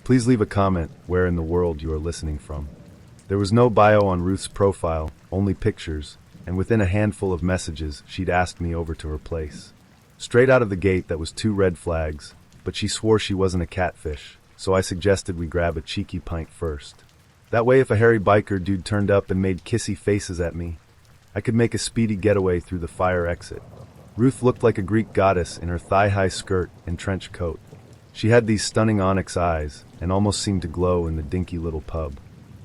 Please leave a comment where in the world you are listening from. There was no bio on Ruth's profile, only pictures, and within a handful of messages, she'd asked me over to her place. Straight out of the gate, that was 2 red flags, but she swore she wasn't a catfish, so I suggested we grab a cheeky pint first. That way, if a hairy biker dude turned up and made kissy faces at me, I could make a speedy getaway through the fire exit. Ruth looked like a Greek goddess in her thigh-high skirt and trench coat. She had these stunning onyx eyes and almost seemed to glow in the dinky little pub.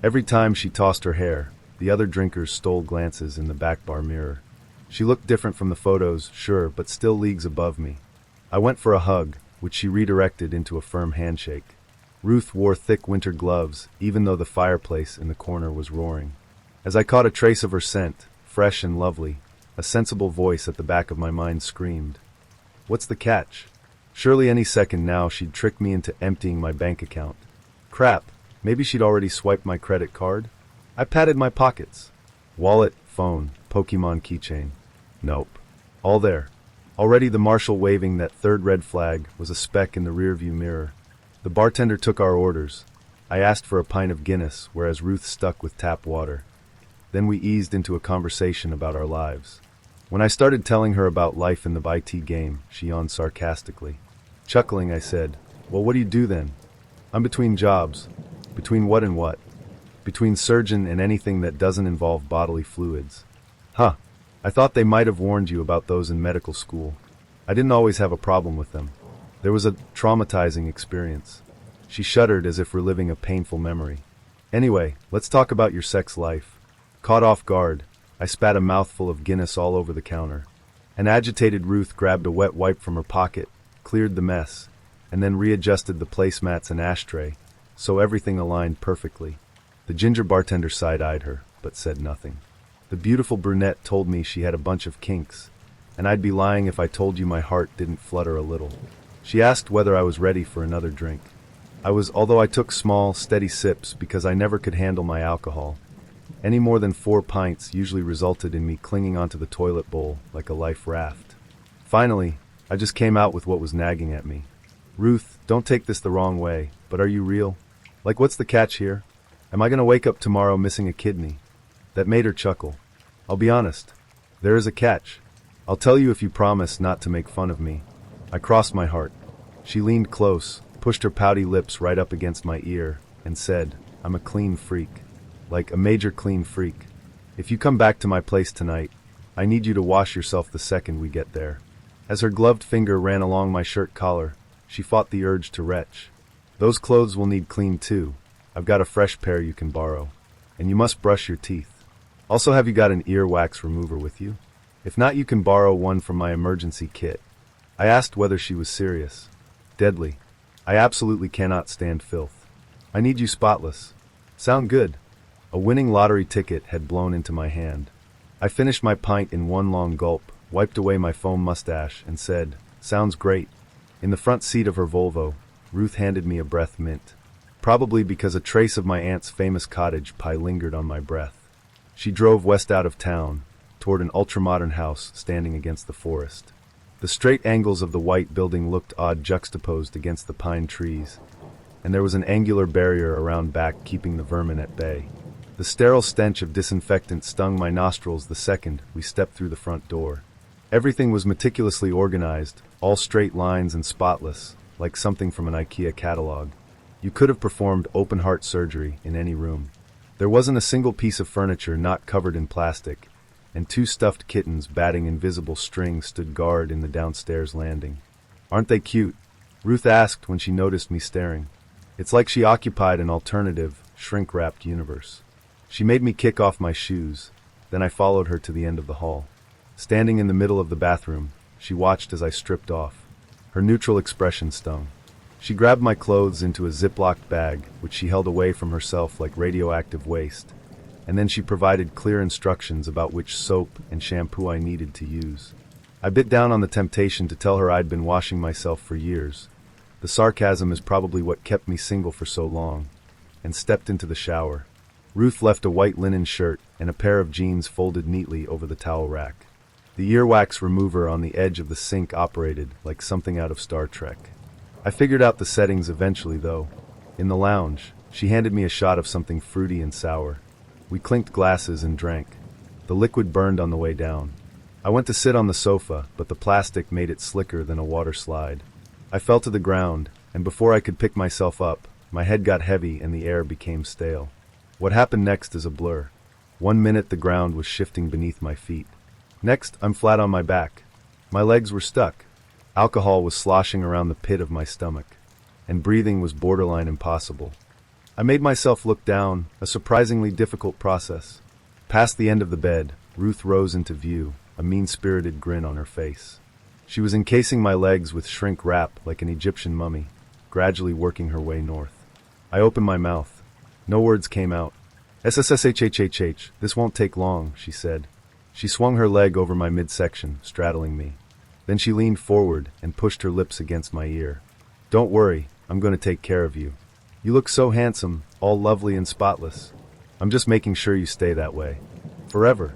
Every time she tossed her hair, the other drinkers stole glances in the back bar mirror. She looked different from the photos, sure, but still leagues above me. I went for a hug, which she redirected into a firm handshake. Ruth wore thick winter gloves, even though the fireplace in the corner was roaring. As I caught a trace of her scent, fresh and lovely, a sensible voice at the back of my mind screamed, "What's the catch?" Surely any second now she'd trick me into emptying my bank account. Crap, maybe she'd already swiped my credit card? I patted my pockets. Wallet, phone, Pokemon keychain. Nope. All there. Already the marshal waving that 3rd red flag was a speck in the rearview mirror. The bartender took our orders. I asked for a pint of Guinness, whereas Ruth stuck with tap water. Then we eased into a conversation about our lives. When I started telling her about life in the IT game, she yawned sarcastically. Chuckling, I said, "Well, what do you do then?" "I'm between jobs." "Between what and what?" "Between surgeon and anything that doesn't involve bodily fluids." "Huh. I thought they might have warned you about those in medical school." I didn't always have a problem with them. There was a traumatizing experience. She shuddered as if reliving a painful memory. "Anyway, let's talk about your sex life." Caught off guard, I spat a mouthful of Guinness all over the counter. An agitated Ruth grabbed a wet wipe from her pocket, cleared the mess, and then readjusted the placemats and ashtray, so everything aligned perfectly. The ginger bartender side-eyed her, but said nothing. The beautiful brunette told me she had a bunch of kinks, and I'd be lying if I told you my heart didn't flutter a little. She asked whether I was ready for another drink. I was, although I took small, steady sips because I never could handle my alcohol. Any more than 4 pints usually resulted in me clinging onto the toilet bowl like a life raft. Finally, I just came out with what was nagging at me. "Ruth, don't take this the wrong way, but are you real? Like, what's the catch here? Am I going to wake up tomorrow missing a kidney?" That made her chuckle. "I'll be honest. There is a catch. I'll tell you if you promise not to make fun of me." I crossed my heart. She leaned close, pushed her pouty lips right up against my ear, and said, "I'm a clean freak. Like a major clean freak. If you come back to my place tonight, I need you to wash yourself the second we get there." As her gloved finger ran along my shirt collar, she fought the urge to retch. "Those clothes will need clean too. I've got a fresh pair you can borrow. And you must brush your teeth. Also, have you got an ear wax remover with you? If not, you can borrow one from my emergency kit." I asked whether she was serious. "Deadly. I absolutely cannot stand filth. I need you spotless." "Sound good." A winning lottery ticket had blown into my hand. I finished my pint in one long gulp, wiped away my foam mustache, and said, "Sounds great." In the front seat of her Volvo, Ruth handed me a breath mint. Probably because a trace of my aunt's famous cottage pie lingered on my breath. She drove west out of town, toward an ultramodern house standing against the forest. The straight angles of the white building looked odd juxtaposed against the pine trees, and there was an angular barrier around back keeping the vermin at bay. The sterile stench of disinfectant stung my nostrils the second we stepped through the front door. Everything was meticulously organized, all straight lines and spotless, like something from an IKEA catalog. You could have performed open-heart surgery in any room. There wasn't a single piece of furniture not covered in plastic, and 2 stuffed kittens batting invisible strings stood guard in the downstairs landing. "Aren't they cute?" Ruth asked when she noticed me staring. It's like she occupied an alternative, shrink-wrapped universe. She made me kick off my shoes, then I followed her to the end of the hall. Standing in the middle of the bathroom, she watched as I stripped off. Her neutral expression stung. She grabbed my clothes into a Ziploc bag, which she held away from herself like radioactive waste, and then she provided clear instructions about which soap and shampoo I needed to use. I bit down on the temptation to tell her I'd been washing myself for years. The sarcasm is probably what kept me single for so long, and stepped into the shower. Ruth left a white linen shirt and a pair of jeans folded neatly over the towel rack. The earwax remover on the edge of the sink operated like something out of Star Trek. I figured out the settings eventually, though. In the lounge, she handed me a shot of something fruity and sour. We clinked glasses and drank. The liquid burned on the way down. I went to sit on the sofa, but the plastic made it slicker than a water slide. I fell to the ground, and before I could pick myself up, my head got heavy and the air became stale. What happened next is a blur. 1 minute the ground was shifting beneath my feet. Next, I'm flat on my back. My legs were stuck. Alcohol was sloshing around the pit of my stomach, and breathing was borderline impossible. I made myself look down, a surprisingly difficult process. Past the end of the bed, Ruth rose into view, a mean-spirited grin on her face. She was encasing my legs with shrink wrap like an Egyptian mummy, gradually working her way north. I opened my mouth. No words came out. "SSSHHHH, this won't take long," she said. She swung her leg over my midsection, straddling me. Then she leaned forward and pushed her lips against my ear. "Don't worry, I'm going to take care of you. You look so handsome, all lovely and spotless. I'm just making sure you stay that way. Forever."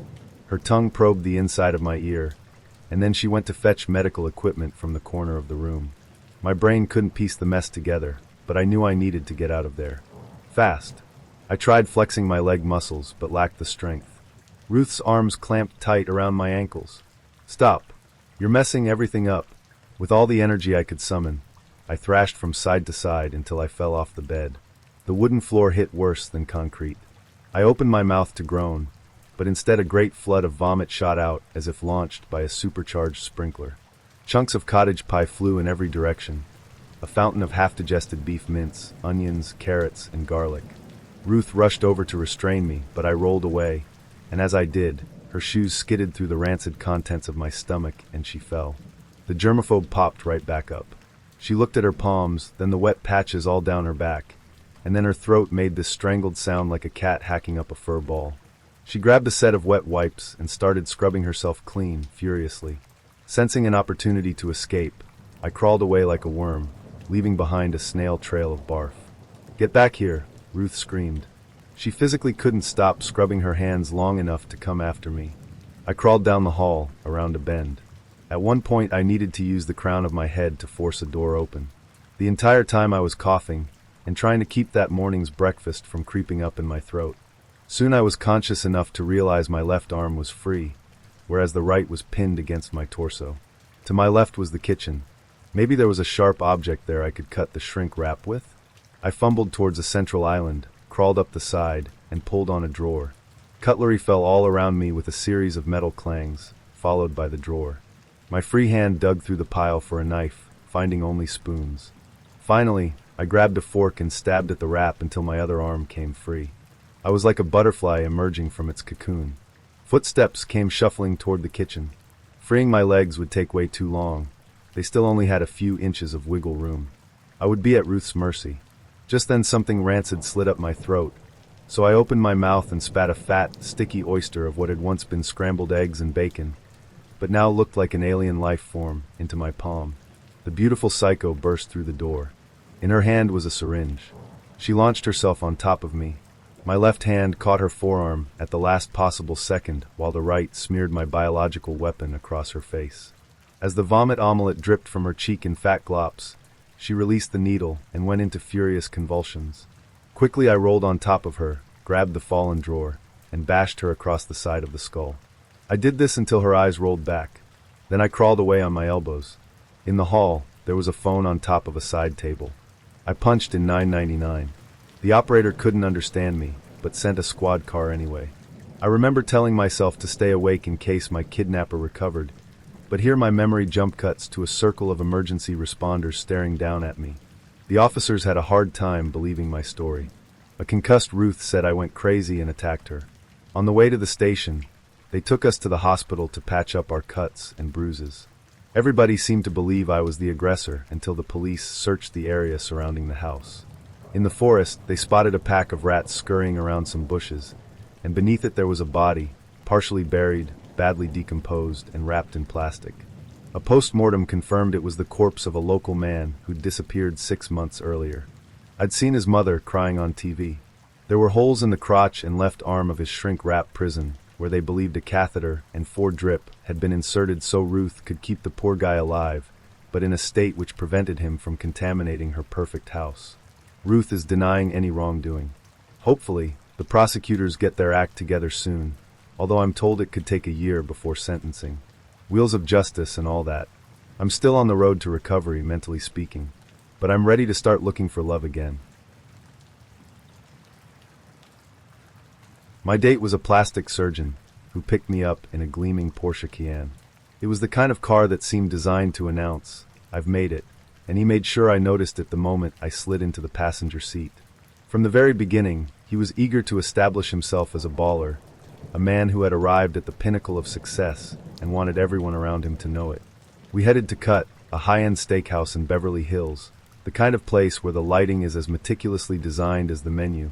Her tongue probed the inside of my ear, and then she went to fetch medical equipment from the corner of the room. My brain couldn't piece the mess together, but I knew I needed to get out of there. Fast. I tried flexing my leg muscles, but lacked the strength. Ruth's arms clamped tight around my ankles. "Stop. You're messing everything up." With all the energy I could summon, I thrashed from side to side until I fell off the bed. The wooden floor hit worse than concrete. I opened my mouth to groan, but instead a great flood of vomit shot out as if launched by a supercharged sprinkler. Chunks of cottage pie flew in every direction, a fountain of half-digested beef mince, onions, carrots, and garlic. Ruth rushed over to restrain me, but I rolled away, and as I did, her shoes skidded through the rancid contents of my stomach and she fell. The germaphobe popped right back up. She looked at her palms, then the wet patches all down her back, and then her throat made this strangled sound like a cat hacking up a fur ball. She grabbed a set of wet wipes and started scrubbing herself clean, furiously. Sensing an opportunity to escape, I crawled away like a worm, leaving behind a snail trail of barf. "Get back here," Ruth screamed. She physically couldn't stop scrubbing her hands long enough to come after me. I crawled down the hall, around a bend. At one point I needed to use the crown of my head to force a door open. The entire time I was coughing, and trying to keep that morning's breakfast from creeping up in my throat. Soon I was conscious enough to realize my left arm was free, whereas the right was pinned against my torso. To my left was the kitchen. Maybe there was a sharp object there I could cut the shrink wrap with? I fumbled towards a central island, crawled up the side, and pulled on a drawer. Cutlery fell all around me with a series of metal clangs, followed by the drawer. My free hand dug through the pile for a knife, finding only spoons. Finally, I grabbed a fork and stabbed at the wrap until my other arm came free. I was like a butterfly emerging from its cocoon. Footsteps came shuffling toward the kitchen. Freeing my legs would take way too long. They still only had a few inches of wiggle room. I would be at Ruth's mercy. Just then something rancid slid up my throat, so I opened my mouth and spat a fat, sticky oyster of what had once been scrambled eggs and bacon, but now looked like an alien life form, into my palm. The beautiful psycho burst through the door. In her hand was a syringe. She launched herself on top of me. My left hand caught her forearm at the last possible second, while the right smeared my biological weapon across her face. As the vomit omelette dripped from her cheek in fat glops, she released the needle and went into furious convulsions. Quickly I rolled on top of her, grabbed the fallen drawer, and bashed her across the side of the skull. I did this until her eyes rolled back. Then I crawled away on my elbows. In the hall, there was a phone on top of a side table. I punched in 999. The operator couldn't understand me, but sent a squad car anyway. I remember telling myself to stay awake in case my kidnapper recovered, but here my memory jump cuts to a circle of emergency responders staring down at me. The officers had a hard time believing my story. A concussed Ruth said I went crazy and attacked her. On the way to the station, they took us to the hospital to patch up our cuts and bruises. Everybody seemed to believe I was the aggressor until the police searched the area surrounding the house. In the forest, they spotted a pack of rats scurrying around some bushes, and beneath it there was a body, partially buried, badly decomposed, and wrapped in plastic. A post-mortem confirmed it was the corpse of a local man who'd disappeared 6 months earlier. I'd seen his mother crying on TV. There were holes in the crotch and left arm of his shrink-wrap prison, where they believed a catheter and 4 drip had been inserted so Ruth could keep the poor guy alive, but in a state which prevented him from contaminating her perfect house. Ruth is denying any wrongdoing. Hopefully, the prosecutors get their act together soon, although I'm told it could take a year before sentencing. Wheels of justice and all that. I'm still on the road to recovery, mentally speaking, but I'm ready to start looking for love again. My date was a plastic surgeon who picked me up in a gleaming Porsche Cayenne. It was the kind of car that seemed designed to announce, "I've made it," and he made sure I noticed it the moment I slid into the passenger seat. From the very beginning, he was eager to establish himself as a baller, a man who had arrived at the pinnacle of success and wanted everyone around him to know it. We headed to Cut, a high-end steakhouse in Beverly Hills, the kind of place where the lighting is as meticulously designed as the menu,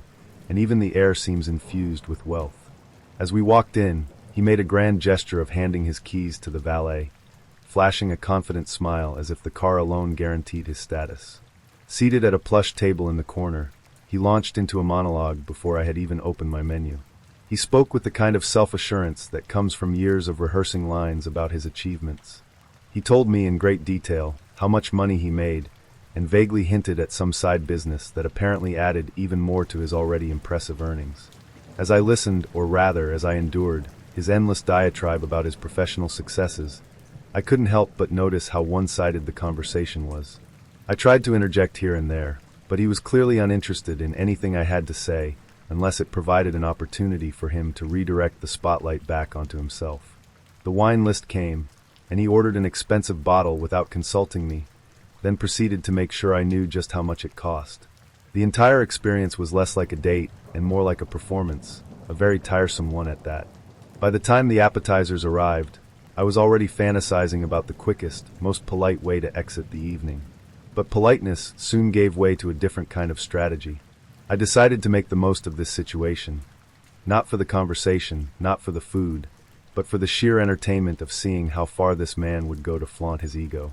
and even the air seems infused with wealth. As we walked in, he made a grand gesture of handing his keys to the valet, flashing a confident smile as if the car alone guaranteed his status. Seated at a plush table in the corner, he launched into a monologue before I had even opened my menu. He spoke with the kind of self-assurance that comes from years of rehearsing lines about his achievements. He told me in great detail how much money he made, and vaguely hinted at some side business that apparently added even more to his already impressive earnings. As I listened, or rather, as I endured, his endless diatribe about his professional successes, I couldn't help but notice how one-sided the conversation was. I tried to interject here and there, but he was clearly uninterested in anything I had to say, unless it provided an opportunity for him to redirect the spotlight back onto himself. The wine list came, and he ordered an expensive bottle without consulting me, then proceeded to make sure I knew just how much it cost. The entire experience was less like a date and more like a performance, a very tiresome one at that. By the time the appetizers arrived, I was already fantasizing about the quickest, most polite way to exit the evening. But politeness soon gave way to a different kind of strategy. I decided to make the most of this situation, not for the conversation, not for the food, but for the sheer entertainment of seeing how far this man would go to flaunt his ego.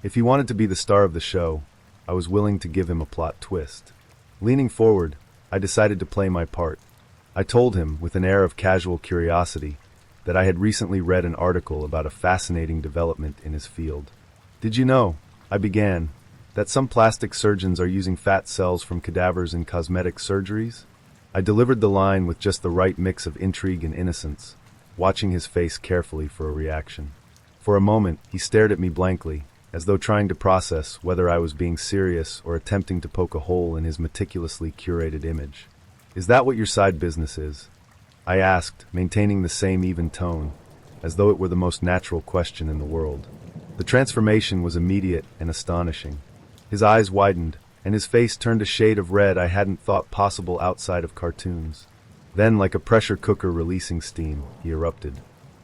If he wanted to be the star of the show, I was willing to give him a plot twist. Leaning forward, I decided to play my part. I told him, with an air of casual curiosity, that I had recently read an article about a fascinating development in his field. "Did you know," I began, "that some plastic surgeons are using fat cells from cadavers in cosmetic surgeries?" I delivered the line with just the right mix of intrigue and innocence, watching his face carefully for a reaction. For a moment, he stared at me blankly, as though trying to process whether I was being serious or attempting to poke a hole in his meticulously curated image. "Is that what your side business is?" I asked, maintaining the same even tone, as though it were the most natural question in the world. The transformation was immediate and astonishing. His eyes widened, and his face turned a shade of red I hadn't thought possible outside of cartoons. Then, like a pressure cooker releasing steam, he erupted.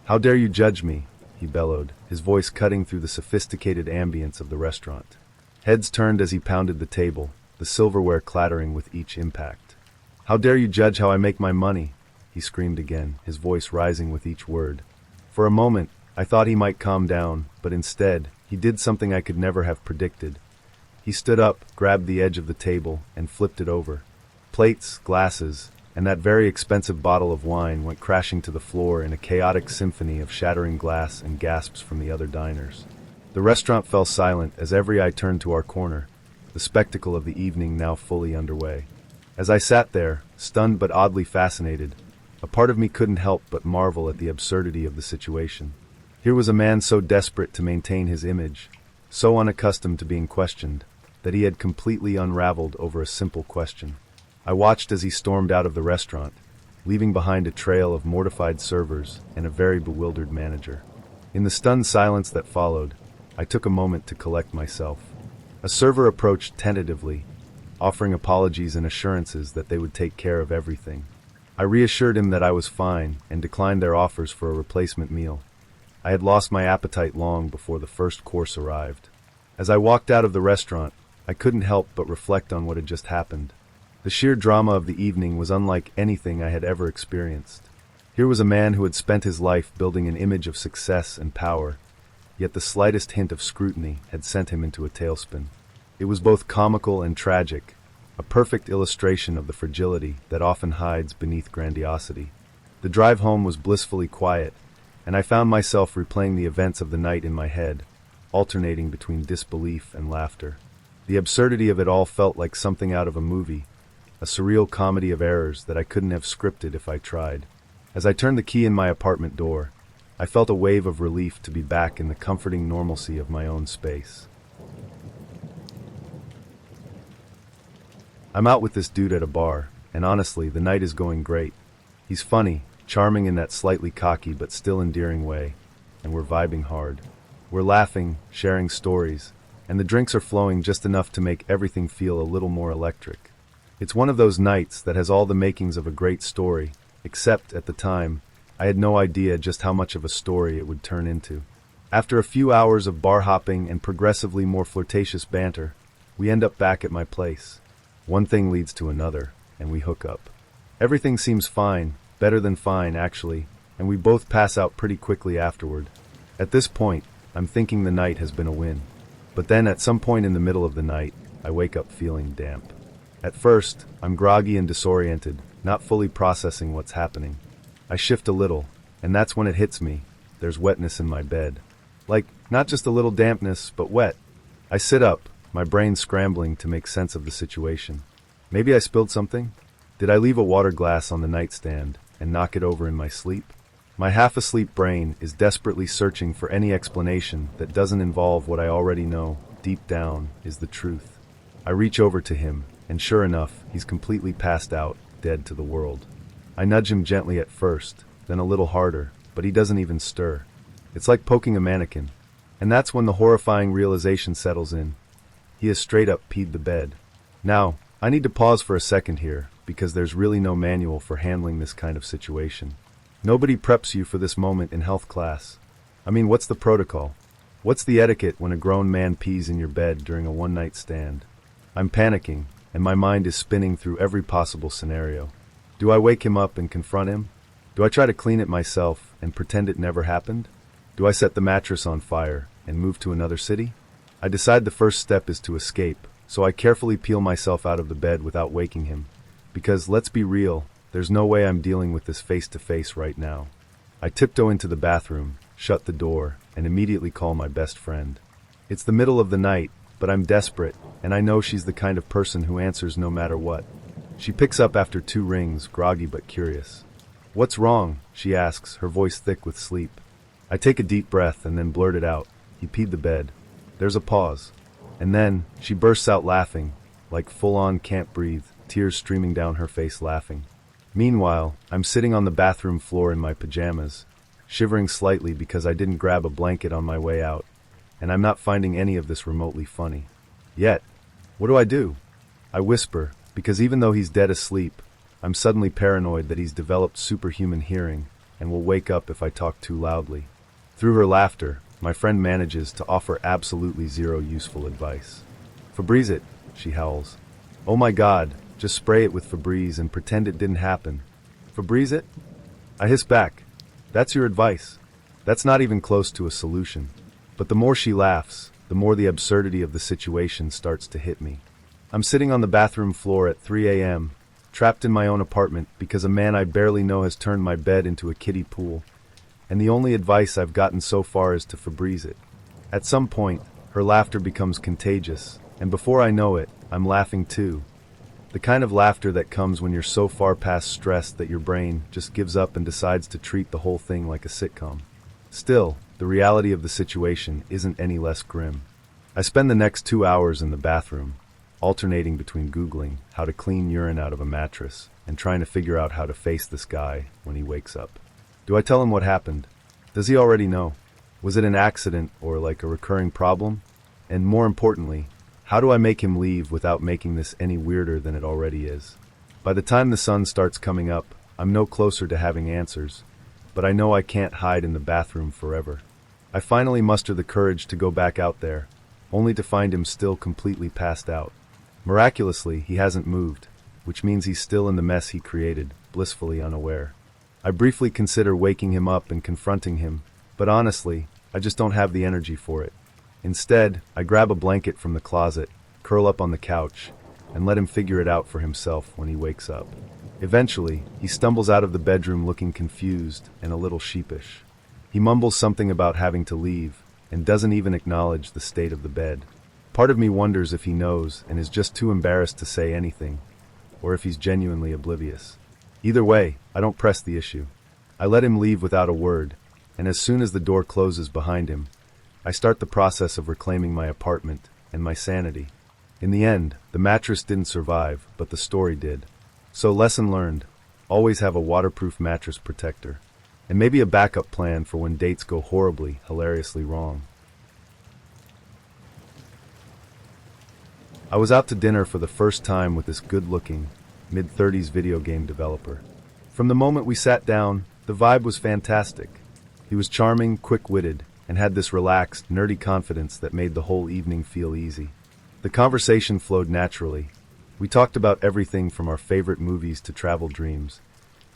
"How dare you judge me?" he bellowed, his voice cutting through the sophisticated ambience of the restaurant. Heads turned as he pounded the table, the silverware clattering with each impact. "How dare you judge how I make my money?" he screamed again, his voice rising with each word. For a moment, I thought he might calm down, but instead, he did something I could never have predicted. He stood up, grabbed the edge of the table, and flipped it over. Plates, glasses, and that very expensive bottle of wine went crashing to the floor in a chaotic symphony of shattering glass and gasps from the other diners. The restaurant fell silent as every eye turned to our corner, the spectacle of the evening now fully underway. As I sat there, stunned but oddly fascinated, a part of me couldn't help but marvel at the absurdity of the situation. Here was a man so desperate to maintain his image, so unaccustomed to being questioned, that he had completely unraveled over a simple question. I watched as he stormed out of the restaurant, leaving behind a trail of mortified servers and a very bewildered manager. In the stunned silence that followed, I took a moment to collect myself. A server approached tentatively, offering apologies and assurances that they would take care of everything. I reassured him that I was fine and declined their offers for a replacement meal. I had lost my appetite long before the first course arrived. As I walked out of the restaurant, I couldn't help but reflect on what had just happened. The sheer drama of the evening was unlike anything I had ever experienced. Here was a man who had spent his life building an image of success and power, yet the slightest hint of scrutiny had sent him into a tailspin. It was both comical and tragic, a perfect illustration of the fragility that often hides beneath grandiosity. The drive home was blissfully quiet, and I found myself replaying the events of the night in my head, alternating between disbelief and laughter. The absurdity of it all felt like something out of a movie, a surreal comedy of errors that I couldn't have scripted if I tried. As I turned the key in my apartment door, I felt a wave of relief to be back in the comforting normalcy of my own space. I'm out with this dude at a bar, and honestly, the night is going great. He's funny, charming in that slightly cocky but still endearing way, and we're vibing hard. We're laughing, sharing stories, and the drinks are flowing just enough to make everything feel a little more electric. It's one of those nights that has all the makings of a great story, except, at the time, I had no idea just how much of a story it would turn into. After a few hours of bar hopping and progressively more flirtatious banter, we end up back at my place. One thing leads to another, and we hook up. Everything seems fine, better than fine actually, and we both pass out pretty quickly afterward. At this point, I'm thinking the night has been a win. But then at some point in the middle of the night, I wake up feeling damp. At first, I'm groggy and disoriented, not fully processing what's happening. I shift a little, and that's when it hits me. There's wetness in my bed. Like, not just a little dampness, but wet. I sit up, my brain scrambling to make sense of the situation. Maybe I spilled something? Did I leave a water glass on the nightstand and knock it over in my sleep? My half-asleep brain is desperately searching for any explanation that doesn't involve what I already know, deep down, is the truth. I reach over to him, and sure enough, he's completely passed out, dead to the world. I nudge him gently at first, then a little harder, but he doesn't even stir. It's like poking a mannequin. And that's when the horrifying realization settles in. He has straight up peed the bed. Now, I need to pause for a second here, because there's really no manual for handling this kind of situation. Nobody preps you for this moment in health class. I mean, what's the protocol? What's the etiquette when a grown man pees in your bed during a one-night stand? I'm panicking, and my mind is spinning through every possible scenario. Do I wake him up and confront him? Do I try to clean it myself and pretend it never happened? Do I set the mattress on fire and move to another city? I decide the first step is to escape, so I carefully peel myself out of the bed without waking him. Because, let's be real, there's no way I'm dealing with this face-to-face right now. I tiptoe into the bathroom, shut the door, and immediately call my best friend. It's the middle of the night, but I'm desperate, and I know she's the kind of person who answers no matter what. She picks up after 2 rings, groggy but curious. "What's wrong?" she asks, her voice thick with sleep. I take a deep breath and then blurt it out. "He peed the bed." There's a pause. And then, she bursts out laughing, like full-on can't breathe, tears streaming down her face laughing. Meanwhile, I'm sitting on the bathroom floor in my pajamas, shivering slightly because I didn't grab a blanket on my way out, and I'm not finding any of this remotely funny. Yet, what do? I whisper, because even though he's dead asleep, I'm suddenly paranoid that he's developed superhuman hearing and will wake up if I talk too loudly. Through her laughter, my friend manages to offer absolutely zero useful advice. "Febreze it," she howls. "Oh my God, just spray it with Febreze and pretend it didn't happen." "Febreze it?" I hiss back. "That's your advice? That's not even close to a solution." But the more she laughs, the more the absurdity of the situation starts to hit me. I'm sitting on the bathroom floor at 3 a.m., trapped in my own apartment because a man I barely know has turned my bed into a kiddie pool, and the only advice I've gotten so far is to Febreze it. At some point, her laughter becomes contagious, and before I know it, I'm laughing too. The kind of laughter that comes when you're so far past stress that your brain just gives up and decides to treat the whole thing like a sitcom. Still, the reality of the situation isn't any less grim. I spend the next 2 hours in the bathroom, alternating between Googling how to clean urine out of a mattress and trying to figure out how to face this guy when he wakes up. Do I tell him what happened? Does he already know? Was it an accident or like a recurring problem? And more importantly, how do I make him leave without making this any weirder than it already is? By the time the sun starts coming up, I'm no closer to having answers, but I know I can't hide in the bathroom forever. I finally muster the courage to go back out there, only to find him still completely passed out. Miraculously, he hasn't moved, which means he's still in the mess he created, blissfully unaware. I briefly consider waking him up and confronting him, but honestly, I just don't have the energy for it. Instead, I grab a blanket from the closet, curl up on the couch, and let him figure it out for himself when he wakes up. Eventually, he stumbles out of the bedroom looking confused and a little sheepish. He mumbles something about having to leave, and doesn't even acknowledge the state of the bed. Part of me wonders if he knows and is just too embarrassed to say anything, or if he's genuinely oblivious. Either way, I don't press the issue. I let him leave without a word, and as soon as the door closes behind him, I start the process of reclaiming my apartment and my sanity. In the end, the mattress didn't survive, but the story did. So lesson learned, always have a waterproof mattress protector, and maybe a backup plan for when dates go horribly, hilariously wrong. I was out to dinner for the first time with this good-looking, mid-30s video game developer. From the moment we sat down, the vibe was fantastic. He was charming, quick-witted, and had this relaxed, nerdy confidence that made the whole evening feel easy. The conversation flowed naturally. We talked about everything from our favorite movies to travel dreams,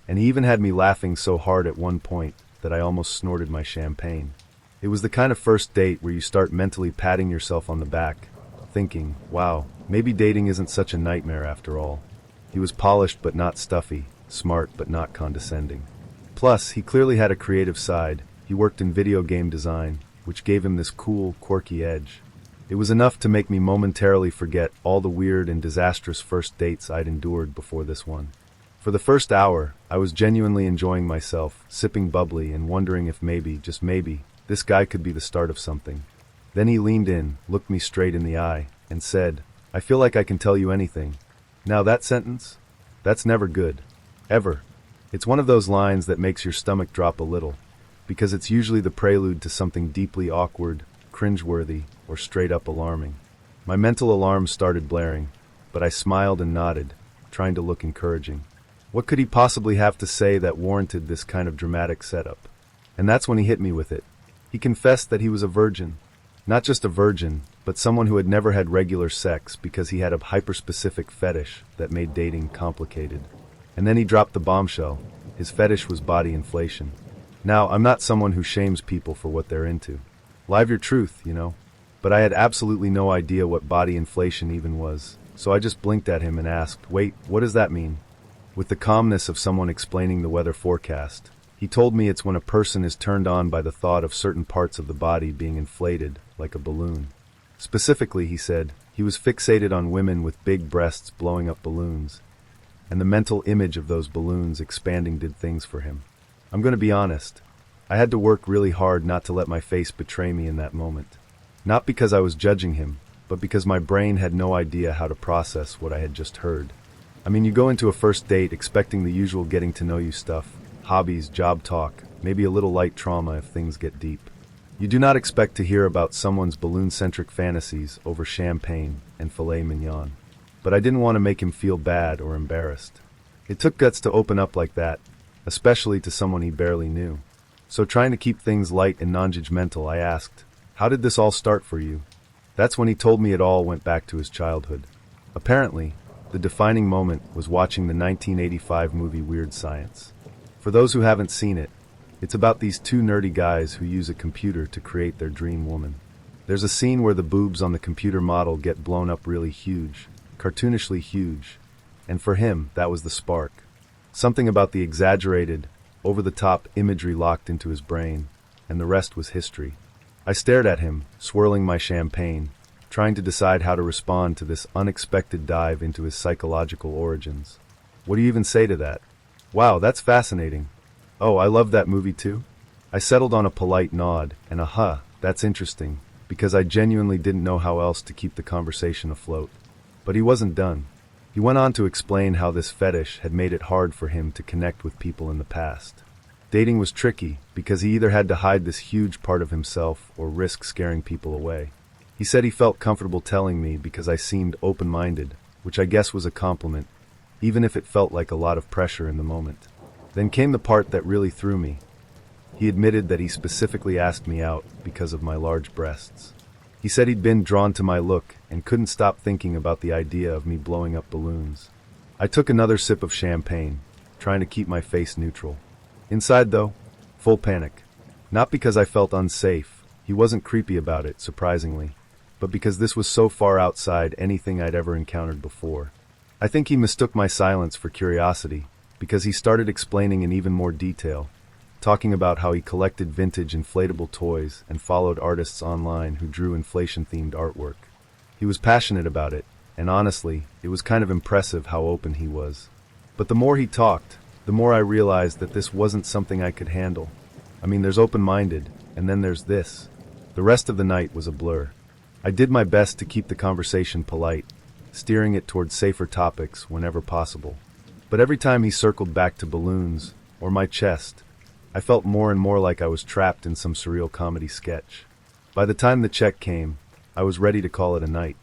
and he even had me laughing so hard at one point that I almost snorted my champagne. It was the kind of first date where you start mentally patting yourself on the back, thinking, wow, maybe dating isn't such a nightmare after all. He was polished but not stuffy, smart but not condescending. Plus, he clearly had a creative side. He worked in video game design, which gave him this cool, quirky edge. It was enough to make me momentarily forget all the weird and disastrous first dates I'd endured before this one. For the first hour, I was genuinely enjoying myself, sipping bubbly and wondering if maybe, just maybe, this guy could be the start of something. Then he leaned in, looked me straight in the eye, and said, "I feel like I can tell you anything." Now that sentence? That's never good. Ever. It's one of those lines that makes your stomach drop a little, because it's usually the prelude to something deeply awkward, cringeworthy, or straight-up alarming. My mental alarm started blaring, but I smiled and nodded, trying to look encouraging. What could he possibly have to say that warranted this kind of dramatic setup? And that's when he hit me with it. He confessed that he was a virgin. Not just a virgin, but someone who had never had regular sex because he had a hyper-specific fetish that made dating complicated. And then he dropped the bombshell. His fetish was body inflation. Now, I'm not someone who shames people for what they're into. Live your truth, you know. But I had absolutely no idea what body inflation even was, so I just blinked at him and asked, "Wait, what does that mean?" With the calmness of someone explaining the weather forecast, he told me it's when a person is turned on by the thought of certain parts of the body being inflated, like a balloon. Specifically, he said, he was fixated on women with big breasts blowing up balloons, and the mental image of those balloons expanding did things for him. I'm going to be honest. I had to work really hard not to let my face betray me in that moment. Not because I was judging him, but because my brain had no idea how to process what I had just heard. I mean, you go into a first date expecting the usual getting to know you stuff, hobbies, job talk, maybe a little light trauma if things get deep. You do not expect to hear about someone's balloon-centric fantasies over champagne and filet mignon. But I didn't want to make him feel bad or embarrassed. It took guts to open up like that, especially to someone he barely knew. So trying to keep things light and non-judgmental, I asked, "How did this all start for you?" That's when he told me it all went back to his childhood. Apparently, the defining moment was watching the 1985 movie Weird Science. For those who haven't seen it, it's about these two nerdy guys who use a computer to create their dream woman. There's a scene where the boobs on the computer model get blown up really huge, cartoonishly huge, and for him, that was the spark. Something about the exaggerated, over-the-top imagery locked into his brain, and the rest was history. I stared at him, swirling my champagne, trying to decide how to respond to this unexpected dive into his psychological origins. What do you even say to that? Wow, that's fascinating. Oh, I love that movie too? I settled on a polite nod and a huh, that's interesting, because I genuinely didn't know how else to keep the conversation afloat. But he wasn't done. He went on to explain how this fetish had made it hard for him to connect with people in the past. Dating was tricky because he either had to hide this huge part of himself or risk scaring people away. He said he felt comfortable telling me because I seemed open-minded, which I guess was a compliment, even if it felt like a lot of pressure in the moment. Then came the part that really threw me. He admitted that he specifically asked me out because of my large breasts. He said he'd been drawn to my look and couldn't stop thinking about the idea of me blowing up balloons. I took another sip of champagne, trying to keep my face neutral. Inside, though, full panic. Not because I felt unsafe, he wasn't creepy about it, surprisingly, but because this was so far outside anything I'd ever encountered before. I think he mistook my silence for curiosity, because he started explaining in even more detail, talking about how he collected vintage inflatable toys and followed artists online who drew inflation-themed artwork. He was passionate about it, and honestly, it was kind of impressive how open he was. But the more he talked, the more I realized that this wasn't something I could handle. I mean, there's open-minded, and then there's this. The rest of the night was a blur. I did my best to keep the conversation polite, steering it towards safer topics whenever possible. But every time he circled back to balloons, or my chest, I felt more and more like I was trapped in some surreal comedy sketch. By the time the check came, I was ready to call it a night.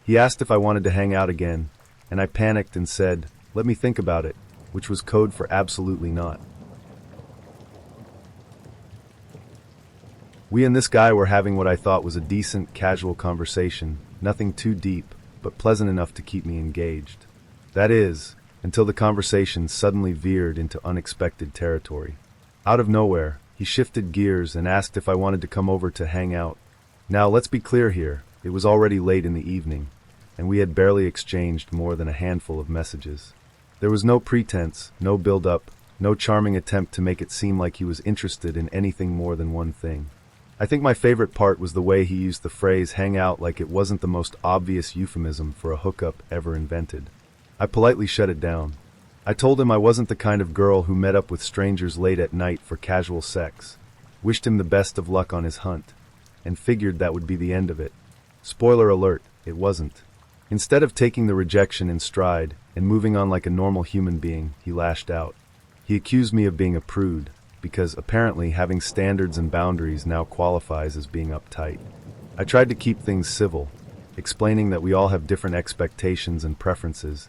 He asked if I wanted to hang out again, and I panicked and said, "Let me think about it," which was code for absolutely not. We and this guy were having what I thought was a decent, casual conversation, nothing too deep, but pleasant enough to keep me engaged. That is, until the conversation suddenly veered into unexpected territory. Out of nowhere, he shifted gears and asked if I wanted to come over to hang out. Now, let's be clear here, it was already late in the evening, and we had barely exchanged more than a handful of messages. There was no pretense, no build-up, no charming attempt to make it seem like he was interested in anything more than one thing. I think my favorite part was the way he used the phrase hang out like it wasn't the most obvious euphemism for a hookup ever invented. I politely shut it down. I told him I wasn't the kind of girl who met up with strangers late at night for casual sex, wished him the best of luck on his hunt, and figured that would be the end of it. Spoiler alert, it wasn't. Instead of taking the rejection in stride and moving on like a normal human being, he lashed out. He accused me of being a prude, because apparently having standards and boundaries now qualifies as being uptight. I tried to keep things civil, explaining that we all have different expectations and preferences,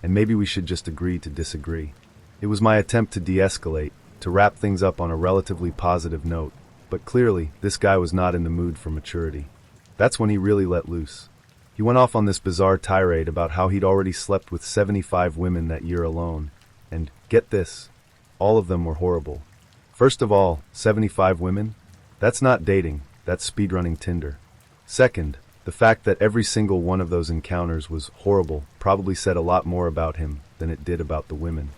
and maybe we should just agree to disagree. It was my attempt to de-escalate, to wrap things up on a relatively positive note, but clearly, this guy was not in the mood for maturity. That's when he really let loose. He went off on this bizarre tirade about how he'd already slept with 75 women that year alone, and, get this, all of them were horrible. First of all, 75 women? That's not dating, that's speedrunning Tinder. Second, the fact that every single one of those encounters was horrible probably said a lot more about him than it did about the women.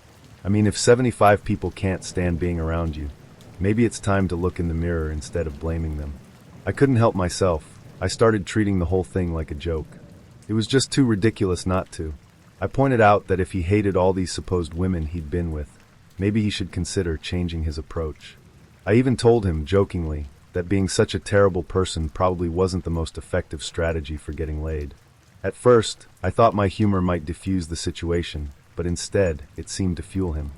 I mean, if 75 people can't stand being around you, maybe it's time to look in the mirror instead of blaming them. I couldn't help myself. I started treating the whole thing like a joke. It was just too ridiculous not to. I pointed out that if he hated all these supposed women he'd been with, maybe he should consider changing his approach. I even told him, jokingly, that being such a terrible person probably wasn't the most effective strategy for getting laid. At first, I thought my humor might diffuse the situation, but instead, it seemed to fuel him.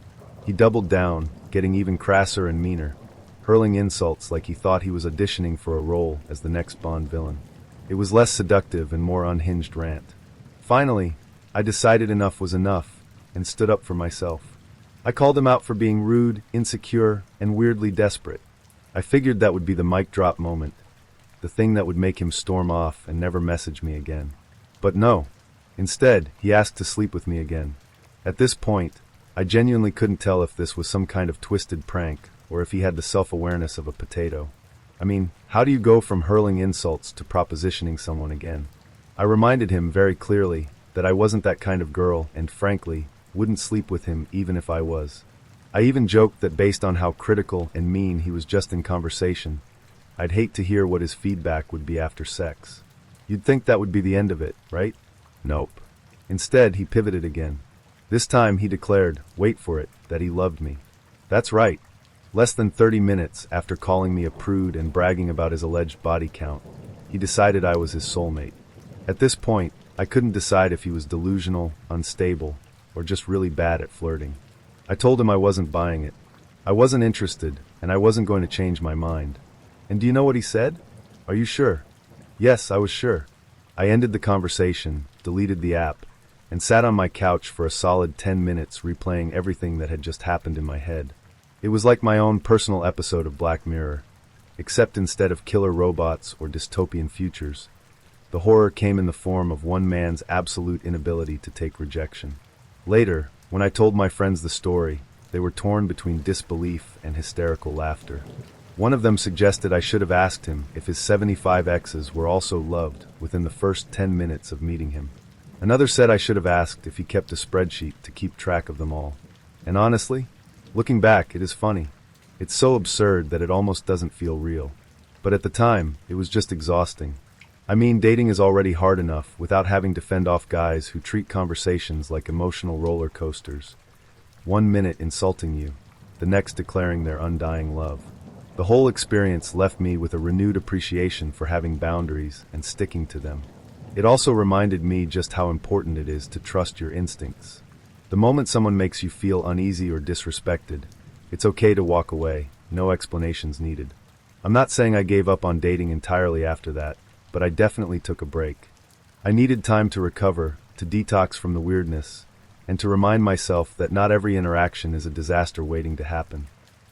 He doubled down, getting even crasser and meaner, hurling insults like he thought he was auditioning for a role as the next Bond villain. It was less seductive and more unhinged rant. Finally, I decided enough was enough, and stood up for myself. I called him out for being rude, insecure, and weirdly desperate. I figured that would be the mic drop moment, the thing that would make him storm off and never message me again. But no. Instead, he asked to sleep with me again. At this point, I genuinely couldn't tell if this was some kind of twisted prank or if he had the self-awareness of a potato. I mean, how do you go from hurling insults to propositioning someone again? I reminded him very clearly that I wasn't that kind of girl and, frankly, wouldn't sleep with him even if I was. I even joked that based on how critical and mean he was just in conversation, I'd hate to hear what his feedback would be after sex. You'd think that would be the end of it, right? Nope. Instead, he pivoted again. This time he declared, wait for it, that he loved me. That's right. Less than 30 minutes after calling me a prude and bragging about his alleged body count, he decided I was his soulmate. At this point, I couldn't decide if he was delusional, unstable, or just really bad at flirting. I told him I wasn't buying it. I wasn't interested, and I wasn't going to change my mind. And do you know what he said? Are you sure? Yes, I was sure. I ended the conversation, deleted the app, and sat on my couch for a solid 10 minutes replaying everything that had just happened in my head. It was like my own personal episode of Black Mirror, except instead of killer robots or dystopian futures, the horror came in the form of one man's absolute inability to take rejection. Later, when I told my friends the story, they were torn between disbelief and hysterical laughter. One of them suggested I should have asked him if his 75 exes were also loved within the first 10 minutes of meeting him. Another said I should have asked if he kept a spreadsheet to keep track of them all. And honestly, looking back, it is funny. It's so absurd that it almost doesn't feel real. But at the time, it was just exhausting. I mean, dating is already hard enough without having to fend off guys who treat conversations like emotional roller coasters. 1 minute insulting you, the next declaring their undying love. The whole experience left me with a renewed appreciation for having boundaries and sticking to them. It also reminded me just how important it is to trust your instincts. The moment someone makes you feel uneasy or disrespected, it's okay to walk away, no explanations needed. I'm not saying I gave up on dating entirely after that, but I definitely took a break. I needed time to recover, to detox from the weirdness, and to remind myself that not every interaction is a disaster waiting to happen.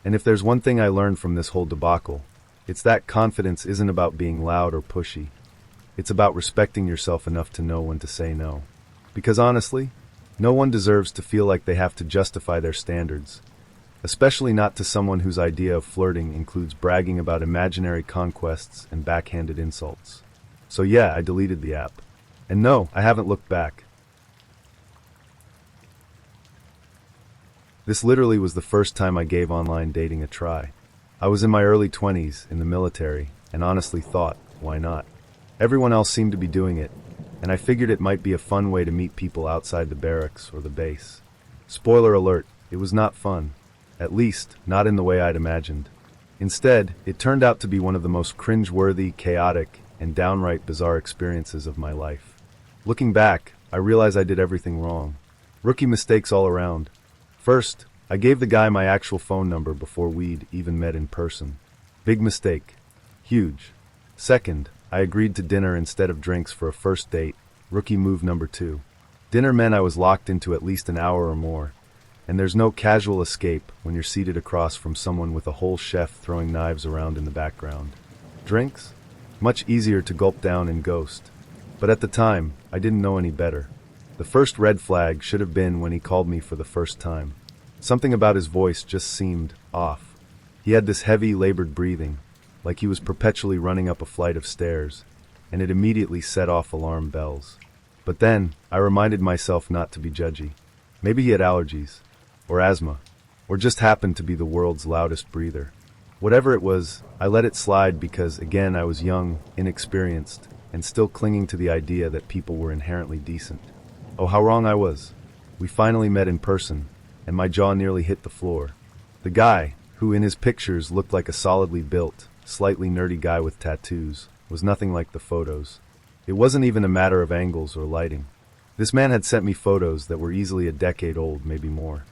And if there's one thing I learned from this whole debacle, it's that confidence isn't about being loud or pushy. It's about respecting yourself enough to know when to say no. Because honestly, no one deserves to feel like they have to justify their standards, especially not to someone whose idea of flirting includes bragging about imaginary conquests and backhanded insults. So yeah, I deleted the app. And no, I haven't looked back. This literally was the first time I gave online dating a try. I was in my early 20s, in the military, and honestly thought, why not? Everyone else seemed to be doing it, and I figured it might be a fun way to meet people outside the barracks or the base. Spoiler alert, it was not fun. At least, not in the way I'd imagined. Instead, it turned out to be one of the most cringe-worthy, chaotic, and downright bizarre experiences of my life. Looking back, I realize I did everything wrong. Rookie mistakes all around. First, I gave the guy my actual phone number before we'd even met in person. Big mistake. Huge. Second, I agreed to dinner instead of drinks for a first date. Rookie move number 2. Dinner meant I was locked into at least an hour or more, and there's no casual escape when you're seated across from someone with a whole chef throwing knives around in the background. Drinks? Much easier to gulp down and ghost. But at the time, I didn't know any better. The first red flag should have been when he called me for the first time. Something about his voice just seemed off. He had this heavy, labored breathing, like he was perpetually running up a flight of stairs, and it immediately set off alarm bells. But then, I reminded myself not to be judgy. Maybe he had allergies, or asthma, or just happened to be the world's loudest breather. Whatever it was, I let it slide because, again, I was young, inexperienced, and still clinging to the idea that people were inherently decent. Oh, how wrong I was. We finally met in person, and my jaw nearly hit the floor. The guy, who in his pictures looked like a solidly built, slightly nerdy guy with tattoos, was nothing like the photos. It wasn't even a matter of angles or lighting. This man had sent me photos that were easily a decade old, maybe more.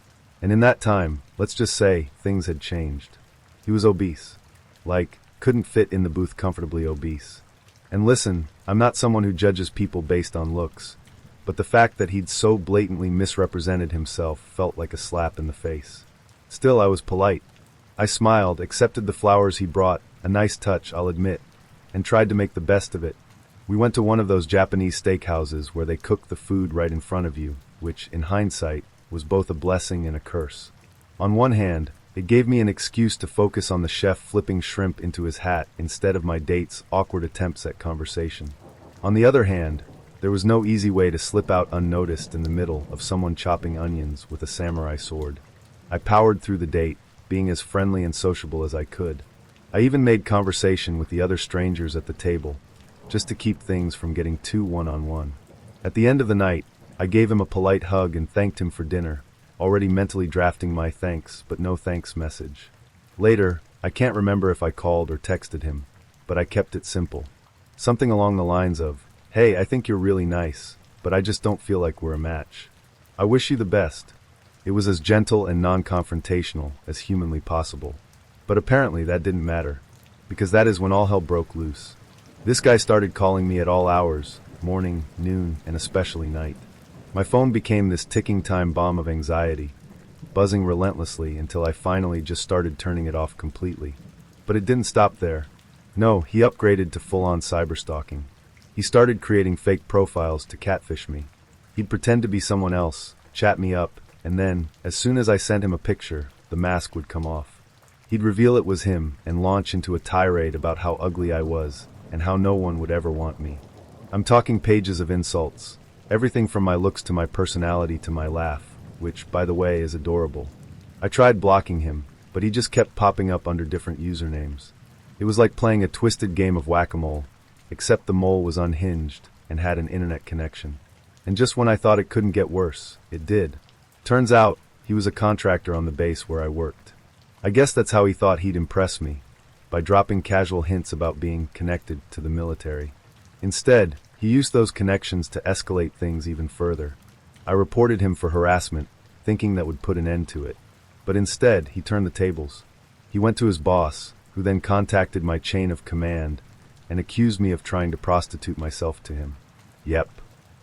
And in that time, let's just say, things had changed. He was obese. Like, couldn't fit in the booth comfortably obese. And listen, I'm not someone who judges people based on looks, but the fact that he'd so blatantly misrepresented himself felt like a slap in the face. Still, I was polite. I smiled, accepted the flowers he brought, a nice touch, I'll admit, and tried to make the best of it. We went to one of those Japanese steakhouses where they cook the food right in front of you, which, in hindsight, was both a blessing and a curse. On one hand, it gave me an excuse to focus on the chef flipping shrimp into his hat instead of my date's awkward attempts at conversation. On the other hand, there was no easy way to slip out unnoticed in the middle of someone chopping onions with a samurai sword. I powered through the date, being as friendly and sociable as I could. I even made conversation with the other strangers at the table, just to keep things from getting too one-on-one. At the end of the night, I gave him a polite hug and thanked him for dinner, already mentally drafting my thanks but no thanks message. Later, I can't remember if I called or texted him, but I kept it simple. Something along the lines of, "Hey, I think you're really nice, but I just don't feel like we're a match. I wish you the best." It was as gentle and non-confrontational as humanly possible. But apparently that didn't matter, because that is when all hell broke loose. This guy started calling me at all hours, morning, noon, and especially night. My phone became this ticking time bomb of anxiety, buzzing relentlessly until I finally just started turning it off completely. But it didn't stop there. No, he upgraded to full-on cyberstalking. He started creating fake profiles to catfish me. He'd pretend to be someone else, chat me up, and then, as soon as I sent him a picture, the mask would come off. He'd reveal it was him and launch into a tirade about how ugly I was and how no one would ever want me. I'm talking pages of insults, everything from my looks to my personality to my laugh, which, by the way, is adorable. I tried blocking him, but he just kept popping up under different usernames. It was like playing a twisted game of whack-a-mole, except the mole was unhinged and had an internet connection. And just when I thought it couldn't get worse, it did. Turns out, he was a contractor on the base where I worked. I guess that's how he thought he'd impress me, by dropping casual hints about being connected to the military. Instead, he used those connections to escalate things even further. I reported him for harassment, thinking that would put an end to it. But instead, he turned the tables. He went to his boss, who then contacted my chain of command and accused me of trying to prostitute myself to him. Yep.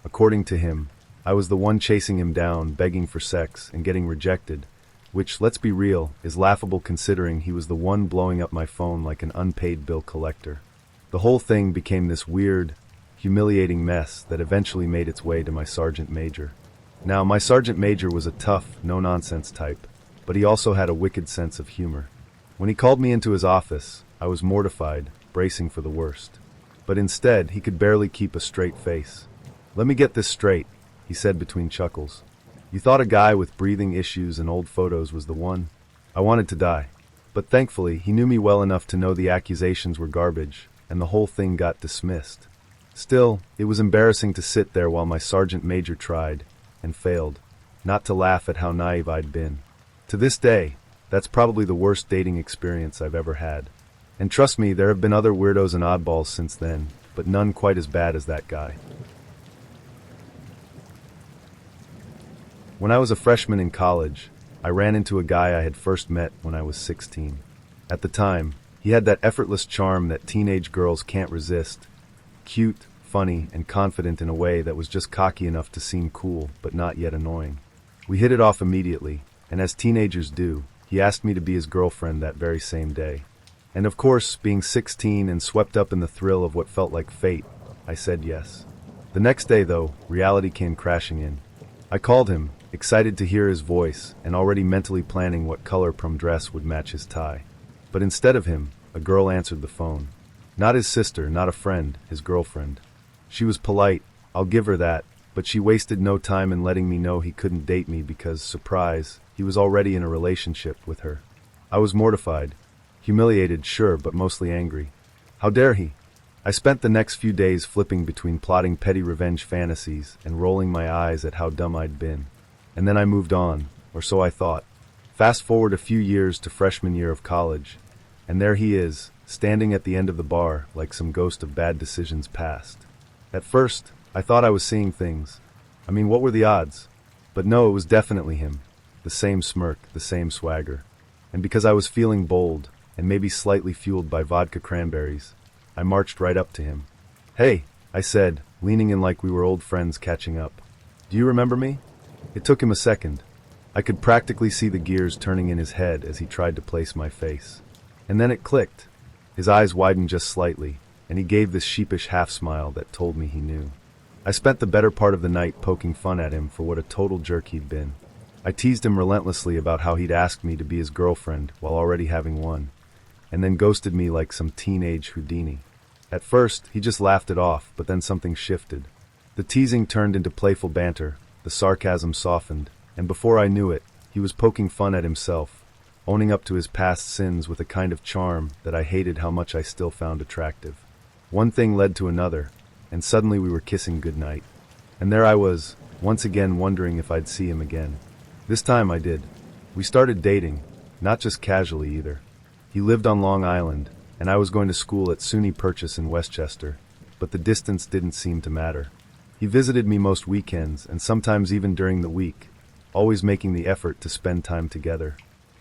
According to him, I was the one chasing him down, begging for sex, and getting rejected, which, let's be real, is laughable considering he was the one blowing up my phone like an unpaid bill collector. The whole thing became this weird, humiliating mess that eventually made its way to my sergeant major. Now, my sergeant major was a tough, no-nonsense type, but he also had a wicked sense of humor. When he called me into his office, I was mortified, bracing for the worst. But instead, he could barely keep a straight face. "Let me get this straight," he said between chuckles. "You thought a guy with breathing issues and old photos was the one?" I wanted to die. But thankfully, he knew me well enough to know the accusations were garbage, and the whole thing got dismissed. Still, it was embarrassing to sit there while my sergeant major tried, and failed, not to laugh at how naive I'd been. To this day, that's probably the worst dating experience I've ever had. And trust me, there have been other weirdos and oddballs since then, but none quite as bad as that guy. When I was a freshman in college, I ran into a guy I had first met when I was 16. At the time, he had that effortless charm that teenage girls can't resist. Cute, funny, and confident in a way that was just cocky enough to seem cool, but not yet annoying. We hit it off immediately, and as teenagers do, he asked me to be his girlfriend that very same day. And of course, being 16 and swept up in the thrill of what felt like fate, I said yes. The next day, though, reality came crashing in. I called him, excited to hear his voice, and already mentally planning what color prom dress would match his tie. But instead of him, a girl answered the phone. Not his sister, not a friend, his girlfriend. She was polite, I'll give her that, but she wasted no time in letting me know he couldn't date me because, surprise, he was already in a relationship with her. I was mortified. Humiliated, sure, but mostly angry. How dare he? I spent the next few days flipping between plotting petty revenge fantasies and rolling my eyes at how dumb I'd been. And then I moved on, or so I thought. Fast forward a few years to freshman year of college, and there he is, standing at the end of the bar like some ghost of bad decisions past. At first, I thought I was seeing things. I mean, what were the odds? But no, it was definitely him. The same smirk, the same swagger. And because I was feeling bold, and maybe slightly fueled by vodka cranberries, I marched right up to him. "Hey," I said, leaning in like we were old friends catching up. "Do you remember me?" It took him a second. I could practically see the gears turning in his head as he tried to place my face. And then it clicked. His eyes widened just slightly, and he gave this sheepish half-smile that told me he knew. I spent the better part of the night poking fun at him for what a total jerk he'd been. I teased him relentlessly about how he'd asked me to be his girlfriend while already having one, and then ghosted me like some teenage Houdini. At first, he just laughed it off, but then something shifted. The teasing turned into playful banter, the sarcasm softened, and before I knew it, he was poking fun at himself, owning up to his past sins with a kind of charm that I hated how much I still found attractive. One thing led to another, and suddenly we were kissing goodnight. And there I was, once again wondering if I'd see him again. This time I did. We started dating, not just casually either. He lived on Long Island, and I was going to school at SUNY Purchase in Westchester, but the distance didn't seem to matter. He visited me most weekends, and sometimes even during the week, always making the effort to spend time together.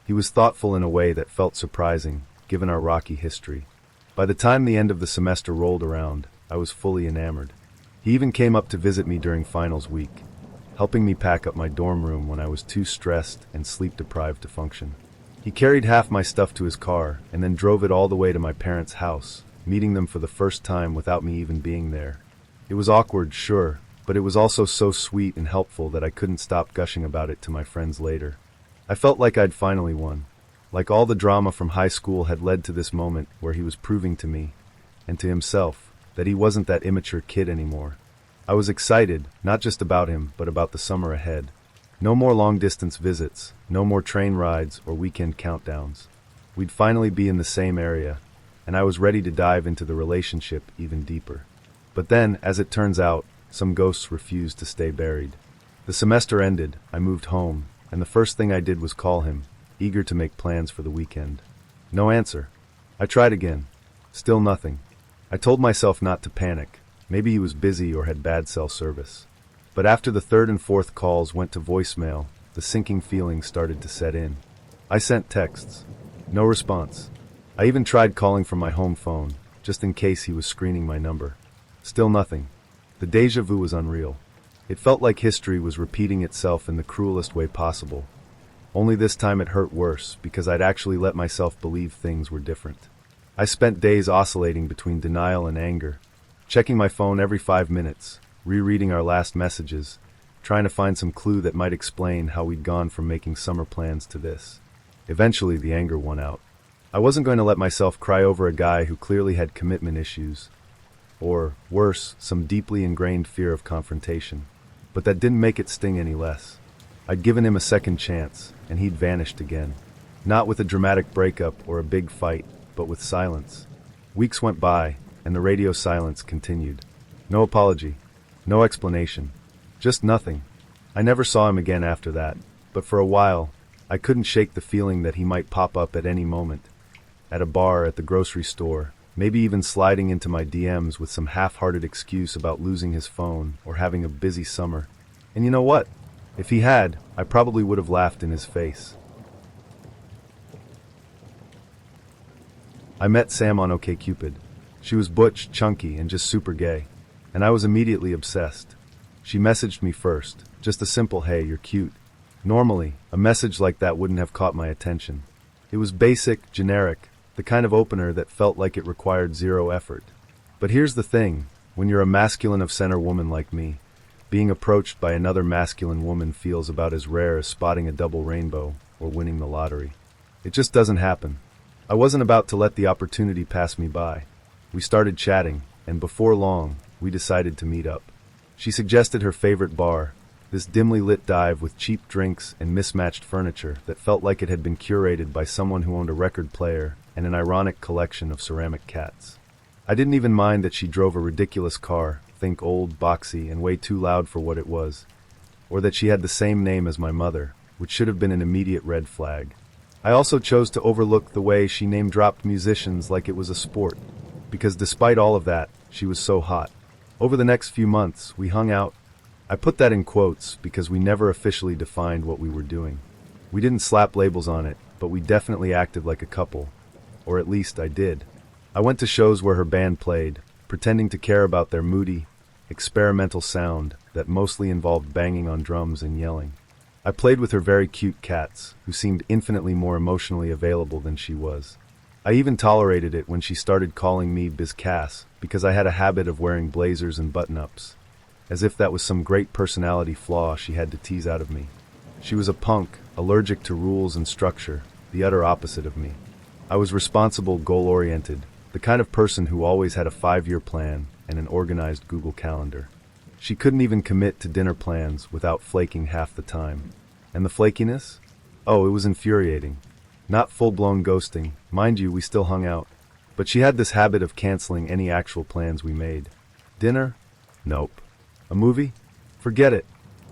He was thoughtful in a way that felt surprising, given our rocky history. By the time the end of the semester rolled around, I was fully enamored. He even came up to visit me during finals week, helping me pack up my dorm room when I was too stressed and sleep-deprived to function. He carried half my stuff to his car and then drove it all the way to my parents' house, meeting them for the first time without me even being there. It was awkward, sure, but it was also so sweet and helpful that I couldn't stop gushing about it to my friends later. I felt like I'd finally won, like all the drama from high school had led to this moment where he was proving to me, and to himself, that he wasn't that immature kid anymore. I was excited, not just about him, but about the summer ahead. No more long-distance visits, no more train rides or weekend countdowns. We'd finally be in the same area, and I was ready to dive into the relationship even deeper. But then, as it turns out, some ghosts refused to stay buried. The semester ended, I moved home, and the first thing I did was call him, eager to make plans for the weekend. No answer. I tried again. Still nothing. I told myself not to panic. Maybe he was busy or had bad cell service. But after the third and fourth calls went to voicemail, the sinking feeling started to set in. I sent texts. No response. I even tried calling from my home phone, just in case he was screening my number. Still nothing. The déjà vu was unreal. It felt like history was repeating itself in the cruelest way possible. Only this time it hurt worse, because I'd actually let myself believe things were different. I spent days oscillating between denial and anger, checking my phone every 5 minutes, rereading our last messages, trying to find some clue that might explain how we'd gone from making summer plans to this. Eventually, the anger won out. I wasn't going to let myself cry over a guy who clearly had commitment issues, or, worse, some deeply ingrained fear of confrontation. But that didn't make it sting any less. I'd given him a second chance, and he'd vanished again. Not with a dramatic breakup or a big fight, but with silence. Weeks went by, and the radio silence continued. No apology. No explanation. Just nothing. I never saw him again after that, but for a while, I couldn't shake the feeling that he might pop up at any moment. At a bar, at the grocery store, maybe even sliding into my DMs with some half-hearted excuse about losing his phone or having a busy summer. And you know what? If he had, I probably would have laughed in his face. I met Sam on OkCupid. She was butch, chunky, and just super gay. And I was immediately obsessed. She messaged me first, just a simple "Hey, you're cute." Normally, a message like that wouldn't have caught my attention. It was basic, generic, the kind of opener that felt like it required zero effort. But here's the thing, when you're a masculine of center woman like me, being approached by another masculine woman feels about as rare as spotting a double rainbow or winning the lottery. It just doesn't happen. I wasn't about to let the opportunity pass me by. We started chatting, and before long, we decided to meet up. She suggested her favorite bar, this dimly lit dive with cheap drinks and mismatched furniture that felt like it had been curated by someone who owned a record player and an ironic collection of ceramic cats. I didn't even mind that she drove a ridiculous car, think old, boxy, and way too loud for what it was, or that she had the same name as my mother, which should have been an immediate red flag. I also chose to overlook the way she name-dropped musicians like it was a sport, because despite all of that, she was so hot. Over the next few months, we hung out. I put that in quotes because we never officially defined what we were doing. We didn't slap labels on it, but we definitely acted like a couple. Or at least I did. I went to shows where her band played, pretending to care about their moody, experimental sound that mostly involved banging on drums and yelling. I played with her very cute cats, who seemed infinitely more emotionally available than she was. I even tolerated it when she started calling me Biz Cass, because I had a habit of wearing blazers and button-ups, as if that was some great personality flaw she had to tease out of me. She was a punk, allergic to rules and structure, the utter opposite of me. I was responsible, goal-oriented, the kind of person who always had a 5-year plan and an organized Google Calendar. She couldn't even commit to dinner plans without flaking half the time. And the flakiness? Oh, it was infuriating. Not full-blown ghosting. Mind you, we still hung out. But she had this habit of canceling any actual plans we made. Dinner? Nope. A movie? Forget it.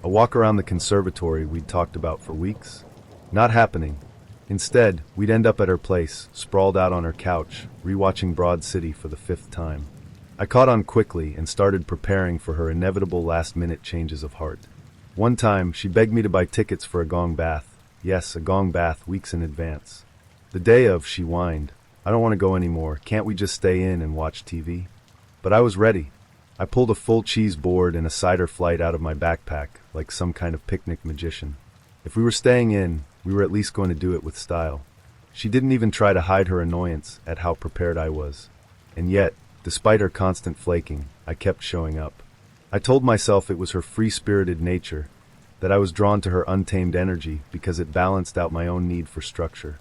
A walk around the conservatory we'd talked about for weeks? Not happening. Instead, we'd end up at her place, sprawled out on her couch, rewatching Broad City for the 5th time. I caught on quickly and started preparing for her inevitable last-minute changes of heart. One time, she begged me to buy tickets for a gong bath. Yes, a gong bath weeks in advance. The day of, she whined, "I don't want to go anymore. Can't we just stay in and watch TV?" But I was ready. I pulled a full cheese board and a cider flight out of my backpack, like some kind of picnic magician. If we were staying in, we were at least going to do it with style. She didn't even try to hide her annoyance at how prepared I was. And yet, despite her constant flaking, I kept showing up. I told myself it was her free-spirited nature, that I was drawn to her untamed energy because it balanced out my own need for structure.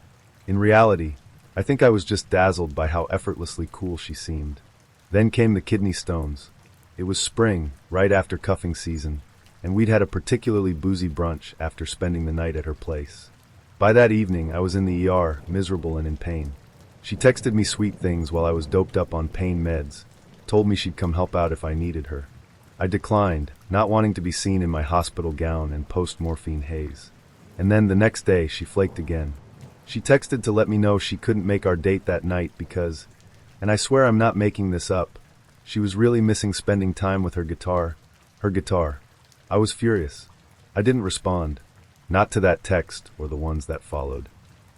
In reality, I think I was just dazzled by how effortlessly cool she seemed. Then came the kidney stones. It was spring, right after cuffing season, and we'd had a particularly boozy brunch after spending the night at her place. By that evening, I was in the ER, miserable and in pain. She texted me sweet things while I was doped up on pain meds, told me she'd come help out if I needed her. I declined, not wanting to be seen in my hospital gown and post-morphine haze. And then the next day, she flaked again. She texted to let me know she couldn't make our date that night because, and I swear I'm not making this up, she was really missing spending time with her guitar. Her guitar. I was furious. I didn't respond. Not to that text or the ones that followed.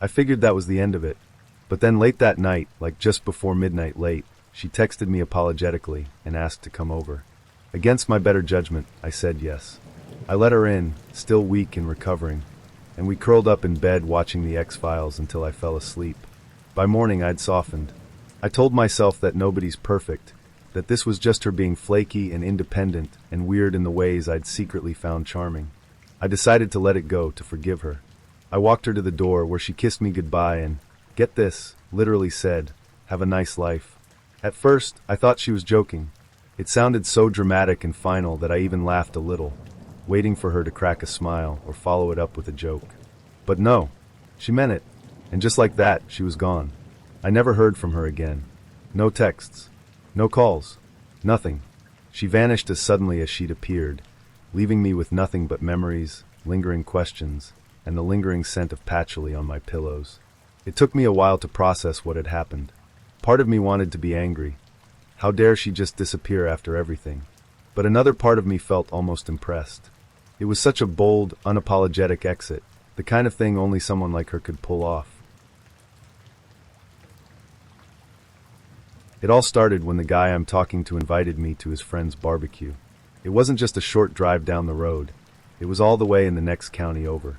I figured that was the end of it. But then late that night, like just before midnight late, she texted me apologetically and asked to come over. Against my better judgment, I said yes. I let her in, still weak and recovering, and we curled up in bed watching the X-Files until I fell asleep. By morning I'd softened. I told myself that nobody's perfect, that this was just her being flaky and independent and weird in the ways I'd secretly found charming. I decided to let it go, to forgive her. I walked her to the door where she kissed me goodbye and, get this, literally said, "Have a nice life." At first, I thought she was joking. It sounded so dramatic and final that I even laughed a little, waiting for her to crack a smile or follow it up with a joke. But no, she meant it, and just like that, she was gone. I never heard from her again. No texts. No calls. Nothing. She vanished as suddenly as she'd appeared, leaving me with nothing but memories, lingering questions, and the lingering scent of patchouli on my pillows. It took me a while to process what had happened. Part of me wanted to be angry. How dare she just disappear after everything? But another part of me felt almost impressed. It was such a bold, unapologetic exit, the kind of thing only someone like her could pull off. It all started when the guy I'm talking to invited me to his friend's barbecue. It wasn't just a short drive down the road. It was all the way in the next county over.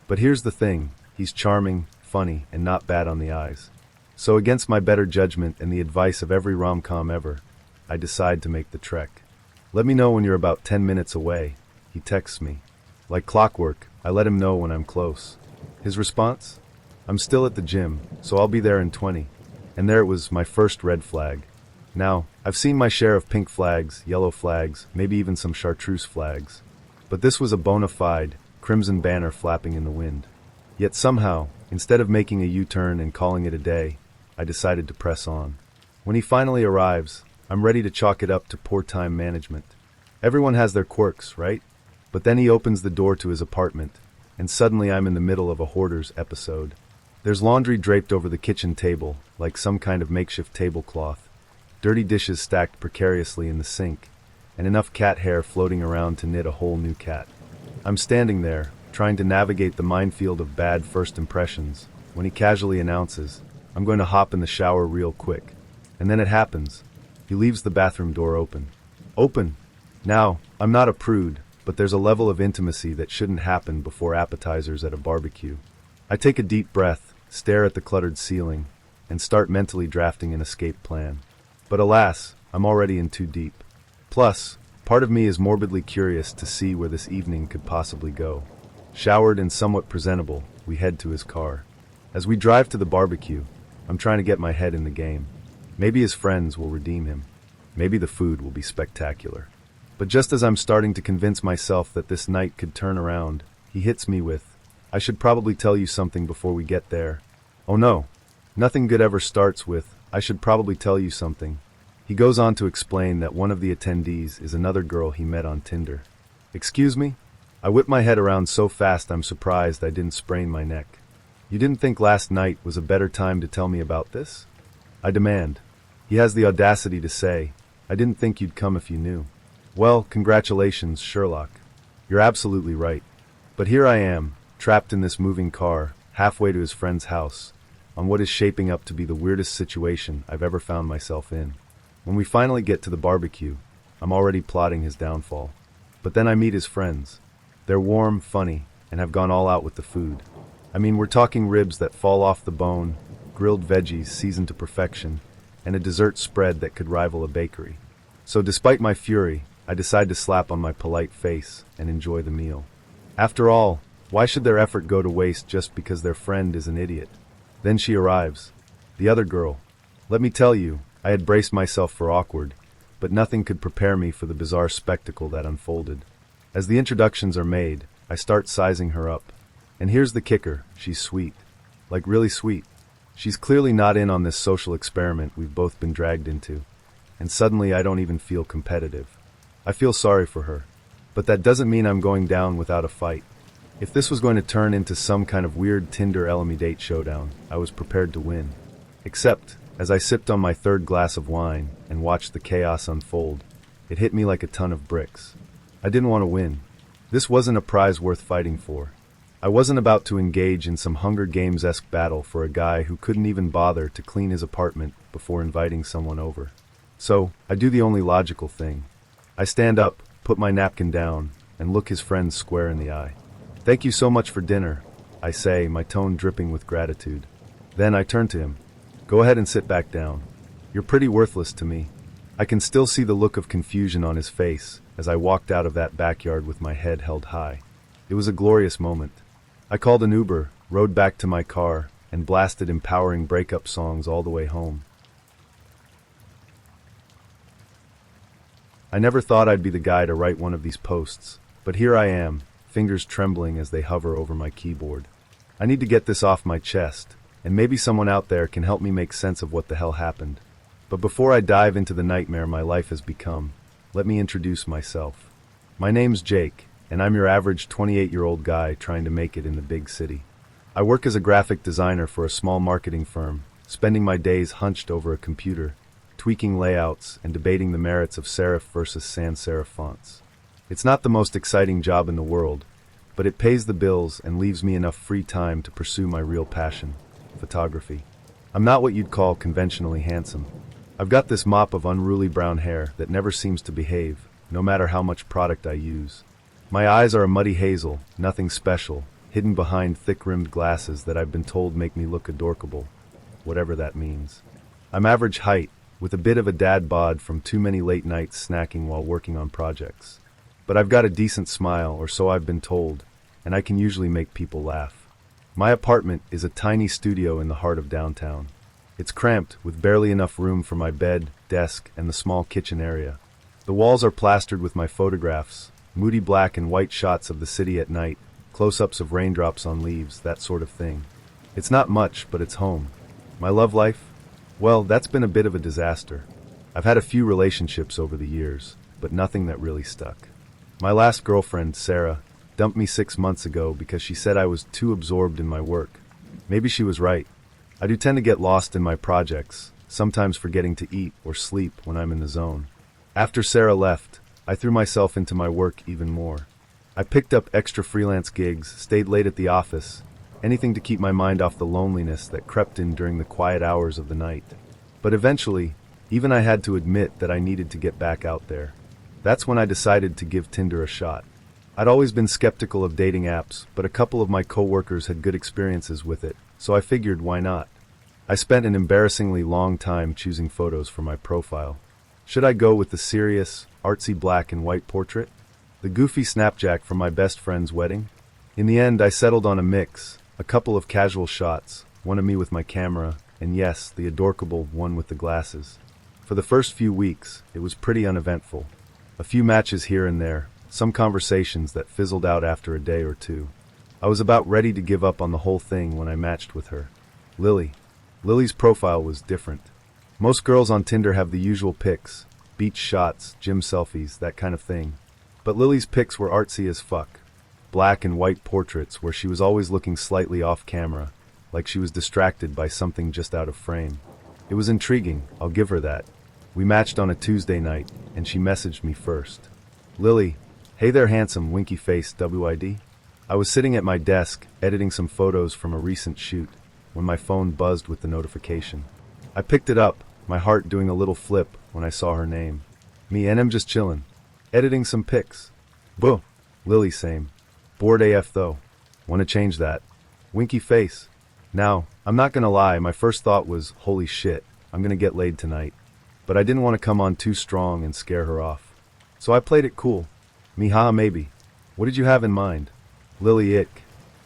But here's the thing, he's charming, funny, and not bad on the eyes. So against my better judgment and the advice of every rom-com ever, I decide to make the trek. "Let me know when you're about 10 minutes away," he texts me. Like clockwork, I let him know when I'm close. His response? "I'm still at the gym, so I'll be there in 20. And there it was, my first red flag. Now, I've seen my share of pink flags, yellow flags, maybe even some chartreuse flags. But this was a bona fide, crimson banner flapping in the wind. Yet somehow, instead of making a U-turn and calling it a day, I decided to press on. When he finally arrives, I'm ready to chalk it up to poor time management. Everyone has their quirks, right? But then he opens the door to his apartment, and suddenly I'm in the middle of a Hoarders episode. There's laundry draped over the kitchen table, like some kind of makeshift tablecloth, dirty dishes stacked precariously in the sink, and enough cat hair floating around to knit a whole new cat. I'm standing there, trying to navigate the minefield of bad first impressions, when he casually announces, "I'm going to hop in the shower real quick." And then it happens. He leaves the bathroom door open. Open! Now, I'm not a prude, but there's a level of intimacy that shouldn't happen before appetizers at a barbecue. I take a deep breath, stare at the cluttered ceiling, and start mentally drafting an escape plan. But alas, I'm already in too deep. Plus, part of me is morbidly curious to see where this evening could possibly go. Showered and somewhat presentable, we head to his car. As we drive to the barbecue, I'm trying to get my head in the game. Maybe his friends will redeem him. Maybe the food will be spectacular. But just as I'm starting to convince myself that this night could turn around, he hits me with, "I should probably tell you something before we get there." Oh no, nothing good ever starts with, "I should probably tell you something." He goes on to explain that one of the attendees is another girl he met on Tinder. Excuse me? I whip my head around so fast I'm surprised I didn't sprain my neck. "You didn't think last night was a better time to tell me about this?" I demand. He has the audacity to say, "I didn't think you'd come if you knew." Well, congratulations, Sherlock. You're absolutely right. But here I am, trapped in this moving car, halfway to his friend's house, on what is shaping up to be the weirdest situation I've ever found myself in. When we finally get to the barbecue, I'm already plotting his downfall. But then I meet his friends. They're warm, funny, and have gone all out with the food. I mean, we're talking ribs that fall off the bone, grilled veggies seasoned to perfection, and a dessert spread that could rival a bakery. So despite my fury, I decide to slap on my polite face and enjoy the meal. After all, why should their effort go to waste just because their friend is an idiot? Then she arrives. The other girl. Let me tell you, I had braced myself for awkward, but nothing could prepare me for the bizarre spectacle that unfolded. As the introductions are made, I start sizing her up. And here's the kicker, she's sweet. Like really sweet. She's clearly not in on this social experiment we've both been dragged into. And suddenly I don't even feel competitive. I feel sorry for her. But that doesn't mean I'm going down without a fight. If this was going to turn into some kind of weird Tinder Elemi date showdown, I was prepared to win. Except, as I sipped on my third glass of wine and watched the chaos unfold, it hit me like a ton of bricks. I didn't want to win. This wasn't a prize worth fighting for. I wasn't about to engage in some Hunger Games-esque battle for a guy who couldn't even bother to clean his apartment before inviting someone over. So, I do the only logical thing. I stand up, put my napkin down, and look his friend square in the eye. "Thank you so much for dinner," I say, my tone dripping with gratitude. Then I turn to him. "Go ahead and sit back down. You're pretty worthless to me." I can still see the look of confusion on his face as I walked out of that backyard with my head held high. It was a glorious moment. I called an Uber, rode back to my car, and blasted empowering breakup songs all the way home. I never thought I'd be the guy to write one of these posts, but here I am, fingers trembling as they hover over my keyboard. I need to get this off my chest, and maybe someone out there can help me make sense of what the hell happened. But before I dive into the nightmare my life has become, let me introduce myself. My name's Jake, and I'm your average 28-year-old guy trying to make it in the big city. I work as a graphic designer for a small marketing firm, spending my days hunched over a computer, tweaking layouts and debating the merits of serif versus sans serif fonts. It's not the most exciting job in the world, but it pays the bills and leaves me enough free time to pursue my real passion, photography. I'm not what you'd call conventionally handsome. I've got this mop of unruly brown hair that never seems to behave, no matter how much product I use. My eyes are a muddy hazel, nothing special, hidden behind thick-rimmed glasses that I've been told make me look adorkable, whatever that means. I'm average height, with a bit of a dad bod from too many late nights snacking while working on projects. But I've got a decent smile, or so I've been told, and I can usually make people laugh. My apartment is a tiny studio in the heart of downtown. It's cramped, with barely enough room for my bed, desk, and the small kitchen area. The walls are plastered with my photographs, moody black and white shots of the city at night, close-ups of raindrops on leaves, that sort of thing. It's not much, but it's home. My love life? Well, that's been a bit of a disaster. I've had a few relationships over the years, but nothing that really stuck. My last girlfriend, Sarah, dumped me 6 months ago because she said I was too absorbed in my work. Maybe she was right. I do tend to get lost in my projects, sometimes forgetting to eat or sleep when I'm in the zone. After Sarah left, I threw myself into my work even more. I picked up extra freelance gigs, stayed late at the office, anything to keep my mind off the loneliness that crept in during the quiet hours of the night. But eventually, even I had to admit that I needed to get back out there. That's when I decided to give Tinder a shot. I'd always been skeptical of dating apps, but a couple of my coworkers had good experiences with it, so I figured why not. I spent an embarrassingly long time choosing photos for my profile. Should I go with the serious, artsy black and white portrait? The goofy snapjack from my best friend's wedding? In the end, I settled on a mix, a couple of casual shots, one of me with my camera, and yes, the adorkable one with the glasses. For the first few weeks, it was pretty uneventful. A few matches here and there, some conversations that fizzled out after a day or two. I was about ready to give up on the whole thing when I matched with her. Lily. Lily's profile was different. Most girls on Tinder have the usual pics, beach shots, gym selfies, that kind of thing. But Lily's pics were artsy as fuck. Black and white portraits where she was always looking slightly off camera, like she was distracted by something just out of frame. It was intriguing, I'll give her that. We matched on a Tuesday night, and she messaged me first. "Lily, hey there handsome, winky face, WID?" I was sitting at my desk, editing some photos from a recent shoot, when my phone buzzed with the notification. I picked it up, my heart doing a little flip when I saw her name. Me and him just chillin', editing some pics. Buh. Lily same. Bored AF though. Wanna change that. Winky face. Now, I'm not gonna lie, my first thought was, holy shit, I'm gonna get laid tonight. But I didn't want to come on too strong and scare her off. So I played it cool. Me haha maybe. What did you have in mind? Lily ick.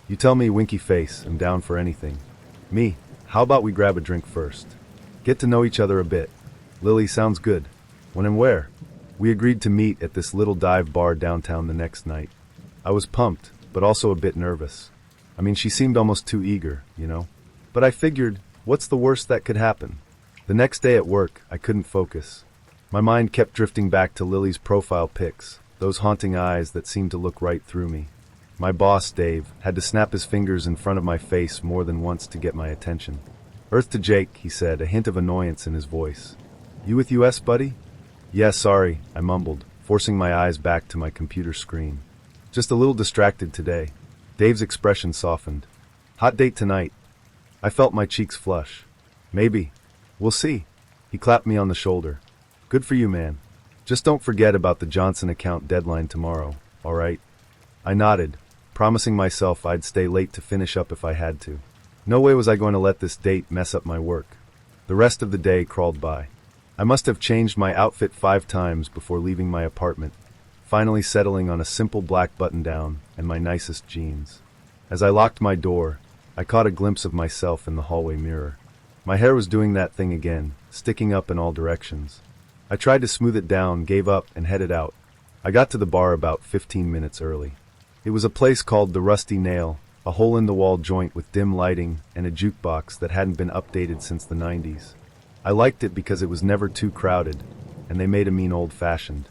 You tell me winky face, I'm down for anything. Me, how about we grab a drink first? Get to know each other a bit. Lily sounds good. When and where? We agreed to meet at this little dive bar downtown the next night. I was pumped, but also a bit nervous. I mean, she seemed almost too eager, you know? But I figured, What's the worst that could happen? The next day at work, I couldn't focus. My mind kept drifting back to Lily's profile pics, those haunting eyes that seemed to look right through me. My boss, Dave, had to snap his fingers in front of my face more than once to get my attention. Earth to Jake, he said, a hint of annoyance in his voice. You with US, buddy? Yeah, sorry, I mumbled, forcing my eyes back to my computer screen. Just a little distracted today. Dave's expression softened. Hot date tonight. I felt my cheeks flush. Maybe. We'll see. He clapped me on the shoulder. Good for you, man. Just don't forget about the Johnson account deadline tomorrow, all right? I nodded, promising myself I'd stay late to finish up if I had to. No way was I going to let this date mess up my work. The rest of the day crawled by. I must have changed my outfit 5 times before leaving my apartment, finally settling on a simple black button-down and my nicest jeans. As I locked my door, I caught a glimpse of myself in the hallway mirror. My hair was doing that thing again, sticking up in all directions. I tried to smooth it down, gave up, and headed out. I got to the bar about 15 minutes early. It was a place called the Rusty Nail, a hole-in-the-wall joint with dim lighting and a jukebox that hadn't been updated since the 90s. I liked it because it was never too crowded, and they made a mean old-fashioned.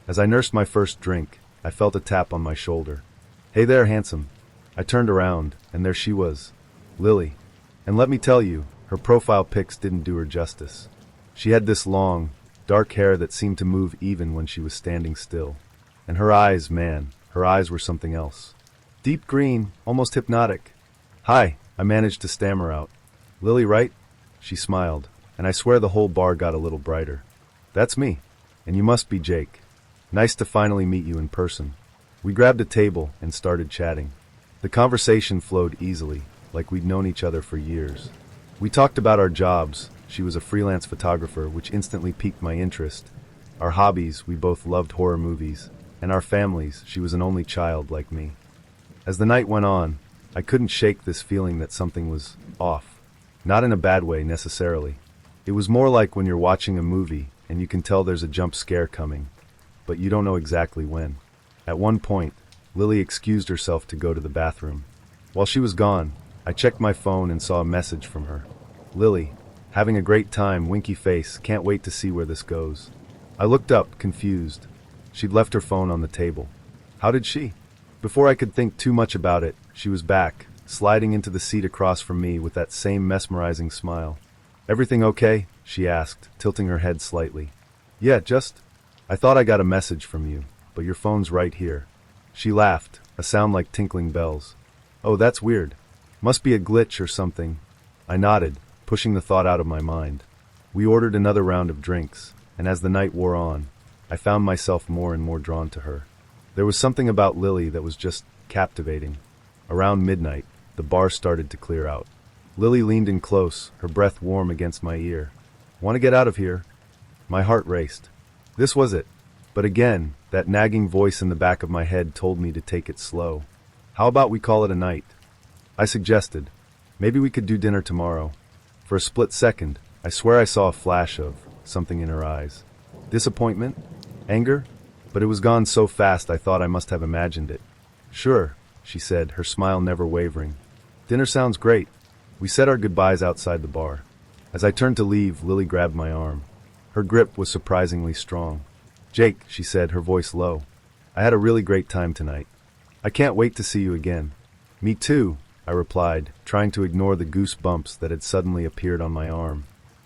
As I nursed my first drink, I felt a tap on my shoulder. Hey there, handsome. I turned around, and there she was, Lily. And let me tell you, her profile pics didn't do her justice. She had this long, dark hair that seemed to move even when she was standing still. And her eyes, man, her eyes were something else. Deep green, almost hypnotic. Hi, I managed to stammer out. Lily, right? She smiled, and I swear the whole bar got a little brighter. That's me, and you must be Jake. Nice to finally meet you in person. We grabbed a table and started chatting. The conversation flowed easily, like we'd known each other for years. We talked about our jobs. She was a freelance photographer, which instantly piqued my interest. Our hobbies, we both loved horror movies. And our families, she was an only child like me. As the night went on, I couldn't shake this feeling that something was off. Not in a bad way, necessarily. It was more like when you're watching a movie and you can tell there's a jump scare coming, but you don't know exactly when. At one point, Lily excused herself to go to the bathroom. While she was gone, I checked my phone and saw a message from her. Lily, having a great time, winky face, can't wait to see where this goes. I looked up, confused. She'd left her phone on the table. How did she? Before I could think too much about it, she was back, sliding into the seat across from me with that same mesmerizing smile. Everything okay? She asked, tilting her head slightly. Yeah, I thought I got a message from you, but your phone's right here. She laughed, a sound like tinkling bells. Oh, that's weird. Must be a glitch or something. I nodded, pushing the thought out of my mind. We ordered another round of drinks, and as the night wore on, I found myself more and more drawn to her. There was something about Lily that was just captivating. Around midnight, the bar started to clear out. Lily leaned in close, her breath warm against my ear. Want to get out of here? My heart raced. This was it. But again, that nagging voice in the back of my head told me to take it slow. How about we call it a night? I suggested. Maybe we could do dinner tomorrow. For a split second, I swear I saw a flash of something in her eyes. Disappointment? Anger? But it was gone so fast I thought I must have imagined it. Sure, she said, her smile never wavering. Dinner sounds great. We said our goodbyes outside the bar. As I turned to leave, Lily grabbed my arm. Her grip was surprisingly strong. Jake, she said, her voice low. I had a really great time tonight. I can't wait to see you again. Me too, I replied, trying to ignore the goosebumps that had suddenly appeared on my arm.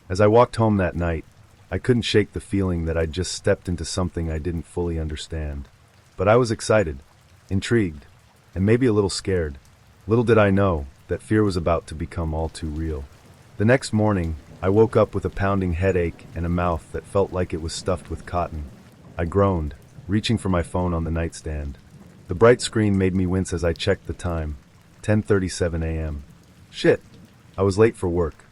As I walked home that night, I couldn't shake the feeling that I'd just stepped into something I didn't fully understand. But I was excited, intrigued, and maybe a little scared. Little did I know that fear was about to become all too real. The next morning, I woke up with a pounding headache and a mouth that felt like it was stuffed with cotton. I groaned, reaching for my phone on the nightstand. The bright screen made me wince as I checked the time. 10:37 a.m. Shit! I was late for work.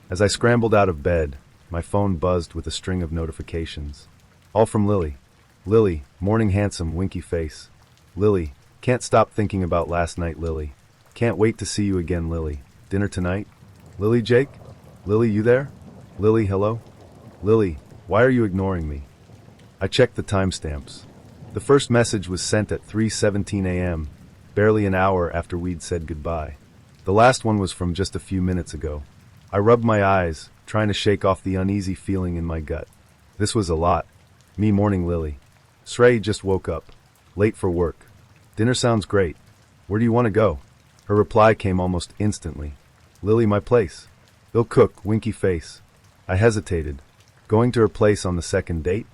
As I scrambled out of bed, my phone buzzed with a string of notifications. All from Lily. Lily, morning handsome, winky face. Lily, can't stop thinking about last night, Lily. Can't wait to see you again, Lily. Dinner tonight? Lily, Jake? Lily, you there? Lily, hello? Lily, why are you ignoring me? I checked the timestamps. The first message was sent at 3:17 a.m., barely an hour after we'd said goodbye. The last one was from just a few minutes ago. I rubbed my eyes, trying to shake off the uneasy feeling in my gut. This was a lot. Me morning Lily. Srey just woke up. Late for work. Dinner sounds great. Where do you want to go? Her reply came almost instantly. Lily, my place. They'll cook, winky face. I hesitated. Going to her place on the second date?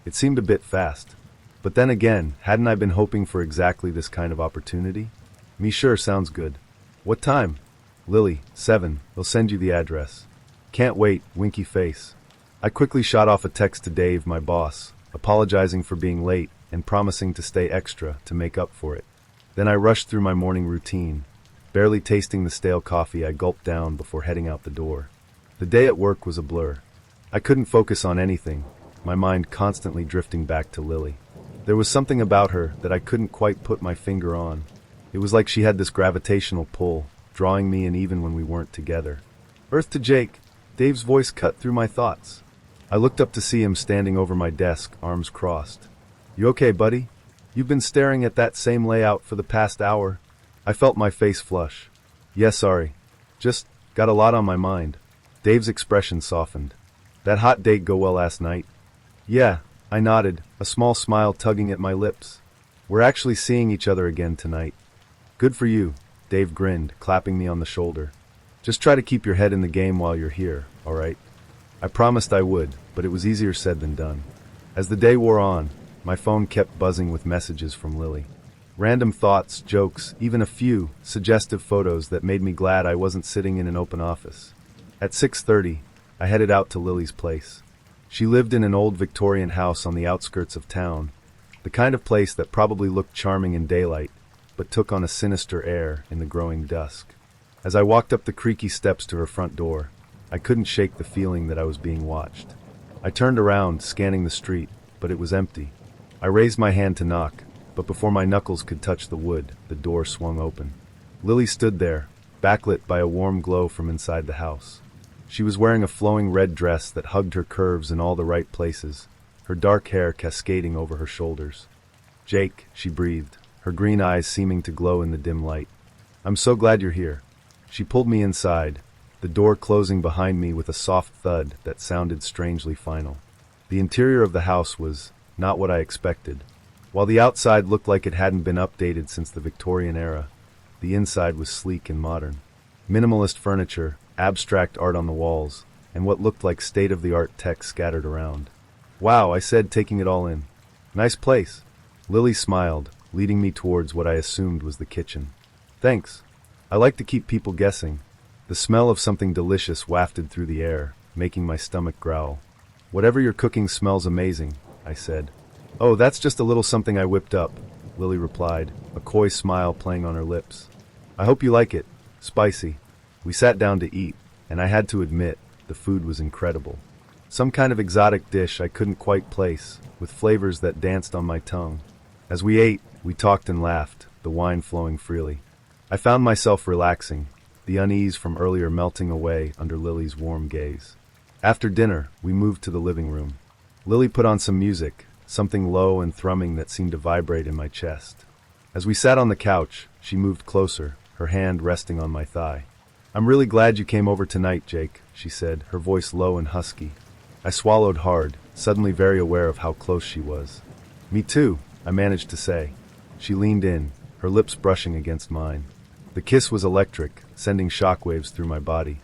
It seemed a bit fast. But then again, hadn't I been hoping for exactly this kind of opportunity? Me sure sounds good. What time? Lily, 7. They'll send you the address. Can't wait, winky face. I quickly shot off a text to Dave, my boss, apologizing for being late and promising to stay extra to make up for it. Then I rushed through my morning routine. Barely tasting the stale coffee I gulped down before heading out the door. The day at work was a blur. I couldn't focus on anything, my mind constantly drifting back to Lily. There was something about her that I couldn't quite put my finger on. It was like she had this gravitational pull, drawing me in even when we weren't together. Earth to Jake, Dave's voice cut through my thoughts. I looked up to see him standing over my desk, arms crossed. You okay, buddy? You've been staring at that same layout for the past hour. I felt my face flush. Yeah, sorry. Just got a lot on my mind. Dave's expression softened. That hot date go well last night? Yeah, I nodded, a small smile tugging at my lips. We're actually seeing each other again tonight. Good for you, Dave grinned, clapping me on the shoulder. Just try to keep your head in the game while you're here, all right? I promised I would, but it was easier said than done. As the day wore on, my phone kept buzzing with messages from Lily. Random thoughts, jokes, even a few suggestive photos that made me glad I wasn't sitting in an open office. At 6:30, I headed out to Lily's place. She lived in an old Victorian house on the outskirts of town, the kind of place that probably looked charming in daylight, but took on a sinister air in the growing dusk. As I walked up the creaky steps to her front door, I couldn't shake the feeling that I was being watched. I turned around, scanning the street, but it was empty. I raised my hand to knock, but before my knuckles could touch the wood, the door swung open. Lily stood there, backlit by a warm glow from inside the house. She was wearing a flowing red dress that hugged her curves in all the right places, her dark hair cascading over her shoulders. Jake, she breathed, her green eyes seeming to glow in the dim light. I'm so glad you're here. She pulled me inside, the door closing behind me with a soft thud that sounded strangely final. The interior of the house was not what I expected. While the outside looked like it hadn't been updated since the Victorian era, the inside was sleek and modern. Minimalist furniture, abstract art on the walls, and what looked like state-of-the-art tech scattered around. Wow, I said, taking it all in. Nice place. Lily smiled, leading me towards what I assumed was the kitchen. Thanks. I like to keep people guessing. The smell of something delicious wafted through the air, making my stomach growl. Whatever you're cooking smells amazing, I said. Oh, that's just a little something I whipped up, Lily replied, a coy smile playing on her lips. I hope you like it. Spicy. We sat down to eat, and I had to admit, the food was incredible. Some kind of exotic dish I couldn't quite place, with flavors that danced on my tongue. As we ate, we talked and laughed, the wine flowing freely. I found myself relaxing, the unease from earlier melting away under Lily's warm gaze. After dinner, we moved to the living room. Lily put on some music, something low and thrumming that seemed to vibrate in my chest. As we sat on the couch, she moved closer, her hand resting on my thigh. I'm really glad you came over tonight, Jake, she said, her voice low and husky. I swallowed hard, suddenly very aware of how close she was. Me too, I managed to say. She leaned in, her lips brushing against mine. The kiss was electric, sending shockwaves through my body.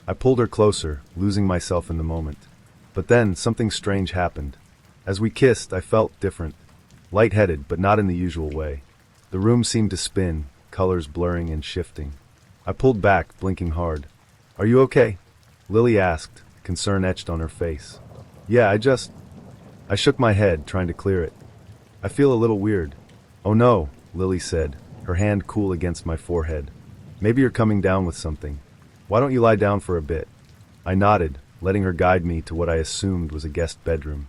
I pulled her closer, losing myself in the moment. But then, something strange happened. As we kissed, I felt different. Lightheaded, but not in the usual way. The room seemed to spin, colors blurring and shifting. I pulled back, blinking hard. Are you okay? Lily asked, concern etched on her face. Yeah, I shook my head, trying to clear it. I feel a little weird. Oh no, Lily said, her hand cool against my forehead. Maybe you're coming down with something. Why don't you lie down for a bit? I nodded, letting her guide me to what I assumed was a guest bedroom.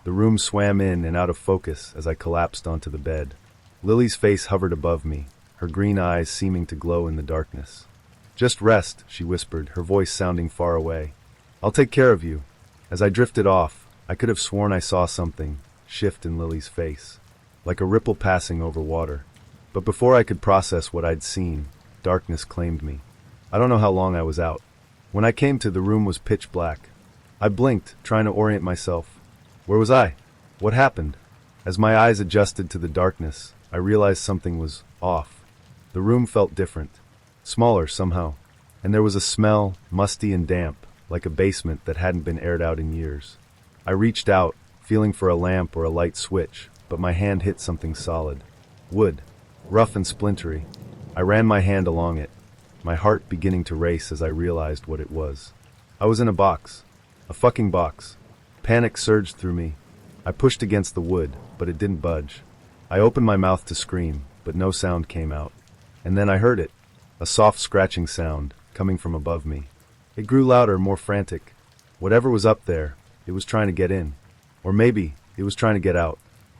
The room swam in and out of focus as I collapsed onto the bed. Lily's face hovered above me, her green eyes seeming to glow in the darkness. Just rest, she whispered, her voice sounding far away. I'll take care of you. As I drifted off, I could have sworn I saw something shift in Lily's face, like a ripple passing over water. But before I could process what I'd seen, darkness claimed me. I don't know how long I was out. When I came to, the room was pitch black. I blinked, trying to orient myself. Where was I? What happened? As my eyes adjusted to the darkness, I realized something was off. The room felt different, smaller somehow, and there was a smell, musty and damp, like a basement that hadn't been aired out in years. I reached out, feeling for a lamp or a light switch, but my hand hit something solid. Wood, rough and splintery. I ran my hand along it, my heart beginning to race as I realized what it was. I was in a box. A fucking box. Panic surged through me. I pushed against the wood, but it didn't budge. I opened my mouth to scream, but no sound came out. And then I heard it. A soft scratching sound, coming from above me. It grew louder, more frantic. Whatever was up there, it was trying to get in. Or maybe, it was trying to get out.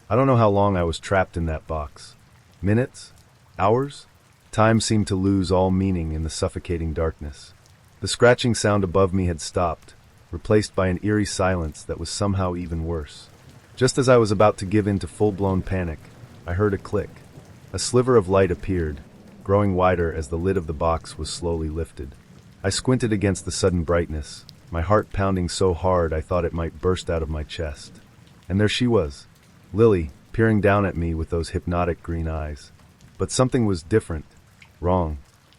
I don't know how long I was trapped in that box. Minutes? Hours? Time seemed to lose all meaning in the suffocating darkness. The scratching sound above me had stopped, replaced by an eerie silence that was somehow even worse. Just as I was about to give in to full-blown panic, I heard a click. A sliver of light appeared, growing wider as the lid of the box was slowly lifted. I squinted against the sudden brightness, my heart pounding so hard I thought it might burst out of my chest. And there she was, Lily, peering down at me with those hypnotic green eyes. But something was different. Wrong.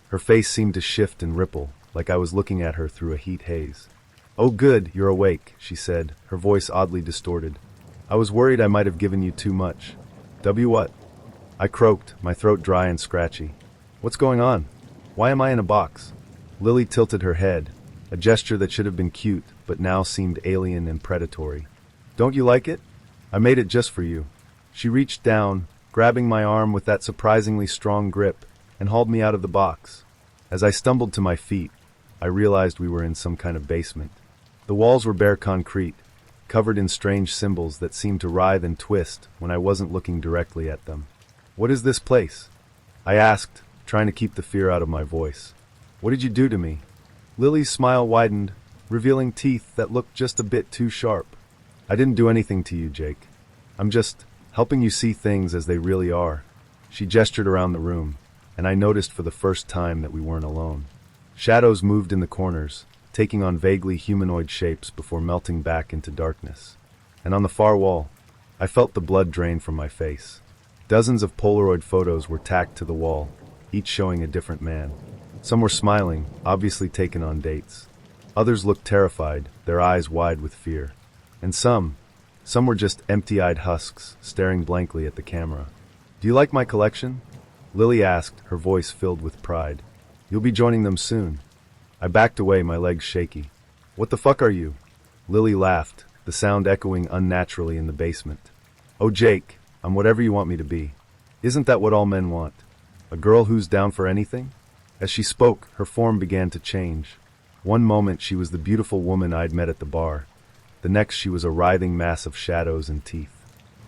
Her face seemed to shift and ripple, like I was looking at her through a heat haze. "Oh good, you're awake," she said, her voice oddly distorted. "I was worried I might have given you too much." What? I croaked, my throat dry and scratchy. "What's going on? Why am I in a box?" Lily tilted her head, a gesture that should have been cute, but now seemed alien and predatory. "Don't you like it? I made it just for you." She reached down, grabbing my arm with that surprisingly strong grip, and hauled me out of the box. As I stumbled to my feet, I realized we were in some kind of basement. The walls were bare concrete, covered in strange symbols that seemed to writhe and twist when I wasn't looking directly at them. "What is this place?" I asked, trying to keep the fear out of my voice. "What did you do to me?" Lily's smile widened, revealing teeth that looked just a bit too sharp. "I didn't do anything to you, Jake. I'm just helping you see things as they really are." She gestured around the room, and I noticed for the first time that we weren't alone. Shadows moved in the corners, taking on vaguely humanoid shapes before melting back into darkness. And on the far wall, I felt the blood drain from my face. Dozens of Polaroid photos were tacked to the wall, each showing a different man. Some were smiling, obviously taken on dates. Others looked terrified, their eyes wide with fear. And some were just empty-eyed husks, staring blankly at the camera. "Do you like my collection?" Lily asked, her voice filled with pride. "You'll be joining them soon." I backed away, my legs shaky. "What the fuck are you?" Lily laughed, the sound echoing unnaturally in the basement. "Oh Jake, I'm whatever you want me to be. Isn't that what all men want? A girl who's down for anything?" As she spoke, her form began to change. One moment she was the beautiful woman I'd met at the bar. The next she was a writhing mass of shadows and teeth.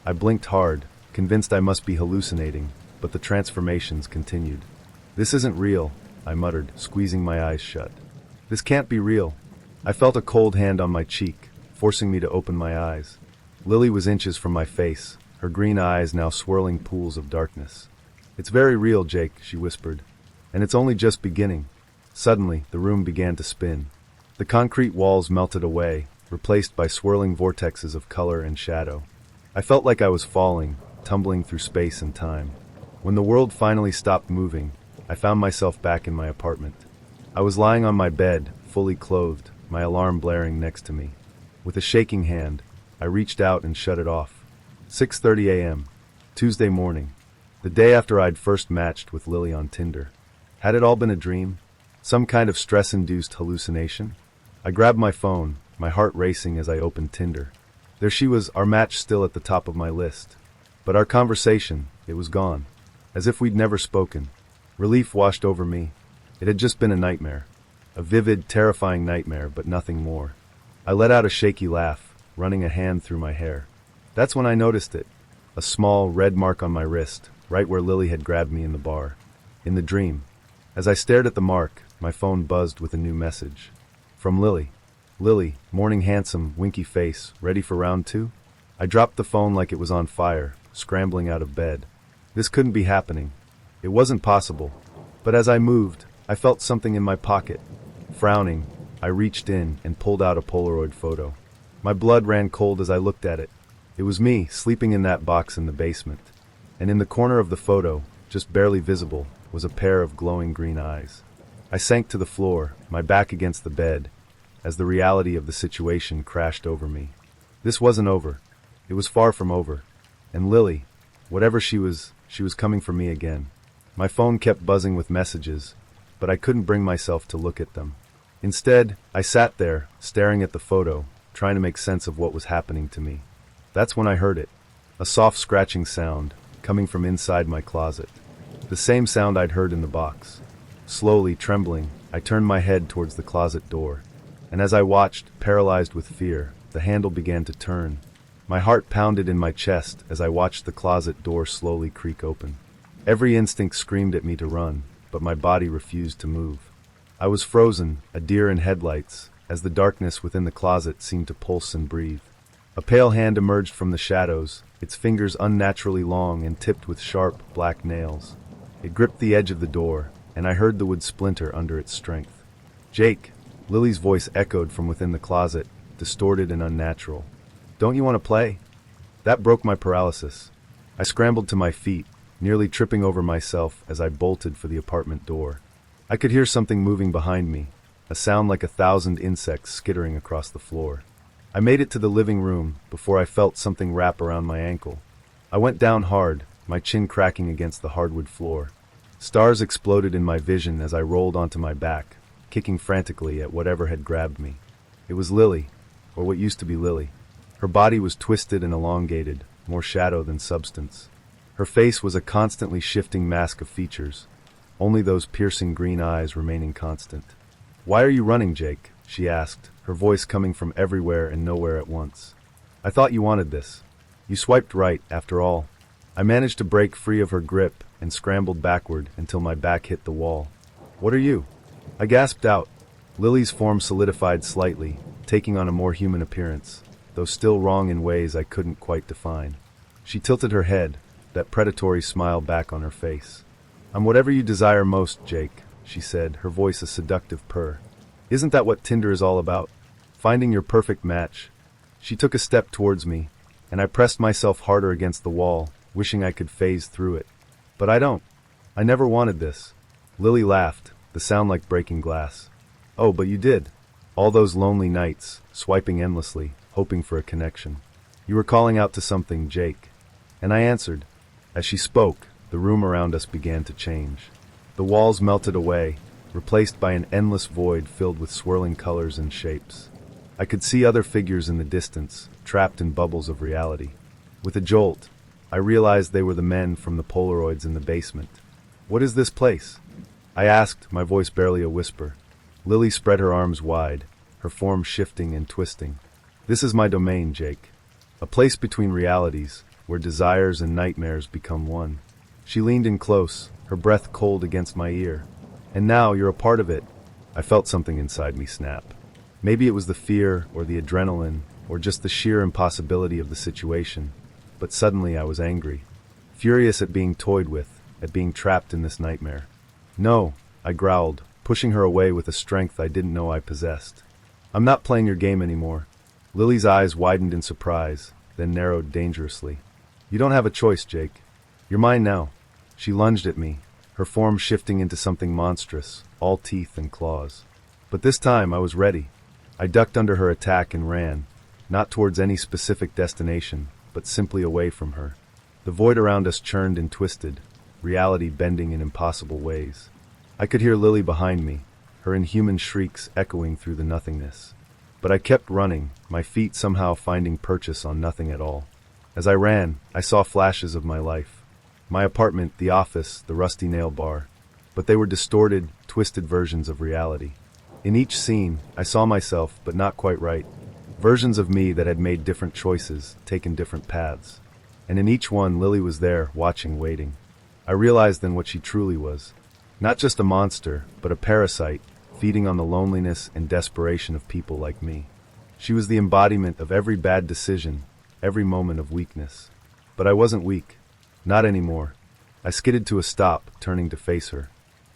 I blinked hard, convinced I must be hallucinating, but the transformations continued. "This isn't real," I muttered, squeezing my eyes shut. "This can't be real." I felt a cold hand on my cheek, forcing me to open my eyes. Lily was inches from my face, her green eyes now swirling pools of darkness. "It's very real, Jake," she whispered. "And it's only just beginning." Suddenly, the room began to spin. The concrete walls melted away, replaced by swirling vortexes of color and shadow. I felt like I was falling, tumbling through space and time. When the world finally stopped moving, I found myself back in my apartment. I was lying on my bed, fully clothed, my alarm blaring next to me. With a shaking hand, I reached out and shut it off. 6:30 a.m., Tuesday morning, the day after I'd first matched with Lily on Tinder. Had it all been a dream? Some kind of stress-induced hallucination? I grabbed my phone, my heart racing as I opened Tinder. There she was, our match still at the top of my list. But our conversation, it was gone. As if we'd never spoken. Relief washed over me. It had just been a nightmare. A vivid, terrifying nightmare, but nothing more. I let out a shaky laugh, running a hand through my hair. That's when I noticed it. A small, red mark on my wrist, right where Lily had grabbed me in the bar. In the dream. As I stared at the mark, my phone buzzed with a new message. From Lily. "Lily, morning handsome, winky face, ready for round two?" I dropped the phone like it was on fire, scrambling out of bed. This couldn't be happening. It wasn't possible. But as I moved, I felt something in my pocket. Frowning, I reached in and pulled out a Polaroid photo. My blood ran cold as I looked at it. It was me, sleeping in that box in the basement. And in the corner of the photo, just barely visible, was a pair of glowing green eyes. I sank to the floor, my back against the bed, as the reality of the situation crashed over me. This wasn't over. It was far from over. And Lily, whatever she was coming for me again. My phone kept buzzing with messages, but I couldn't bring myself to look at them. Instead, I sat there, staring at the photo, trying to make sense of what was happening to me. That's when I heard it. A soft scratching sound, coming from inside my closet. The same sound I'd heard in the box. Slowly, trembling, I turned my head towards the closet door. And as I watched, paralyzed with fear, the handle began to turn. My heart pounded in my chest as I watched the closet door slowly creak open. Every instinct screamed at me to run, but my body refused to move. I was frozen, a deer in headlights, as the darkness within the closet seemed to pulse and breathe. A pale hand emerged from the shadows, its fingers unnaturally long and tipped with sharp, black nails. It gripped the edge of the door, and I heard the wood splinter under its strength. "Jake!" Lily's voice echoed from within the closet, distorted and unnatural. "Don't you want to play?" That broke my paralysis. I scrambled to my feet, nearly tripping over myself as I bolted for the apartment door. I could hear something moving behind me, a sound like 1,000 insects skittering across the floor. I made it to the living room before I felt something wrap around my ankle. I went down hard, my chin cracking against the hardwood floor. Stars exploded in my vision as I rolled onto my back, kicking frantically at whatever had grabbed me. It was Lily, or what used to be Lily. Her body was twisted and elongated, more shadow than substance. Her face was a constantly shifting mask of features, only those piercing green eyes remaining constant. "Why are you running, Jake?" she asked, her voice coming from everywhere and nowhere at once. "I thought you wanted this. You swiped right, after all." I managed to break free of her grip and scrambled backward until my back hit the wall. "What are you?" I gasped out. Lily's form solidified slightly, taking on a more human appearance, though still wrong in ways I couldn't quite define. She tilted her head, that predatory smile back on her face. "I'm whatever you desire most, Jake," she said, her voice a seductive purr. "Isn't that what Tinder is all about? Finding your perfect match." She took a step towards me, and I pressed myself harder against the wall, wishing I could phase through it. "But I don't. I never wanted this." Lily laughed, the sound like breaking glass. "Oh, but you did. All those lonely nights, swiping endlessly, hoping for a connection. You were calling out to something, Jake." And I answered. As she spoke, the room around us began to change. The walls melted away, replaced by an endless void filled with swirling colors and shapes. I could see other figures in the distance, trapped in bubbles of reality. With a jolt, I realized they were the men from the Polaroids in the basement. "What is this place?" I asked, my voice barely a whisper. Lily spread her arms wide, her form shifting and twisting. "This is my domain, Jake. A place between realities, where desires and nightmares become one." She leaned in close, her breath cold against my ear. "And now you're a part of it." I felt something inside me snap. Maybe it was the fear, or the adrenaline, or just the sheer impossibility of the situation. But suddenly I was angry. Furious at being toyed with, at being trapped in this nightmare. "No," I growled, pushing her away with a strength I didn't know I possessed. "I'm not playing your game anymore." Lily's eyes widened in surprise, then narrowed dangerously. "You don't have a choice, Jake. You're mine now." She lunged at me, her form shifting into something monstrous, all teeth and claws. But this time I was ready. I ducked under her attack and ran, not towards any specific destination, but simply away from her. The void around us churned and twisted, reality bending in impossible ways. I could hear Lily behind me, her inhuman shrieks echoing through the nothingness. But I kept running, my feet somehow finding purchase on nothing at all. As I ran, I saw flashes of my life. My apartment, the office, the rusty nail bar. But they were distorted, twisted versions of reality. In each scene, I saw myself, but not quite right. Versions of me that had made different choices, taken different paths. And in each one, Lily was there, watching, waiting. I realized then what she truly was. Not just a monster, but a parasite, feeding on the loneliness and desperation of people like me. She was the embodiment of every bad decision, every moment of weakness. But I wasn't weak. Not anymore. I skidded to a stop, turning to face her.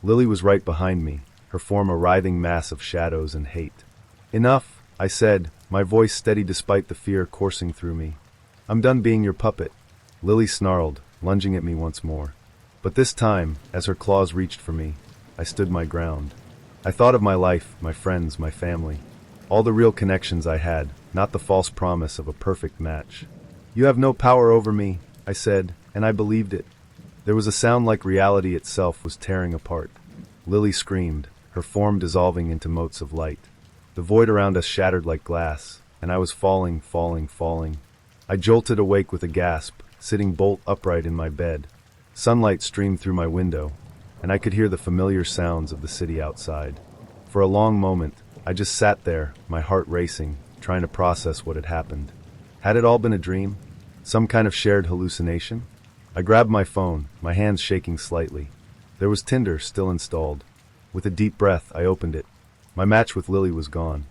Lily was right behind me, her form a writhing mass of shadows and hate. Enough, I said, my voice steady despite the fear coursing through me. I'm done being your puppet. Lily snarled, lunging at me once more. But this time, as her claws reached for me, I stood my ground. I thought of my life, my friends, my family. All the real connections I had, not the false promise of a perfect match. You have no power over me, I said, and I believed it. There was a sound like reality itself was tearing apart. Lily screamed, her form dissolving into motes of light. The void around us shattered like glass, and I was falling. I jolted awake with a gasp, sitting bolt upright in my bed. Sunlight streamed through my window, and I could hear the familiar sounds of the city outside. For a long moment, I just sat there, my heart racing, trying to process what had happened. Had it all been a dream? Some kind of shared hallucination? I grabbed my phone, my hands shaking slightly. There was Tinder still installed. With a deep breath, I opened it. My match with Lily was gone.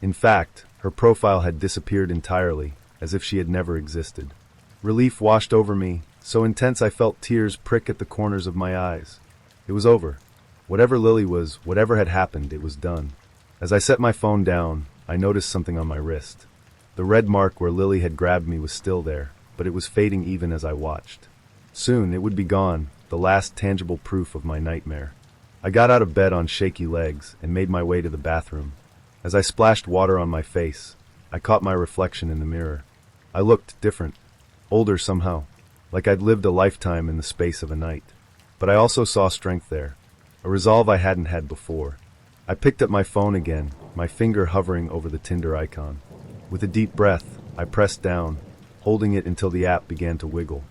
In fact, her profile had disappeared entirely, as if she had never existed. Relief washed over me, so intense I felt tears prick at the corners of my eyes. It was over. Whatever Lily was, whatever had happened, it was done. As I set my phone down, I noticed something on my wrist. The red mark where Lily had grabbed me was still there, but it was fading even as I watched. Soon it would be gone, the last tangible proof of my nightmare. I got out of bed on shaky legs and made my way to the bathroom. As I splashed water on my face, I caught my reflection in the mirror. I looked different, older somehow, like I'd lived a lifetime in the space of a night. But I also saw strength there, a resolve I hadn't had before. I picked up my phone again, my finger hovering over the Tinder icon. With a deep breath, I pressed down, holding it until the app began to wiggle.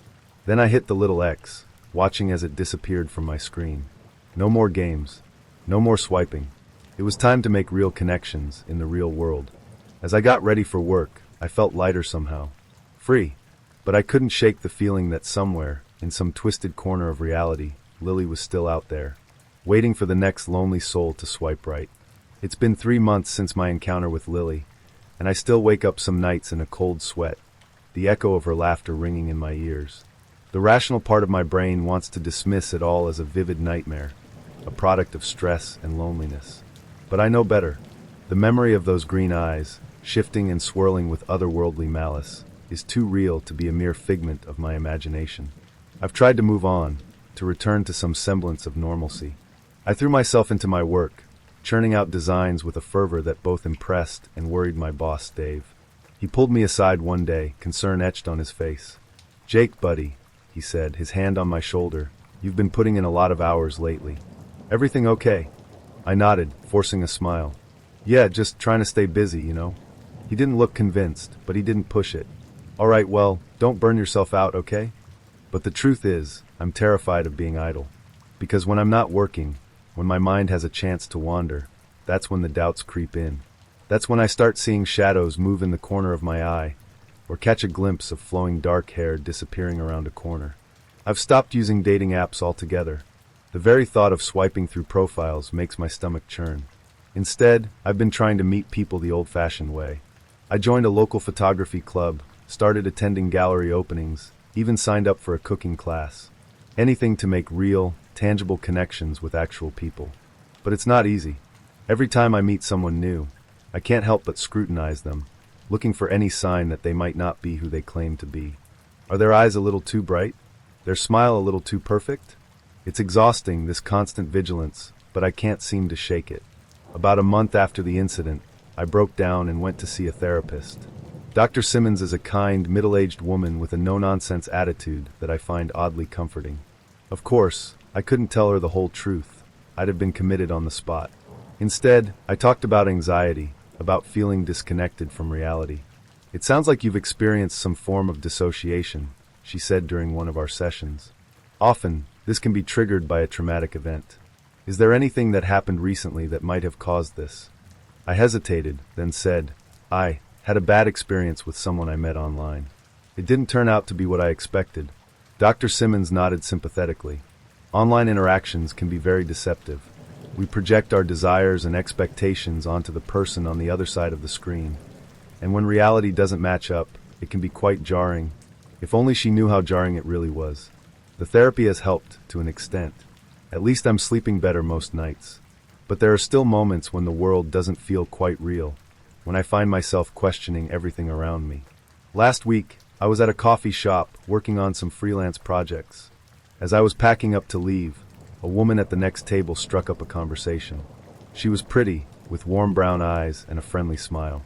Then I hit the little X, watching as it disappeared from my screen. No more games. No more swiping. It was time to make real connections in the real world. As I got ready for work, I felt lighter somehow. Free. But I couldn't shake the feeling that somewhere, in some twisted corner of reality, Lily was still out there, waiting for the next lonely soul to swipe right. It's been 3 months since my encounter with Lily, and I still wake up some nights in a cold sweat, the echo of her laughter ringing in my ears. The rational part of my brain wants to dismiss it all as a vivid nightmare, a product of stress and loneliness. But I know better. The memory of those green eyes, shifting and swirling with otherworldly malice, is too real to be a mere figment of my imagination. I've tried to move on, to return to some semblance of normalcy. I threw myself into my work, churning out designs with a fervor that both impressed and worried my boss, Dave. He pulled me aside one day, concern etched on his face. "Jake, buddy," he said, his hand on my shoulder, "you've been putting in a lot of hours lately. Everything okay?" I nodded, forcing a smile. "Yeah, just trying to stay busy, you know." He didn't look convinced, but he didn't push it. "All right, well, don't burn yourself out, okay? But the truth is, I'm terrified of being idle. Because when I'm not working, when my mind has a chance to wander, that's when the doubts creep in. That's when I start seeing shadows move in the corner of my eye, or catch a glimpse of flowing dark hair disappearing around a corner. I've stopped using dating apps altogether. The very thought of swiping through profiles makes my stomach churn. Instead, I've been trying to meet people the old-fashioned way. I joined a local photography club, started attending gallery openings, even signed up for a cooking class. Anything to make real, tangible connections with actual people. But it's not easy. Every time I meet someone new, I can't help but scrutinize them, looking for any sign that they might not be who they claim to be. Are their eyes a little too bright? Their smile a little too perfect? It's exhausting, this constant vigilance, but I can't seem to shake it. About a month after the incident, I broke down and went to see a therapist. Dr. Simmons is a kind, middle-aged woman with a no-nonsense attitude that I find oddly comforting. Of course, I couldn't tell her the whole truth. I'd have been committed on the spot. Instead, I talked about anxiety, about feeling disconnected from reality. "It sounds like you've experienced some form of dissociation," she said during one of our sessions. "Often, this can be triggered by a traumatic event. Is there anything that happened recently that might have caused this?" I hesitated, then said, "I had a bad experience with someone I met online. It didn't turn out to be what I expected." Dr. Simmons nodded sympathetically. Online interactions can be very deceptive. We project our desires and expectations onto the person on the other side of the screen. And when reality doesn't match up, it can be quite jarring. If only she knew how jarring it really was. The therapy has helped, to an extent. At least I'm sleeping better most nights. But there are still moments when the world doesn't feel quite real, when I find myself questioning everything around me. Last week, I was at a coffee shop working on some freelance projects. As I was packing up to leave, a woman at the next table struck up a conversation. She was pretty, with warm brown eyes and a friendly smile.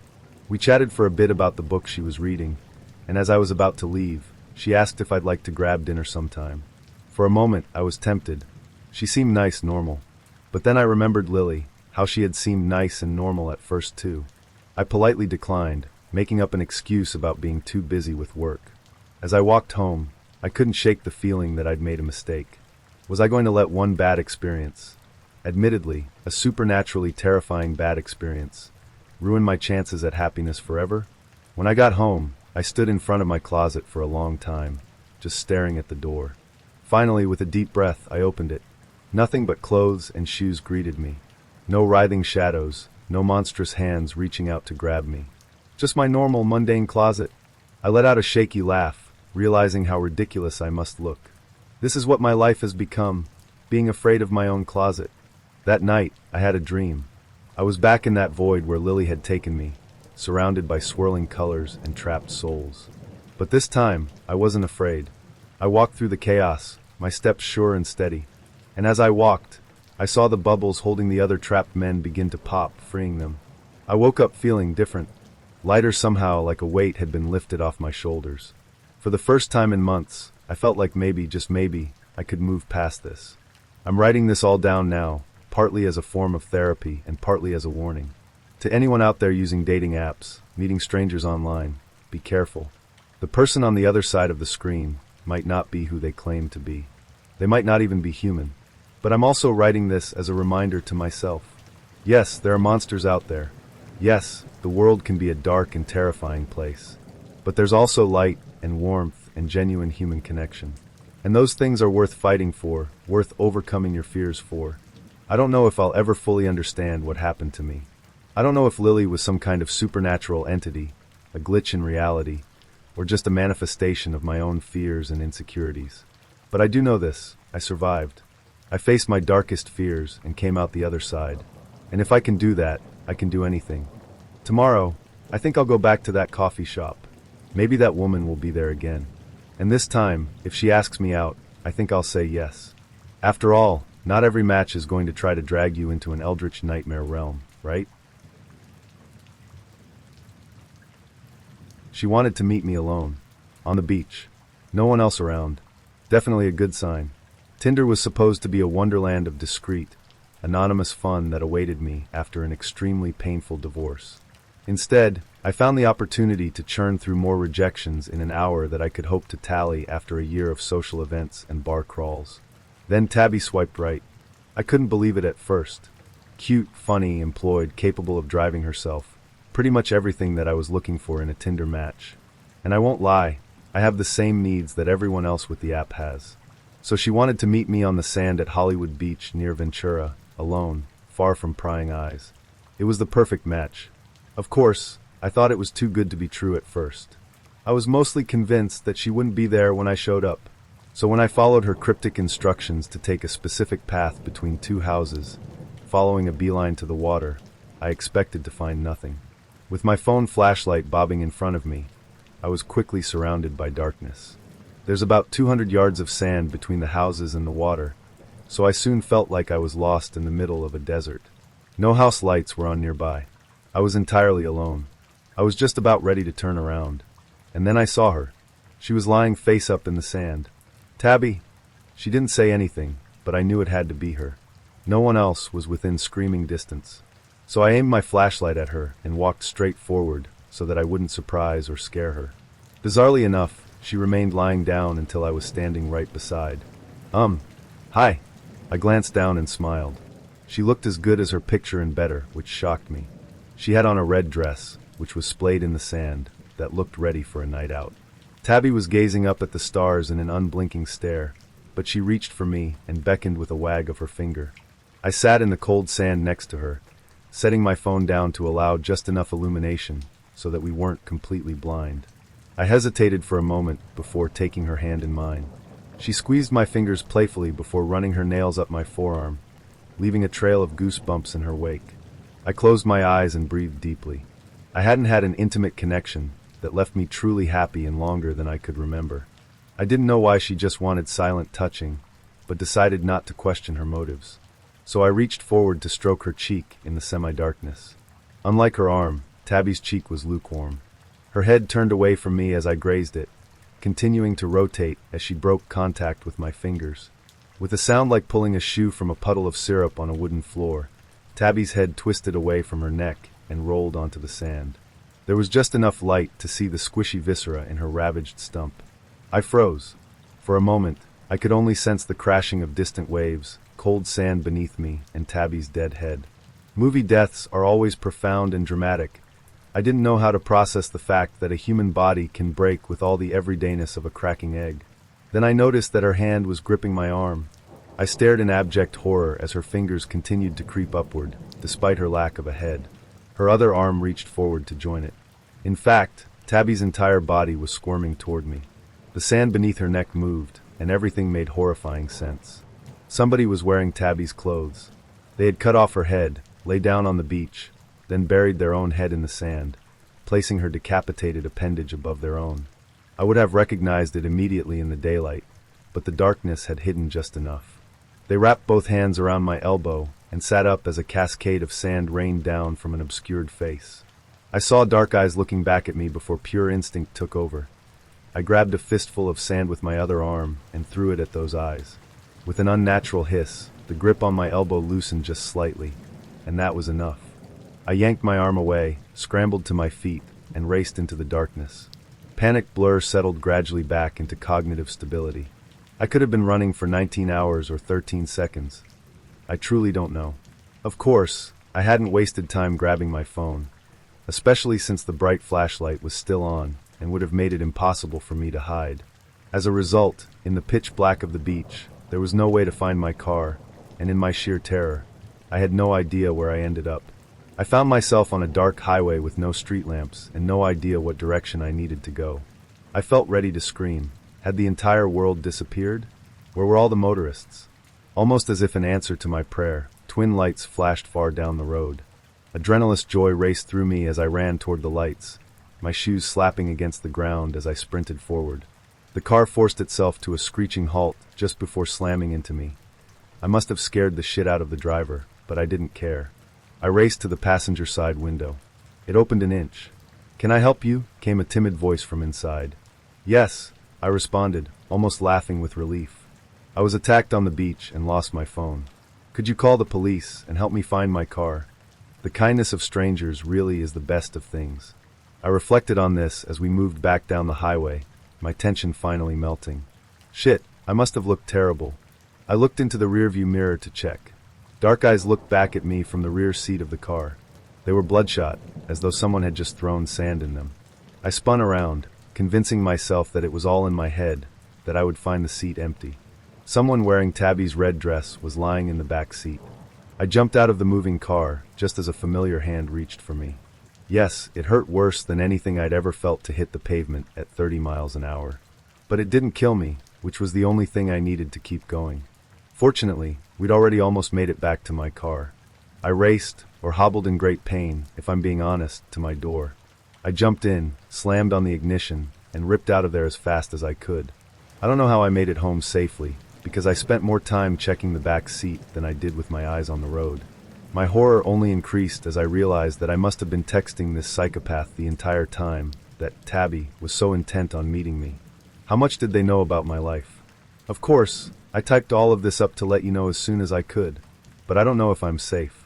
We chatted for a bit about the book she was reading, and as I was about to leave, she asked if I'd like to grab dinner sometime. For a moment, I was tempted. She seemed nice, normal. But then I remembered Lily, how she had seemed nice and normal at first too. I politely declined, making up an excuse about being too busy with work. As I walked home, I couldn't shake the feeling that I'd made a mistake. Was I going to let one bad experience, admittedly, a supernaturally terrifying bad experience, ruin my chances at happiness forever? When I got home, I stood in front of my closet for a long time, just staring at the door. Finally, with a deep breath, I opened it. Nothing but clothes and shoes greeted me. No writhing shadows, no monstrous hands reaching out to grab me. Just my normal, mundane closet. I let out a shaky laugh, realizing how ridiculous I must look. This is what my life has become, being afraid of my own closet. That night, I had a dream. I was back in that void where Lily had taken me, surrounded by swirling colors and trapped souls. But this time, I wasn't afraid. I walked through the chaos, my steps sure and steady. And as I walked, I saw the bubbles holding the other trapped men begin to pop, freeing them. I woke up feeling different, lighter somehow, like a weight had been lifted off my shoulders. For the first time in months, I felt like maybe, just maybe, I could move past this. I'm writing this all down now, partly as a form of therapy and partly as a warning. To anyone out there using dating apps, meeting strangers online, be careful. The person on the other side of the screen might not be who they claim to be. They might not even be human. But I'm also writing this as a reminder to myself. Yes, there are monsters out there. Yes, the world can be a dark and terrifying place. But there's also light and warmth and genuine human connection. And those things are worth fighting for, worth overcoming your fears for. I don't know if I'll ever fully understand what happened to me. I don't know if Lily was some kind of supernatural entity, a glitch in reality, or just a manifestation of my own fears and insecurities. But I do know this: I survived. I faced my darkest fears and came out the other side. And if I can do that, I can do anything. Tomorrow, I think I'll go back to that coffee shop. Maybe that woman will be there again. And this time, if she asks me out, I think I'll say yes. After all, not every match is going to try to drag you into an eldritch nightmare realm, right? She wanted to meet me alone, on the beach. No one else around. Definitely a good sign. Tinder was supposed to be a wonderland of discreet, anonymous fun that awaited me after an extremely painful divorce. Instead, I found the opportunity to churn through more rejections in an hour that I could hope to tally after a year of social events and bar crawls. Then Tabby swiped right. I couldn't believe it at first. Cute, funny, employed, capable of driving herself. Pretty much everything that I was looking for in a Tinder match. And I won't lie, I have the same needs that everyone else with the app has. So she wanted to meet me on the sand at Hollywood Beach near Ventura, alone, far from prying eyes. It was the perfect match. Of course, I thought it was too good to be true at first. I was mostly convinced that she wouldn't be there when I showed up. So when I followed her cryptic instructions to take a specific path between two houses, following a beeline to the water, I expected to find nothing. With my phone flashlight bobbing in front of me, I was quickly surrounded by darkness. There's about 200 yards of sand between the houses and the water, so I soon felt like I was lost in the middle of a desert. No house lights were on nearby. I was entirely alone. I was just about ready to turn around. And then I saw her. She was lying face up in the sand. Tabby. She didn't say anything, but I knew it had to be her. No one else was within screaming distance. So I aimed my flashlight at her and walked straight forward so that I wouldn't surprise or scare her. Bizarrely enough, she remained lying down until I was standing right beside. Hi. I glanced down and smiled. She looked as good as her picture and better, which shocked me. She had on a red dress, which was splayed in the sand, that looked ready for a night out. Tabby was gazing up at the stars in an unblinking stare, but she reached for me and beckoned with a wag of her finger. I sat in the cold sand next to her, setting my phone down to allow just enough illumination so that we weren't completely blind. I hesitated for a moment before taking her hand in mine. She squeezed my fingers playfully before running her nails up my forearm, leaving a trail of goosebumps in her wake. I closed my eyes and breathed deeply. I hadn't had an intimate connection that left me truly happy in longer than I could remember. I didn't know why she just wanted silent touching, but decided not to question her motives. So I reached forward to stroke her cheek in the semi-darkness. Unlike her arm, Tabby's cheek was lukewarm. Her head turned away from me as I grazed it, continuing to rotate as she broke contact with my fingers. With a sound like pulling a shoe from a puddle of syrup on a wooden floor, Tabby's head twisted away from her neck and rolled onto the sand. There was just enough light to see the squishy viscera in her ravaged stump. I froze. For a moment, I could only sense the crashing of distant waves, cold sand beneath me, and Tabby's dead head. Movie deaths are always profound and dramatic. I didn't know how to process the fact that a human body can break with all the everydayness of a cracking egg. Then I noticed that her hand was gripping my arm. I stared in abject horror as her fingers continued to creep upward, despite her lack of a head. Her other arm reached forward to join it. In fact, Tabby's entire body was squirming toward me. The sand beneath her neck moved, and everything made horrifying sense. Somebody was wearing Tabby's clothes. They had cut off her head, lay down on the beach, then buried their own head in the sand, placing her decapitated appendage above their own. I would have recognized it immediately in the daylight, but the darkness had hidden just enough. They wrapped both hands around my elbow and sat up as a cascade of sand rained down from an obscured face. I saw dark eyes looking back at me before pure instinct took over. I grabbed a fistful of sand with my other arm and threw it at those eyes. With an unnatural hiss, the grip on my elbow loosened just slightly, and that was enough. I yanked my arm away, scrambled to my feet, and raced into the darkness. Panic blur settled gradually back into cognitive stability. I could have been running for 19 hours or 13 seconds. I truly don't know. Of course, I hadn't wasted time grabbing my phone, especially since the bright flashlight was still on and would have made it impossible for me to hide. As a result, in the pitch black of the beach, there was no way to find my car, and in my sheer terror, I had no idea where I ended up. I found myself on a dark highway with no street lamps and no idea what direction I needed to go. I felt ready to scream. Had the entire world disappeared? Where were all the motorists? Almost as if in answer to my prayer, twin lights flashed far down the road. Adrenaline joy raced through me as I ran toward the lights, my shoes slapping against the ground as I sprinted forward. The car forced itself to a screeching halt just before slamming into me. I must have scared the shit out of the driver, but I didn't care. I raced to the passenger side window. It opened an inch. "Can I help you?" came a timid voice from inside. "Yes," I responded, almost laughing with relief. I was attacked on the beach and lost my phone. "Could you call the police and help me find my car?" The kindness of strangers really is the best of things. I reflected on this as we moved back down the highway, my tension finally melting. Shit, I must have looked terrible. I looked into the rearview mirror to check. Dark eyes looked back at me from the rear seat of the car. They were bloodshot, as though someone had just thrown sand in them. I spun around, convincing myself that it was all in my head, that I would find the seat empty. Someone wearing Tabby's red dress was lying in the back seat. I jumped out of the moving car, just as a familiar hand reached for me. Yes, it hurt worse than anything I'd ever felt to hit the pavement at 30 miles an hour. But it didn't kill me, which was the only thing I needed to keep going. Fortunately, we'd already almost made it back to my car. I raced, or hobbled in great pain, if I'm being honest, to my door. I jumped in, slammed on the ignition, and ripped out of there as fast as I could. I don't know how I made it home safely, because I spent more time checking the back seat than I did with my eyes on the road. My horror only increased as I realized that I must have been texting this psychopath the entire time, that Tabby was so intent on meeting me. How much did they know about my life? Of course, I typed all of this up to let you know as soon as I could, but I don't know if I'm safe.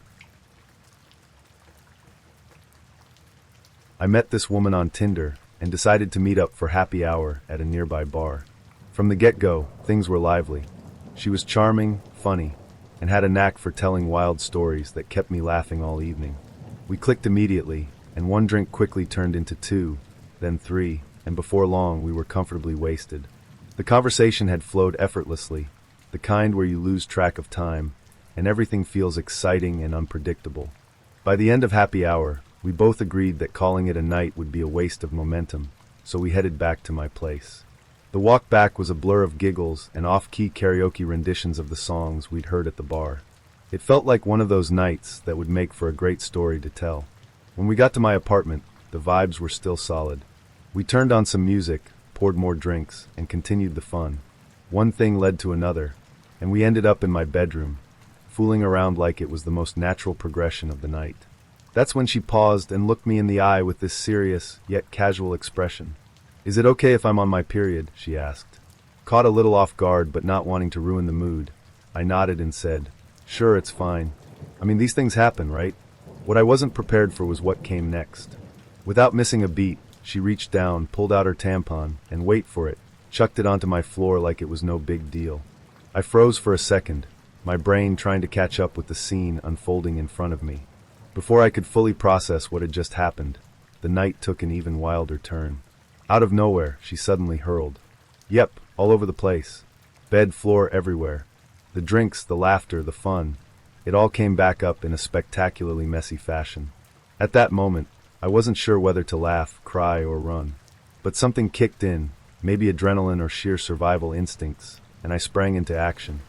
I met this woman on Tinder and decided to meet up for happy hour at a nearby bar. From the get-go, things were lively. She was charming, funny, and had a knack for telling wild stories that kept me laughing all evening. We clicked immediately, and one drink quickly turned into 2, then 3, and before long we were comfortably wasted. The conversation had flowed effortlessly, the kind where you lose track of time, and everything feels exciting and unpredictable. By the end of happy hour, we both agreed that calling it a night would be a waste of momentum, so we headed back to my place. The walk back was a blur of giggles and off-key karaoke renditions of the songs we'd heard at the bar. It felt like one of those nights that would make for a great story to tell. When we got to my apartment, the vibes were still solid. We turned on some music, poured more drinks, and continued the fun. One thing led to another, and we ended up in my bedroom, fooling around like it was the most natural progression of the night. That's when she paused and looked me in the eye with this serious, yet casual expression. "Is it okay if I'm on my period?" she asked. Caught a little off guard but not wanting to ruin the mood, I nodded and said, "Sure, it's fine. I mean, these things happen, right?" What I wasn't prepared for was what came next. Without missing a beat, she reached down, pulled out her tampon, and wait for it, chucked it onto my floor like it was no big deal. I froze for a second, my brain trying to catch up with the scene unfolding in front of me. Before I could fully process what had just happened, the night took an even wilder turn. Out of nowhere, she suddenly hurled. Yep, all over the place. Bed, floor, everywhere. The drinks, the laughter, the fun. It all came back up in a spectacularly messy fashion. At that moment, I wasn't sure whether to laugh, cry, or run. But something kicked in, maybe adrenaline or sheer survival instincts, and I sprang into action.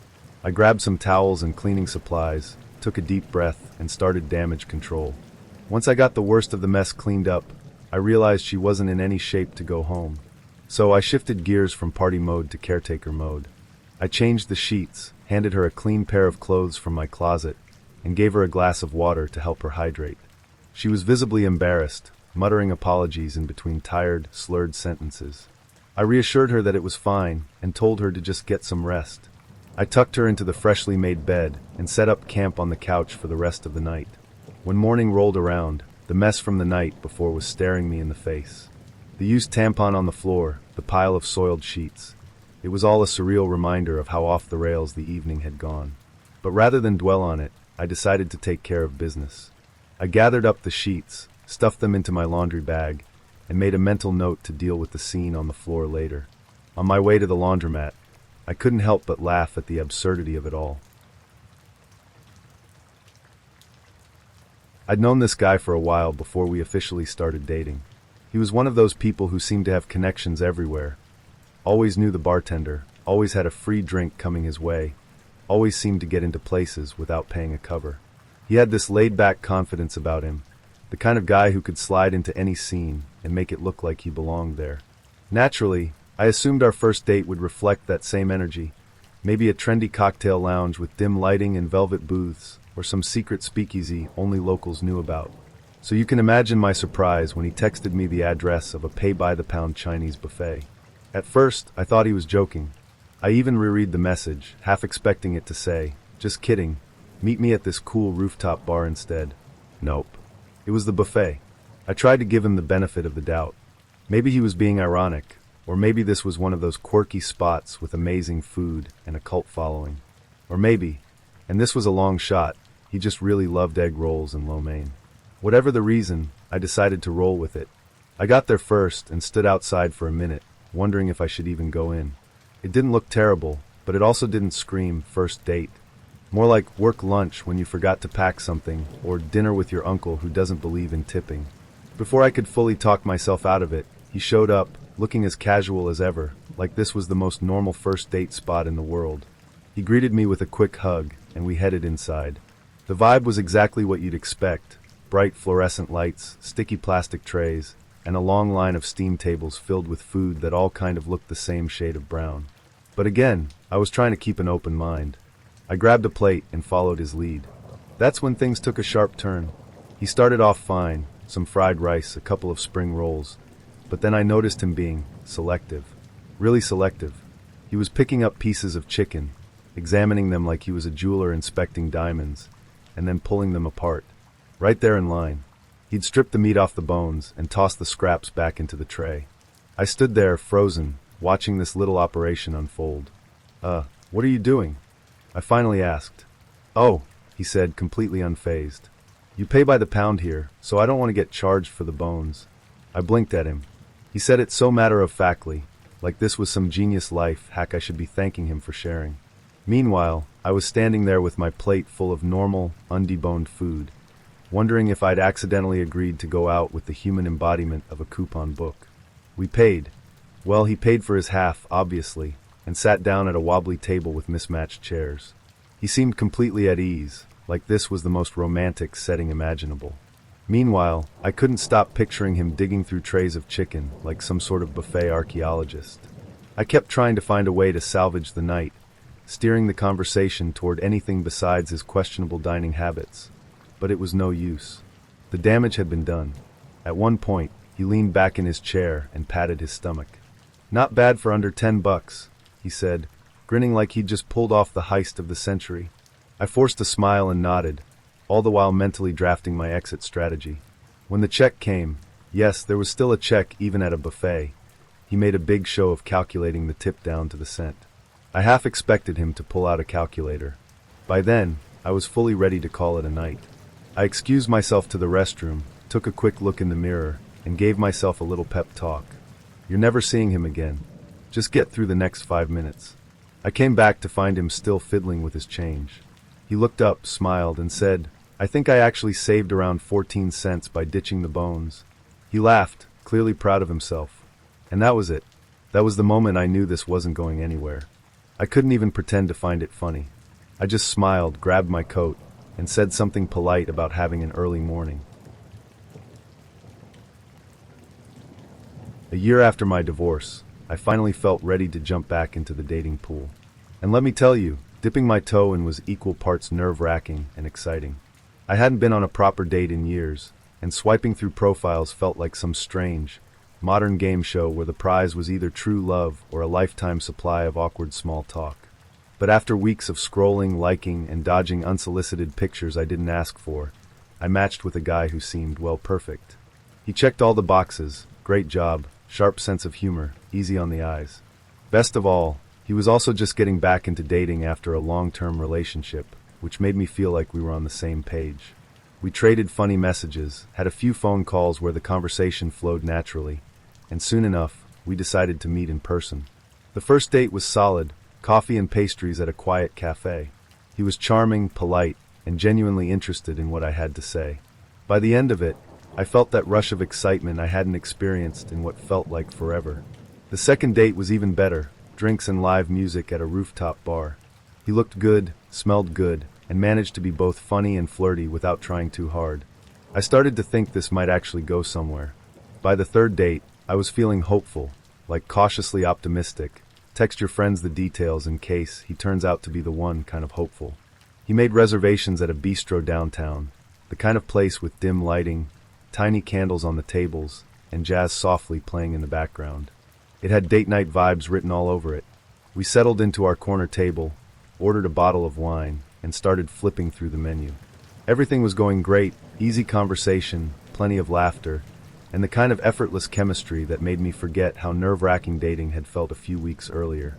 I grabbed some towels and cleaning supplies, took a deep breath, and started damage control. Once I got the worst of the mess cleaned up, I realized she wasn't in any shape to go home. So I shifted gears from party mode to caretaker mode. I changed the sheets, handed her a clean pair of clothes from my closet, and gave her a glass of water to help her hydrate. She was visibly embarrassed, muttering apologies in between tired, slurred sentences. I reassured her that it was fine and told her to just get some rest. I tucked her into the freshly made bed and set up camp on the couch for the rest of the night. When morning rolled around, the mess from the night before was staring me in the face. The used tampon on the floor, the pile of soiled sheets. It was all a surreal reminder of how off the rails the evening had gone. But rather than dwell on it, I decided to take care of business. I gathered up the sheets, stuffed them into my laundry bag, and made a mental note to deal with the scene on the floor later. On my way to the laundromat, I couldn't help but laugh at the absurdity of it all. I'd known this guy for a while before we officially started dating. He was one of those people who seemed to have connections everywhere. Always knew the bartender, always had a free drink coming his way, always seemed to get into places without paying a cover. He had this laid-back confidence about him, the kind of guy who could slide into any scene and make it look like he belonged there. Naturally, I assumed our first date would reflect that same energy, maybe a trendy cocktail lounge with dim lighting and velvet booths, or some secret speakeasy only locals knew about. So you can imagine my surprise when he texted me the address of a pay-by-the-pound Chinese buffet. At first, I thought he was joking. I even reread the message, half expecting it to say, "Just kidding, meet me at this cool rooftop bar instead." Nope. It was the buffet. I tried to give him the benefit of the doubt. Maybe he was being ironic, or maybe this was one of those quirky spots with amazing food and a cult following. Or maybe, and this was a long shot, he just really loved egg rolls and lo mein. Whatever the reason, I decided to roll with it. I got there first and stood outside for a minute, wondering if I should even go in. It didn't look terrible, but it also didn't scream first date. More like work lunch when you forgot to pack something, or dinner with your uncle who doesn't believe in tipping. Before I could fully talk myself out of it, he showed up, looking as casual as ever, like this was the most normal first date spot in the world. He greeted me with a quick hug, and we headed inside. The vibe was exactly what you'd expect: bright fluorescent lights, sticky plastic trays, and a long line of steam tables filled with food that all kind of looked the same shade of brown. But again, I was trying to keep an open mind. I grabbed a plate and followed his lead. That's when things took a sharp turn. He started off fine, some fried rice, a couple of spring rolls. But then I noticed him being selective. Really selective. He was picking up pieces of chicken, examining them like he was a jeweler inspecting diamonds, and then pulling them apart. Right there in line. He'd stripped the meat off the bones and tossed the scraps back into the tray. I stood there, frozen, watching this little operation unfold. What are you doing?" I finally asked. "Oh," he said, completely unfazed. "You pay by the pound here, so I don't want to get charged for the bones." I blinked at him. He said it so matter-of-factly, like this was some genius life hack I should be thanking him for sharing. Meanwhile, I was standing there with my plate full of normal, undeboned food, wondering if I'd accidentally agreed to go out with the human embodiment of a coupon book. We paid. Well, he paid for his half, obviously, and sat down at a wobbly table with mismatched chairs. He seemed completely at ease, like this was the most romantic setting imaginable. Meanwhile, I couldn't stop picturing him digging through trays of chicken like some sort of buffet archaeologist. I kept trying to find a way to salvage the night, steering the conversation toward anything besides his questionable dining habits. But it was no use. The damage had been done. At one point, he leaned back in his chair and patted his stomach. "Not bad for under $10, he said, grinning like he'd just pulled off the heist of the century. I forced a smile and nodded, all the while mentally drafting my exit strategy. When the check came, yes, there was still a check even at a buffet, he made a big show of calculating the tip down to the cent. I half expected him to pull out a calculator. By then, I was fully ready to call it a night. I excused myself to the restroom, took a quick look in the mirror, and gave myself a little pep talk. You're never seeing him again. Just get through the next 5 minutes. I came back to find him still fiddling with his change. He looked up, smiled, and said, "I think I actually saved around 14 cents by ditching the bones." He laughed, clearly proud of himself. And that was it. That was the moment I knew this wasn't going anywhere. I couldn't even pretend to find it funny. I just smiled, grabbed my coat, and said something polite about having an early morning. A year after my divorce, I finally felt ready to jump back into the dating pool. And let me tell you, dipping my toe in was equal parts nerve-wracking and exciting. I hadn't been on a proper date in years, and swiping through profiles felt like some strange, modern game show where the prize was either true love or a lifetime supply of awkward small talk. But after weeks of scrolling, liking, and dodging unsolicited pictures I didn't ask for, I matched with a guy who seemed, well, perfect. He checked all the boxes, great job, sharp sense of humor, easy on the eyes. Best of all, he was also just getting back into dating after a long-term relationship, which made me feel like we were on the same page. We traded funny messages, had a few phone calls where the conversation flowed naturally, and soon enough, we decided to meet in person. The first date was solid, coffee and pastries at a quiet cafe. He was charming, polite, and genuinely interested in what I had to say. By the end of it, I felt that rush of excitement I hadn't experienced in what felt like forever. The second date was even better, drinks and live music at a rooftop bar. He looked good, smelled good, and managed to be both funny and flirty without trying too hard. I started to think this might actually go somewhere. By the third date, I was feeling hopeful, like cautiously optimistic. Text your friends the details in case he turns out to be the one kind of hopeful. He made reservations at a bistro downtown, the kind of place with dim lighting, tiny candles on the tables, and jazz softly playing in the background. It had date night vibes written all over it. We settled into our corner table, ordered a bottle of wine, and started flipping through the menu. Everything was going great, easy conversation, plenty of laughter, and the kind of effortless chemistry that made me forget how nerve-wracking dating had felt a few weeks earlier.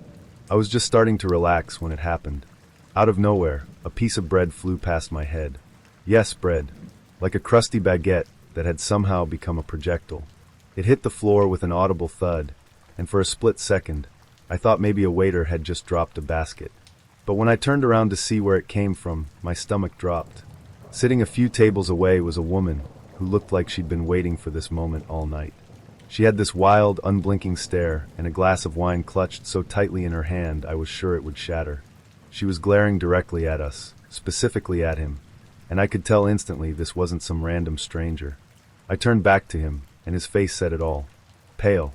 I was just starting to relax when it happened. Out of nowhere, a piece of bread flew past my head. Yes, bread. Like a crusty baguette that had somehow become a projectile. It hit the floor with an audible thud, and for a split second, I thought maybe a waiter had just dropped a basket. But when I turned around to see where it came from, my stomach dropped. Sitting a few tables away was a woman who looked like she'd been waiting for this moment all night. She had this wild, unblinking stare and a glass of wine clutched so tightly in her hand I was sure it would shatter. She was glaring directly at us, specifically at him, and I could tell instantly this wasn't some random stranger. I turned back to him, and his face said it all. Pale,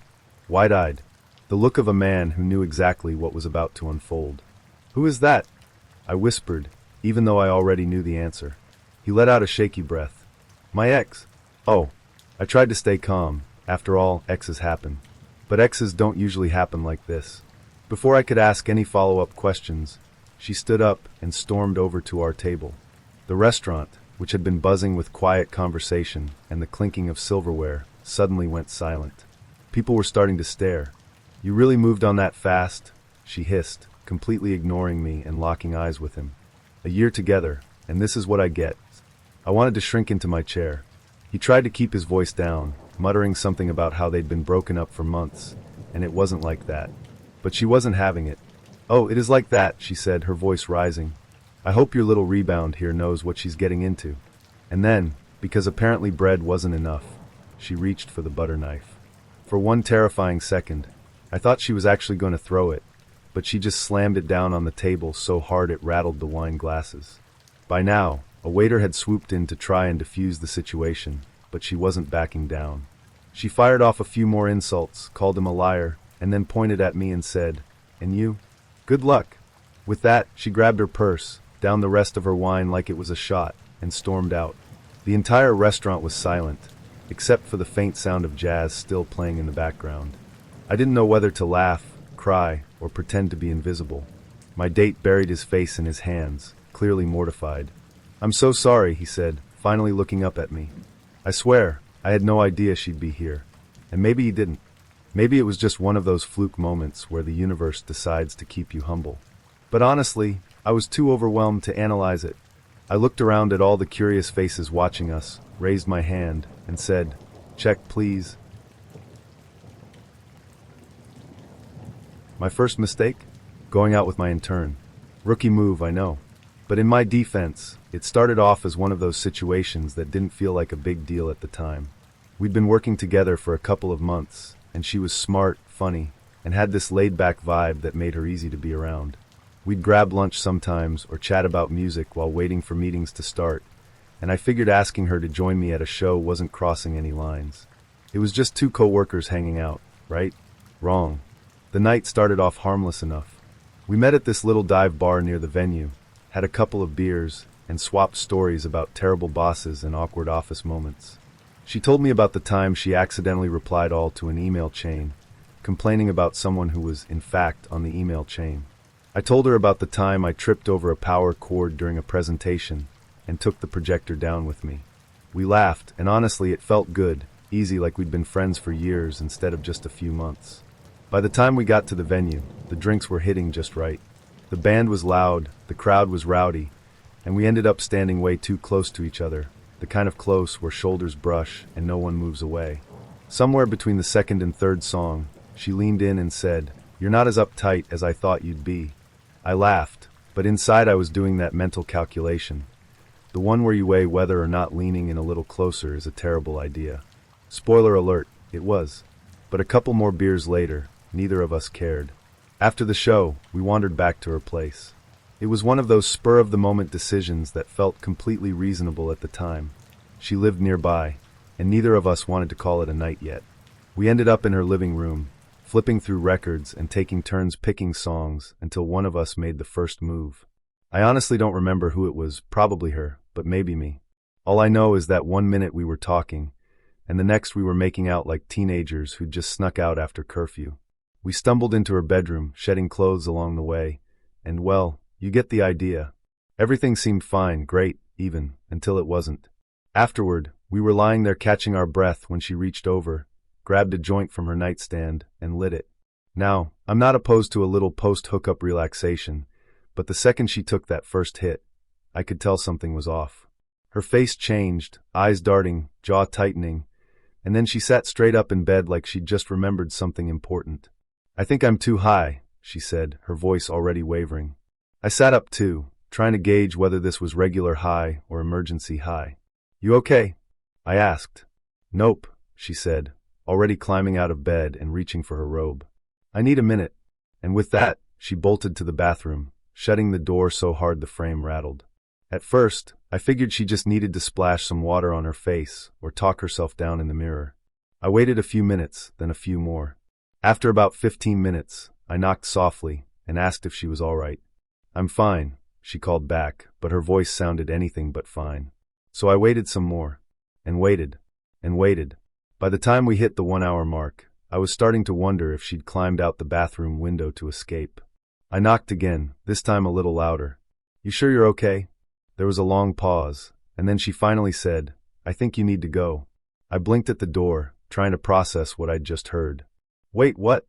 wide-eyed, the look of a man who knew exactly what was about to unfold. "Who is that?" I whispered, even though I already knew the answer. He let out a shaky breath. "My ex." "Oh." I tried to stay calm. After all, exes happen. But exes don't usually happen like this. Before I could ask any follow-up questions, she stood up and stormed over to our table. The restaurant, which had been buzzing with quiet conversation and the clinking of silverware, suddenly went silent. People were starting to stare. "You really moved on that fast?" she hissed, completely ignoring me and locking eyes with him. A year together, and this is what I get. I wanted to shrink into my chair. He tried to keep his voice down, muttering something about how they'd been broken up for months, and it wasn't like that. But she wasn't having it. "Oh, it is like that," she said, her voice rising. "I hope your little rebound here knows what she's getting into." And then, because apparently bread wasn't enough, she reached for the butter knife. For one terrifying second, I thought she was actually going to throw it, but she just slammed it down on the table so hard it rattled the wine glasses. By now, A waiter had swooped in to try and defuse the situation, but she wasn't backing down. She fired off a few more insults, called him a liar, and then pointed at me and said, "And you? Good luck." With that, she grabbed her purse, downed the rest of her wine like it was a shot, and stormed out. The entire restaurant was silent, except for the faint sound of jazz still playing in the background. I didn't know whether to laugh, cry, or pretend to be invisible. My date buried his face in his hands, clearly mortified. "I'm so sorry," he said, finally looking up at me. I swear, I had no idea she'd be here. And maybe he didn't. Maybe it was just one of those fluke moments where the universe decides to keep you humble. But honestly, I was too overwhelmed to analyze it. I looked around at all the curious faces watching us, raised my hand, and said, "Check, please." My first mistake? Going out with my intern. Rookie move, I know. But in my defense, it started off as one of those situations that didn't feel like a big deal at the time. We'd been working together for a couple of months, and she was smart, funny, and had this laid-back vibe that made her easy to be around. We'd grab lunch sometimes or chat about music while waiting for meetings to start, and I figured asking her to join me at a show wasn't crossing any lines. It was just two co-workers hanging out, right? Wrong. The night started off harmless enough. We met at this little dive bar near the venue, had a couple of beers, and swapped stories about terrible bosses and awkward office moments. She told me about the time she accidentally replied all to an email chain, complaining about someone who was, in fact, on the email chain. I told her about the time I tripped over a power cord during a presentation and took the projector down with me. We laughed, and honestly it felt good, easy, like we'd been friends for years instead of just a few months. By the time we got to the venue, the drinks were hitting just right. The band was loud, the crowd was rowdy, and we ended up standing way too close to each other, the kind of close where shoulders brush and no one moves away. Somewhere between the second and third song, she leaned in and said, "You're not as uptight as I thought you'd be." I laughed, but inside I was doing that mental calculation. The one where you weigh whether or not leaning in a little closer is a terrible idea. Spoiler alert, it was. But a couple more beers later, neither of us cared. After the show, we wandered back to her place. It was one of those spur-of-the-moment decisions that felt completely reasonable at the time. She lived nearby, and neither of us wanted to call it a night yet. We ended up in her living room, flipping through records and taking turns picking songs until one of us made the first move. I honestly don't remember who it was, probably her, but maybe me. All I know is that 1 minute we were talking, and the next we were making out like teenagers who'd just snuck out after curfew. We stumbled into her bedroom, shedding clothes along the way, and well, you get the idea. Everything seemed fine, great, even, until it wasn't. Afterward, we were lying there catching our breath when she reached over, grabbed a joint from her nightstand, and lit it. Now, I'm not opposed to a little post-hookup relaxation, but the second she took that first hit, I could tell something was off. Her face changed, eyes darting, jaw tightening, and then she sat straight up in bed like she'd just remembered something important. "I think I'm too high," she said, her voice already wavering. I sat up too, trying to gauge whether this was regular high or emergency high. "You okay?" I asked. "Nope," she said, already climbing out of bed and reaching for her robe. "I need a minute." And with that, she bolted to the bathroom, shutting the door so hard the frame rattled. At first, I figured she just needed to splash some water on her face or talk herself down in the mirror. I waited a few minutes, then a few more. After about 15 minutes, I knocked softly and asked if she was all right. "I'm fine," she called back, but her voice sounded anything but fine. So I waited some more, and waited, and waited. By the time we hit the 1 hour mark, I was starting to wonder if she'd climbed out the bathroom window to escape. I knocked again, this time a little louder. "You sure you're okay?" There was a long pause, and then she finally said, "I think you need to go." I blinked at the door, trying to process what I'd just heard. "Wait, what?"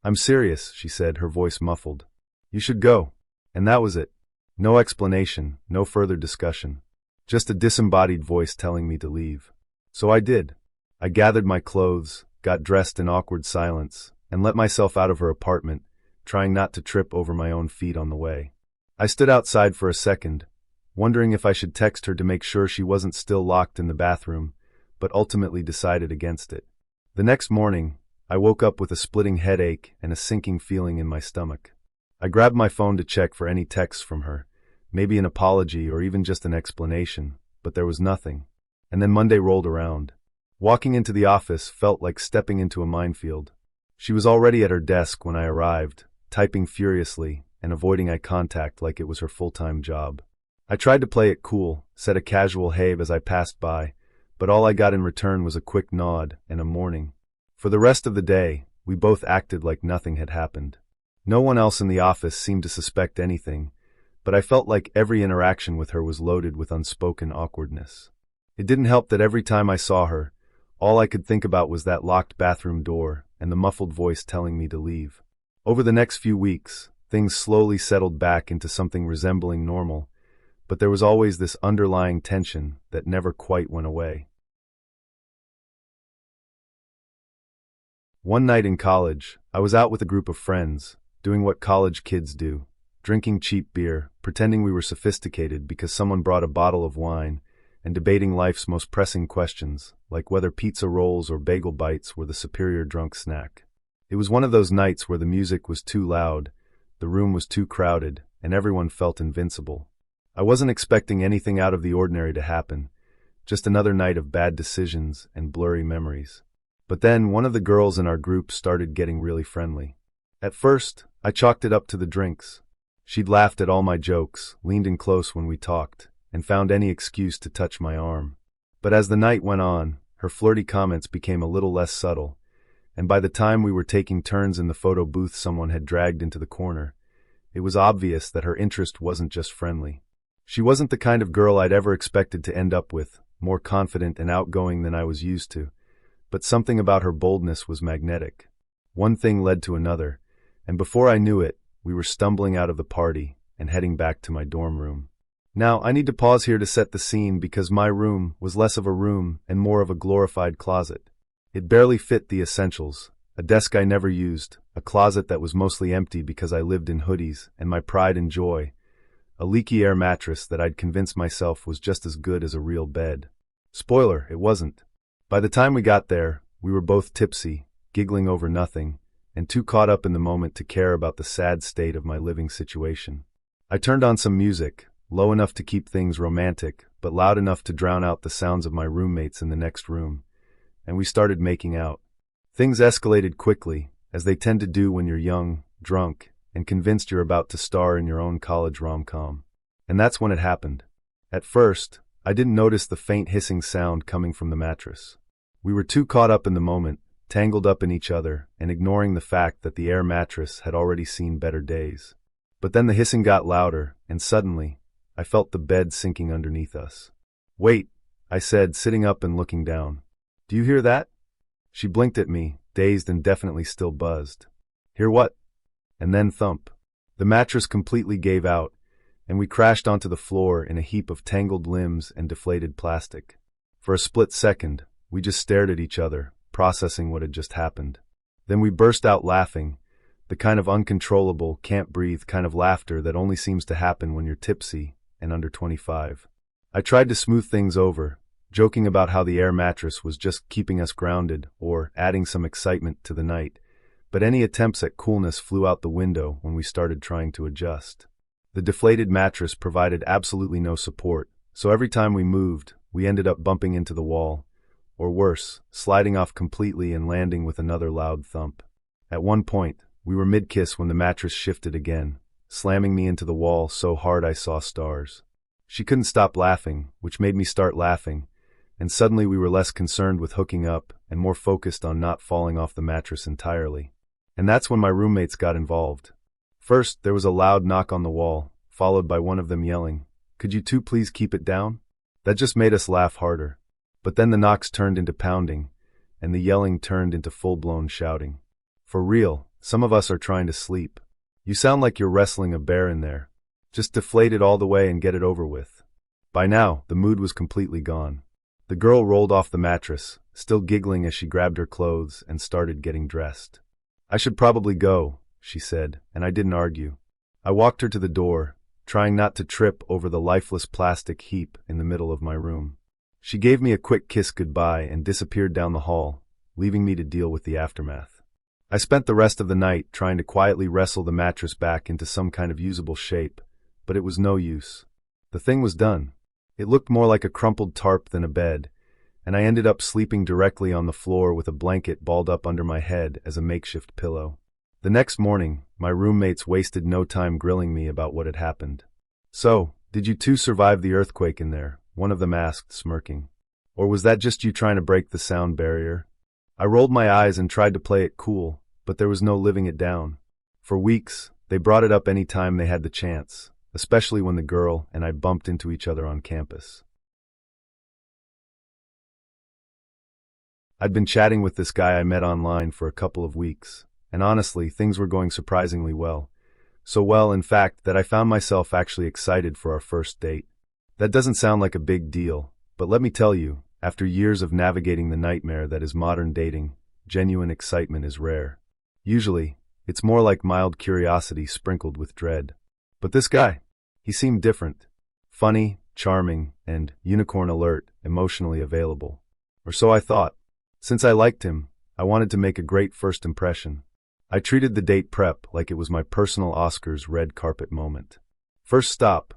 "I'm serious," she said, her voice muffled. "You should go." And that was it. No explanation, no further discussion. Just a disembodied voice telling me to leave. So I did. I gathered my clothes, got dressed in awkward silence, and let myself out of her apartment, trying not to trip over my own feet on the way. I stood outside for a second, wondering if I should text her to make sure she wasn't still locked in the bathroom, but ultimately decided against it. The next morning, I woke up with a splitting headache and a sinking feeling in my stomach. I grabbed my phone to check for any texts from her, maybe an apology or even just an explanation, but there was nothing. And then Monday rolled around. Walking into the office felt like stepping into a minefield. She was already at her desk when I arrived, typing furiously and avoiding eye contact like it was her full-time job. I tried to play it cool, said a casual hey as I passed by, but all I got in return was a quick nod and a morning. For the rest of the day, we both acted like nothing had happened. No one else in the office seemed to suspect anything, but I felt like every interaction with her was loaded with unspoken awkwardness. It didn't help that every time I saw her, all I could think about was that locked bathroom door and the muffled voice telling me to leave. Over the next few weeks, things slowly settled back into something resembling normal, but there was always this underlying tension that never quite went away. One night in college, I was out with a group of friends, doing what college kids do, drinking cheap beer, pretending we were sophisticated because someone brought a bottle of wine, and debating life's most pressing questions, like whether pizza rolls or bagel bites were the superior drunk snack. It was one of those nights where the music was too loud, the room was too crowded, and everyone felt invincible. I wasn't expecting anything out of the ordinary to happen, just another night of bad decisions and blurry memories. But then one of the girls in our group started getting really friendly. At first, I chalked it up to the drinks. She'd laughed at all my jokes, leaned in close when we talked, and found any excuse to touch my arm. But as the night went on, her flirty comments became a little less subtle, and by the time we were taking turns in the photo booth someone had dragged into the corner, it was obvious that her interest wasn't just friendly. She wasn't the kind of girl I'd ever expected to end up with, more confident and outgoing than I was used to, but something about her boldness was magnetic. One thing led to another, and before I knew it, we were stumbling out of the party and heading back to my dorm room. Now, I need to pause here to set the scene because my room was less of a room and more of a glorified closet. It barely fit the essentials: a desk I never used, a closet that was mostly empty because I lived in hoodies, and my pride and joy, a leaky air mattress that I'd convinced myself was just as good as a real bed. Spoiler, it wasn't. By the time we got there, we were both tipsy, giggling over nothing, and too caught up in the moment to care about the sad state of my living situation. I turned on some music, low enough to keep things romantic, but loud enough to drown out the sounds of my roommates in the next room, and we started making out. Things escalated quickly, as they tend to do when you're young, drunk, and convinced you're about to star in your own college rom-com. And that's when it happened. At first, I didn't notice the faint hissing sound coming from the mattress. We were too caught up in the moment, tangled up in each other, and ignoring the fact that the air mattress had already seen better days. But then the hissing got louder, and suddenly, I felt the bed sinking underneath us. "Wait," I said, sitting up and looking down. "Do you hear that?" She blinked at me, dazed and definitely still buzzed. "Hear what?" And then thump. The mattress completely gave out, and we crashed onto the floor in a heap of tangled limbs and deflated plastic. For a split second, we just stared at each other, processing what had just happened. Then we burst out laughing, the kind of uncontrollable, can't-breathe kind of laughter that only seems to happen when you're tipsy and under 25. I tried to smooth things over, joking about how the air mattress was just keeping us grounded or adding some excitement to the night, but any attempts at coolness flew out the window when we started trying to adjust. The deflated mattress provided absolutely no support, so every time we moved, we ended up bumping into the wall, or worse, sliding off completely and landing with another loud thump. At one point, we were mid-kiss when the mattress shifted again, slamming me into the wall so hard I saw stars. She couldn't stop laughing, which made me start laughing, and suddenly we were less concerned with hooking up and more focused on not falling off the mattress entirely. And that's when my roommates got involved. First, there was a loud knock on the wall, followed by one of them yelling, "Could you two please keep it down?" That just made us laugh harder. But then the knocks turned into pounding, and the yelling turned into full-blown shouting. "For real, some of us are trying to sleep. You sound like you're wrestling a bear in there. Just deflate it all the way and get it over with." By now, the mood was completely gone. The girl rolled off the mattress, still giggling as she grabbed her clothes and started getting dressed. "I should probably go," she said, and I didn't argue. I walked her to the door, trying not to trip over the lifeless plastic heap in the middle of my room. She gave me a quick kiss goodbye and disappeared down the hall, leaving me to deal with the aftermath. I spent the rest of the night trying to quietly wrestle the mattress back into some kind of usable shape, but it was no use. The thing was done. It looked more like a crumpled tarp than a bed, and I ended up sleeping directly on the floor with a blanket balled up under my head as a makeshift pillow. The next morning, my roommates wasted no time grilling me about what had happened. "So, did you two survive the earthquake in there?" one of them asked, smirking. "Or was that just you trying to break the sound barrier?" I rolled my eyes and tried to play it cool, but there was no living it down. For weeks, they brought it up any time they had the chance, especially when the girl and I bumped into each other on campus. I'd been chatting with this guy I met online for a couple of weeks, and honestly, things were going surprisingly well. So well, in fact, that I found myself actually excited for our first date. That doesn't sound like a big deal, but let me tell you, after years of navigating the nightmare that is modern dating, genuine excitement is rare. Usually, it's more like mild curiosity sprinkled with dread. But this guy, he seemed different. Funny, charming, and, unicorn alert, emotionally available. Or so I thought. Since I liked him, I wanted to make a great first impression. I treated the date prep like it was my personal Oscars red carpet moment. First stop,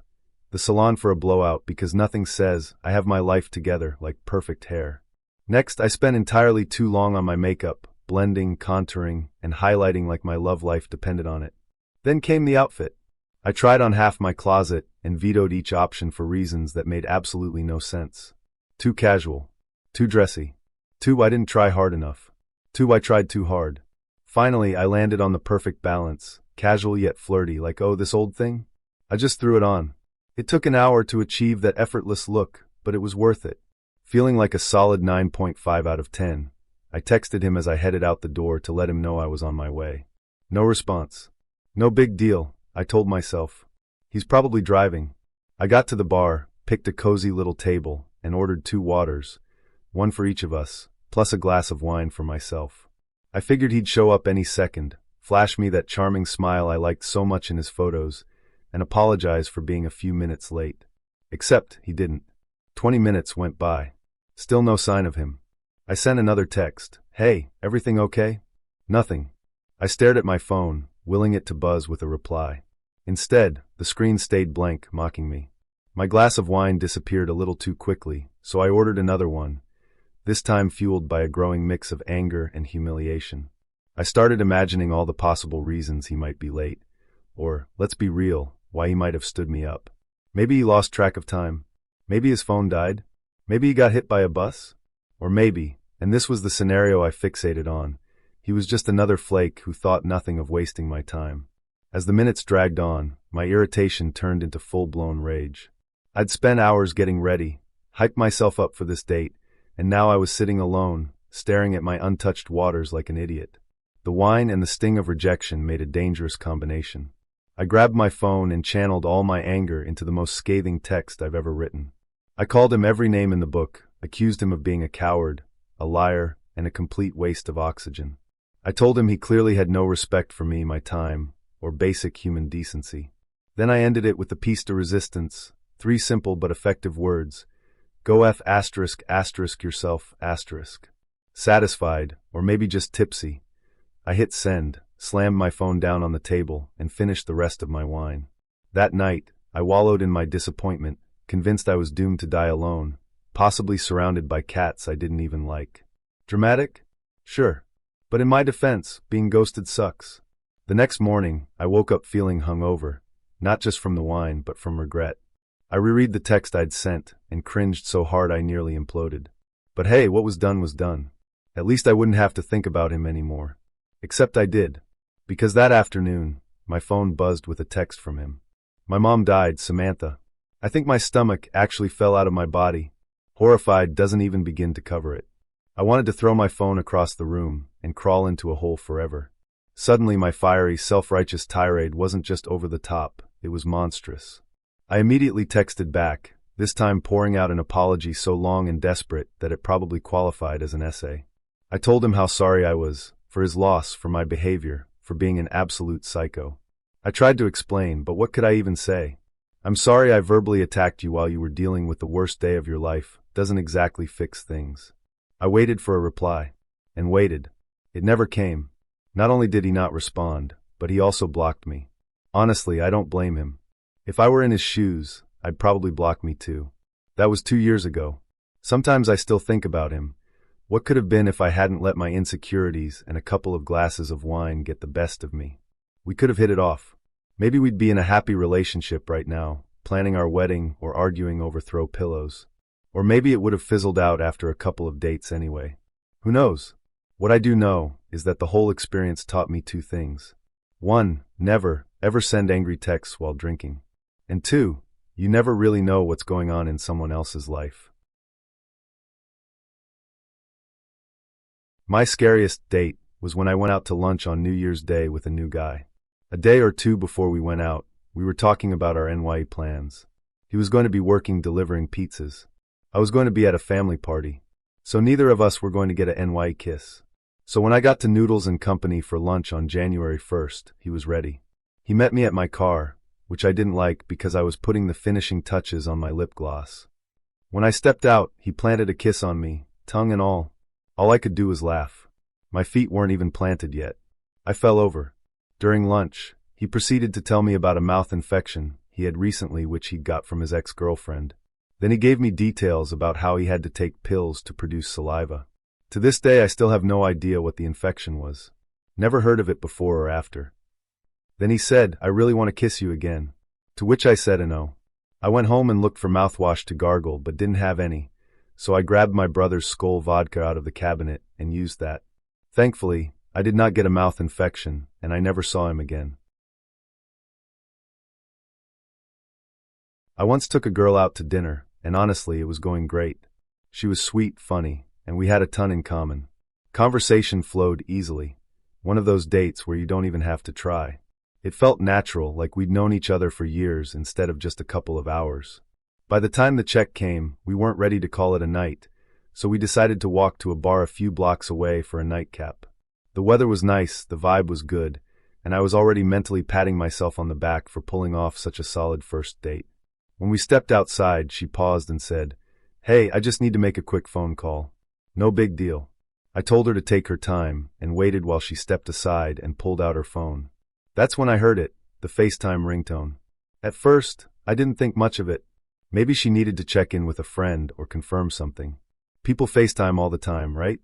the salon for a blowout because nothing says I have my life together like perfect hair. Next, I spent entirely too long on my makeup, blending, contouring, and highlighting like my love life depended on it. Then came the outfit. I tried on half my closet and vetoed each option for reasons that made absolutely no sense. Too casual. Too dressy. Too I didn't try hard enough. Too I tried too hard. Finally, I landed on the perfect balance, casual yet flirty, like, oh, this old thing? I just threw it on. It took an hour to achieve that effortless look, but it was worth it. Feeling like a solid 9.5 out of 10, I texted him as I headed out the door to let him know I was on my way. No response. No big deal, I told myself. He's probably driving. I got to the bar, picked a cozy little table, and ordered 2 waters, one for each of us, plus a glass of wine for myself. I figured he'd show up any second, flash me that charming smile I liked so much in his photos, and apologize for being a few minutes late. Except he didn't. 20 minutes went by. Still no sign of him. I sent another text. "Hey, everything okay?" Nothing. I stared at my phone, willing it to buzz with a reply. Instead, the screen stayed blank, mocking me. My glass of wine disappeared a little too quickly, so I ordered another one, this time fueled by a growing mix of anger and humiliation. I started imagining all the possible reasons he might be late, or, let's be real, why he might have stood me up. Maybe he lost track of time. Maybe his phone died. Maybe he got hit by a bus. Or maybe, and this was the scenario I fixated on, he was just another flake who thought nothing of wasting my time. As the minutes dragged on, my irritation turned into full-blown rage. I'd spent hours getting ready, hyped myself up for this date, and now I was sitting alone, staring at my untouched waters like an idiot. The wine and the sting of rejection made a dangerous combination. I grabbed my phone and channeled all my anger into the most scathing text I've ever written. I called him every name in the book, accused him of being a coward, a liar, and a complete waste of oxygen. I told him he clearly had no respect for me, my time, or basic human decency. Then I ended it with a piece de resistance, 3 simple but effective words. Go F asterisk asterisk yourself asterisk. Satisfied, or maybe just tipsy, I hit send, slammed my phone down on the table, and finished the rest of my wine. That night, I wallowed in my disappointment, convinced I was doomed to die alone, possibly surrounded by cats I didn't even like. Dramatic? Sure. But in my defense, being ghosted sucks. The next morning, I woke up feeling hungover, not just from the wine, but from regret. I reread the text I'd sent, and cringed so hard I nearly imploded. But hey, what was done was done. At least I wouldn't have to think about him anymore. Except I did. Because that afternoon, my phone buzzed with a text from him. My mom died, Samantha. I think my stomach actually fell out of my body. Horrified doesn't even begin to cover it. I wanted to throw my phone across the room and crawl into a hole forever. Suddenly my fiery, self-righteous tirade wasn't just over the top, it was monstrous. I immediately texted back, this time pouring out an apology so long and desperate that it probably qualified as an essay. I told him how sorry I was, for his loss, for my behavior, for being an absolute psycho. I tried to explain, but what could I even say? I'm sorry I verbally attacked you while you were dealing with the worst day of your life, doesn't exactly fix things. I waited for a reply. And waited. It never came. Not only did he not respond, but he also blocked me. Honestly, I don't blame him. If I were in his shoes, I'd probably block me too. That was 2 years ago. Sometimes I still think about him. What could have been if I hadn't let my insecurities and a couple of glasses of wine get the best of me? We could have hit it off. Maybe we'd be in a happy relationship right now, planning our wedding or arguing over throw pillows. Or maybe it would have fizzled out after a couple of dates anyway. Who knows? What I do know is that the whole experience taught me two things. 1, never, ever send angry texts while drinking. And 2, you never really know what's going on in someone else's life. My scariest date was when I went out to lunch on New Year's Day with a new guy. A day or two before we went out, we were talking about our NY plans. He was going to be working delivering pizzas. I was going to be at a family party. So neither of us were going to get a NY kiss. So when I got to Noodles and Company for lunch on January 1st, he was ready. He met me at my car, which I didn't like because I was putting the finishing touches on my lip gloss. When I stepped out, he planted a kiss on me, tongue and all. All I could do was laugh. My feet weren't even planted yet. I fell over. During lunch, he proceeded to tell me about a mouth infection he had recently which he got from his ex-girlfriend. Then he gave me details about how he had to take pills to produce saliva. To this day I still have no idea what the infection was. Never heard of it before or after. Then he said, "I really want to kiss you again." To which I said no. I went home and looked for mouthwash to gargle but didn't have any. So I grabbed my brother's Skol vodka out of the cabinet and used that. Thankfully, I did not get a mouth infection, and I never saw him again. I once took a girl out to dinner, and honestly, it was going great. She was sweet, funny, and we had a ton in common. Conversation flowed easily. One of those dates where you don't even have to try. It felt natural, like we'd known each other for years instead of just a couple of hours. By the time the check came, we weren't ready to call it a night, so we decided to walk to a bar a few blocks away for a nightcap. The weather was nice, the vibe was good, and I was already mentally patting myself on the back for pulling off such a solid first date. When we stepped outside, she paused and said, "Hey, I just need to make a quick phone call." No big deal. I told her to take her time and waited while she stepped aside and pulled out her phone. That's when I heard it, the FaceTime ringtone. At first, I didn't think much of it. Maybe she needed to check in with a friend or confirm something. People FaceTime all the time, right?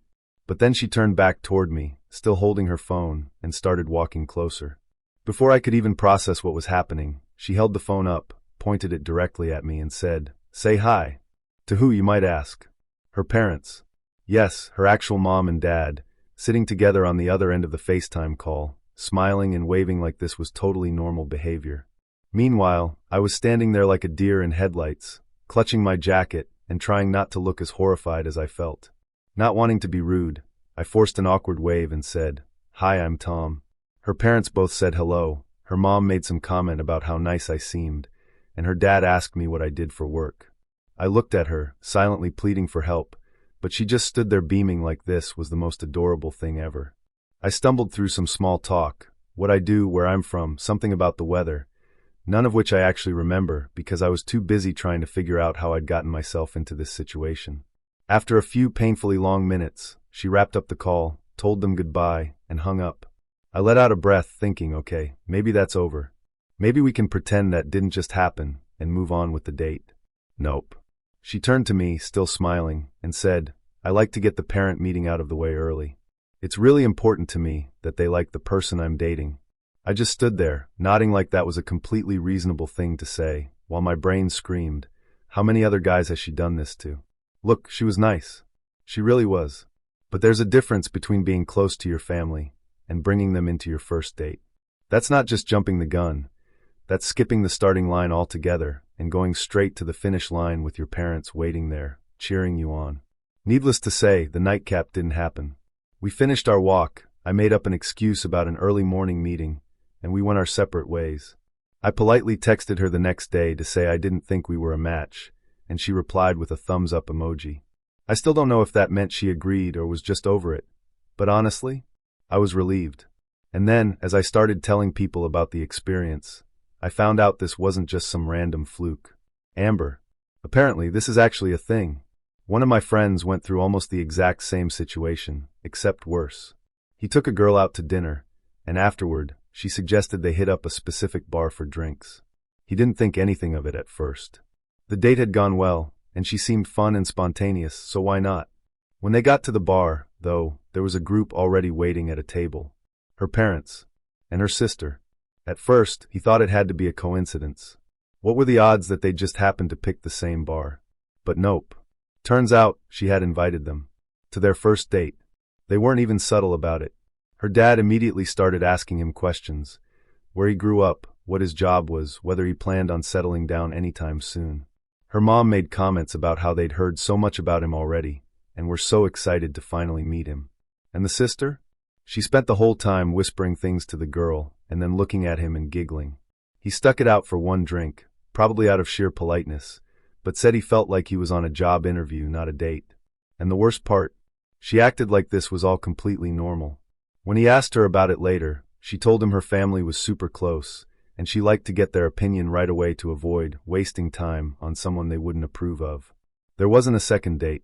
But then she turned back toward me, still holding her phone, and started walking closer. Before I could even process what was happening, she held the phone up, pointed it directly at me and said, "Say hi." To who, you might ask? Her parents. Yes, her actual mom and dad, sitting together on the other end of the FaceTime call, smiling and waving like this was totally normal behavior. Meanwhile, I was standing there like a deer in headlights, clutching my jacket and trying not to look as horrified as I felt. Not wanting to be rude, I forced an awkward wave and said, "Hi, I'm Tom." Her parents both said hello. Her mom made some comment about how nice I seemed, and her dad asked me what I did for work. I looked at her, silently pleading for help, but she just stood there beaming like this was the most adorable thing ever. I stumbled through some small talk, what I do, where I'm from, something about the weather, none of which I actually remember because I was too busy trying to figure out how I'd gotten myself into this situation. After a few painfully long minutes, she wrapped up the call, told them goodbye, and hung up. I let out a breath thinking, okay, maybe that's over. Maybe we can pretend that didn't just happen and move on with the date. Nope. She turned to me, still smiling, and said, "I like to get the parent meeting out of the way early. It's really important to me that they like the person I'm dating." I just stood there, nodding like that was a completely reasonable thing to say, while my brain screamed, how many other guys has she done this to? Look, she was nice. She really was. But there's a difference between being close to your family and bringing them into your first date. That's not just jumping the gun. That's skipping the starting line altogether and going straight to the finish line with your parents waiting there, cheering you on. Needless to say, the nightcap didn't happen. We finished our walk, I made up an excuse about an early morning meeting, and we went our separate ways. I politely texted her the next day to say I didn't think we were a match, and she replied with a thumbs-up emoji. I still don't know if that meant she agreed or was just over it, but honestly, I was relieved. And then, as I started telling people about the experience, I found out this wasn't just some random fluke. Amber. Apparently, this is actually a thing. One of my friends went through almost the exact same situation, except worse. He took a girl out to dinner, and afterward, she suggested they hit up a specific bar for drinks. He didn't think anything of it at first. The date had gone well, and she seemed fun and spontaneous, so why not? When they got to the bar, though, there was a group already waiting at a table. Her parents. And her sister. At first, he thought it had to be a coincidence. What were the odds that they just happened to pick the same bar? But nope. Turns out, she had invited them. To their first date. They weren't even subtle about it. Her dad immediately started asking him questions. Where he grew up, what his job was, whether he planned on settling down anytime soon. Her mom made comments about how they'd heard so much about him already, and were so excited to finally meet him. And the sister? She spent the whole time whispering things to the girl, and then looking at him and giggling. He stuck it out for one drink, probably out of sheer politeness, but said he felt like he was on a job interview, not a date. And the worst part? She acted like this was all completely normal. When he asked her about it later, she told him her family was super close, and she liked to get their opinion right away to avoid wasting time on someone they wouldn't approve of. There wasn't a second date.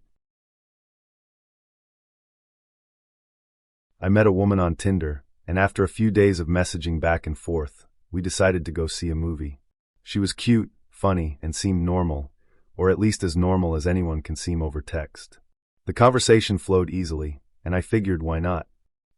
I met a woman on Tinder, and after a few days of messaging back and forth, we decided to go see a movie. She was cute, funny, and seemed normal, or at least as normal as anyone can seem over text. The conversation flowed easily, and I figured why not.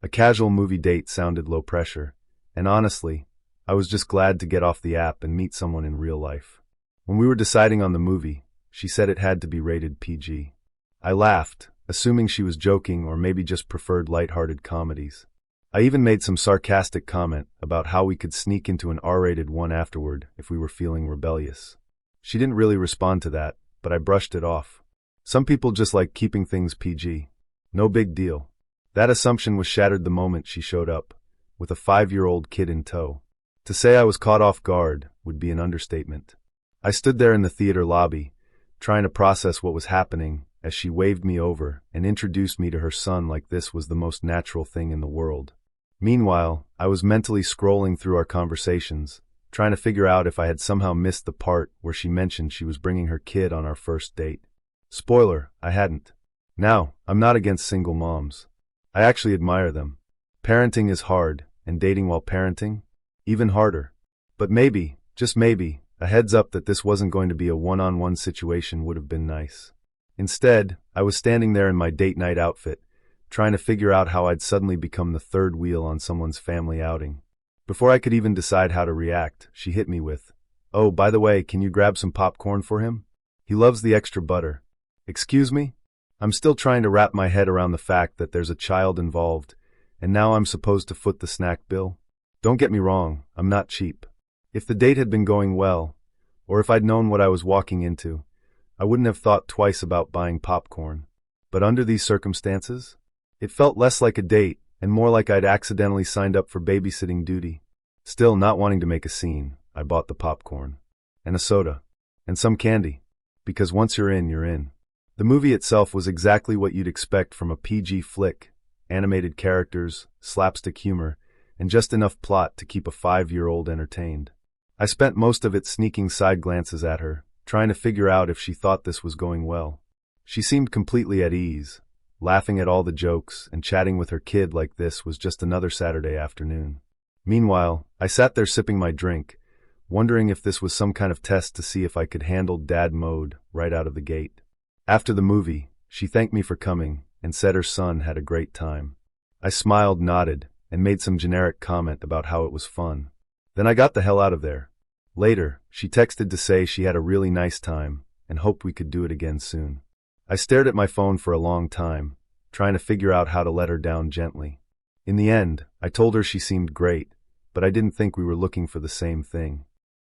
A casual movie date sounded low pressure, and honestly, I was just glad to get off the app and meet someone in real life. When we were deciding on the movie, she said it had to be rated PG. I laughed, assuming she was joking or maybe just preferred lighthearted comedies. I even made some sarcastic comment about how we could sneak into an R-rated one afterward if we were feeling rebellious. She didn't really respond to that, but I brushed it off. Some people just like keeping things PG. No big deal. That assumption was shattered the moment she showed up, with a 5-year-old kid in tow. To say I was caught off guard would be an understatement. I stood there in the theater lobby, trying to process what was happening, as she waved me over and introduced me to her son like this was the most natural thing in the world. Meanwhile, I was mentally scrolling through our conversations, trying to figure out if I had somehow missed the part where she mentioned she was bringing her kid on our first date. Spoiler, I hadn't. Now, I'm not against single moms. I actually admire them. Parenting is hard, and dating while parenting? Even harder. But maybe, just maybe, a heads up that this wasn't going to be a one-on-one situation would have been nice. Instead, I was standing there in my date night outfit, trying to figure out how I'd suddenly become the third wheel on someone's family outing. Before I could even decide how to react, she hit me with, "Oh, by the way, can you grab some popcorn for him? He loves the extra butter." Excuse me? I'm still trying to wrap my head around the fact that there's a child involved, and now I'm supposed to foot the snack bill? Don't get me wrong, I'm not cheap. If the date had been going well, or if I'd known what I was walking into, I wouldn't have thought twice about buying popcorn. But under these circumstances, it felt less like a date and more like I'd accidentally signed up for babysitting duty. Still, not wanting to make a scene, I bought the popcorn. And a soda. And some candy. Because once you're in, you're in. The movie itself was exactly what you'd expect from a PG flick: animated characters, slapstick humor, and just enough plot to keep a 5-year-old entertained. I spent most of it sneaking side glances at her, trying to figure out if she thought this was going well. She seemed completely at ease, laughing at all the jokes and chatting with her kid like this was just another Saturday afternoon. Meanwhile, I sat there sipping my drink, wondering if this was some kind of test to see if I could handle dad mode right out of the gate. After the movie, she thanked me for coming and said her son had a great time. I smiled, nodded, and made some generic comment about how it was fun. Then I got the hell out of there. Later, she texted to say she had a really nice time and hoped we could do it again soon. I stared at my phone for a long time, trying to figure out how to let her down gently. In the end, I told her she seemed great, but I didn't think we were looking for the same thing.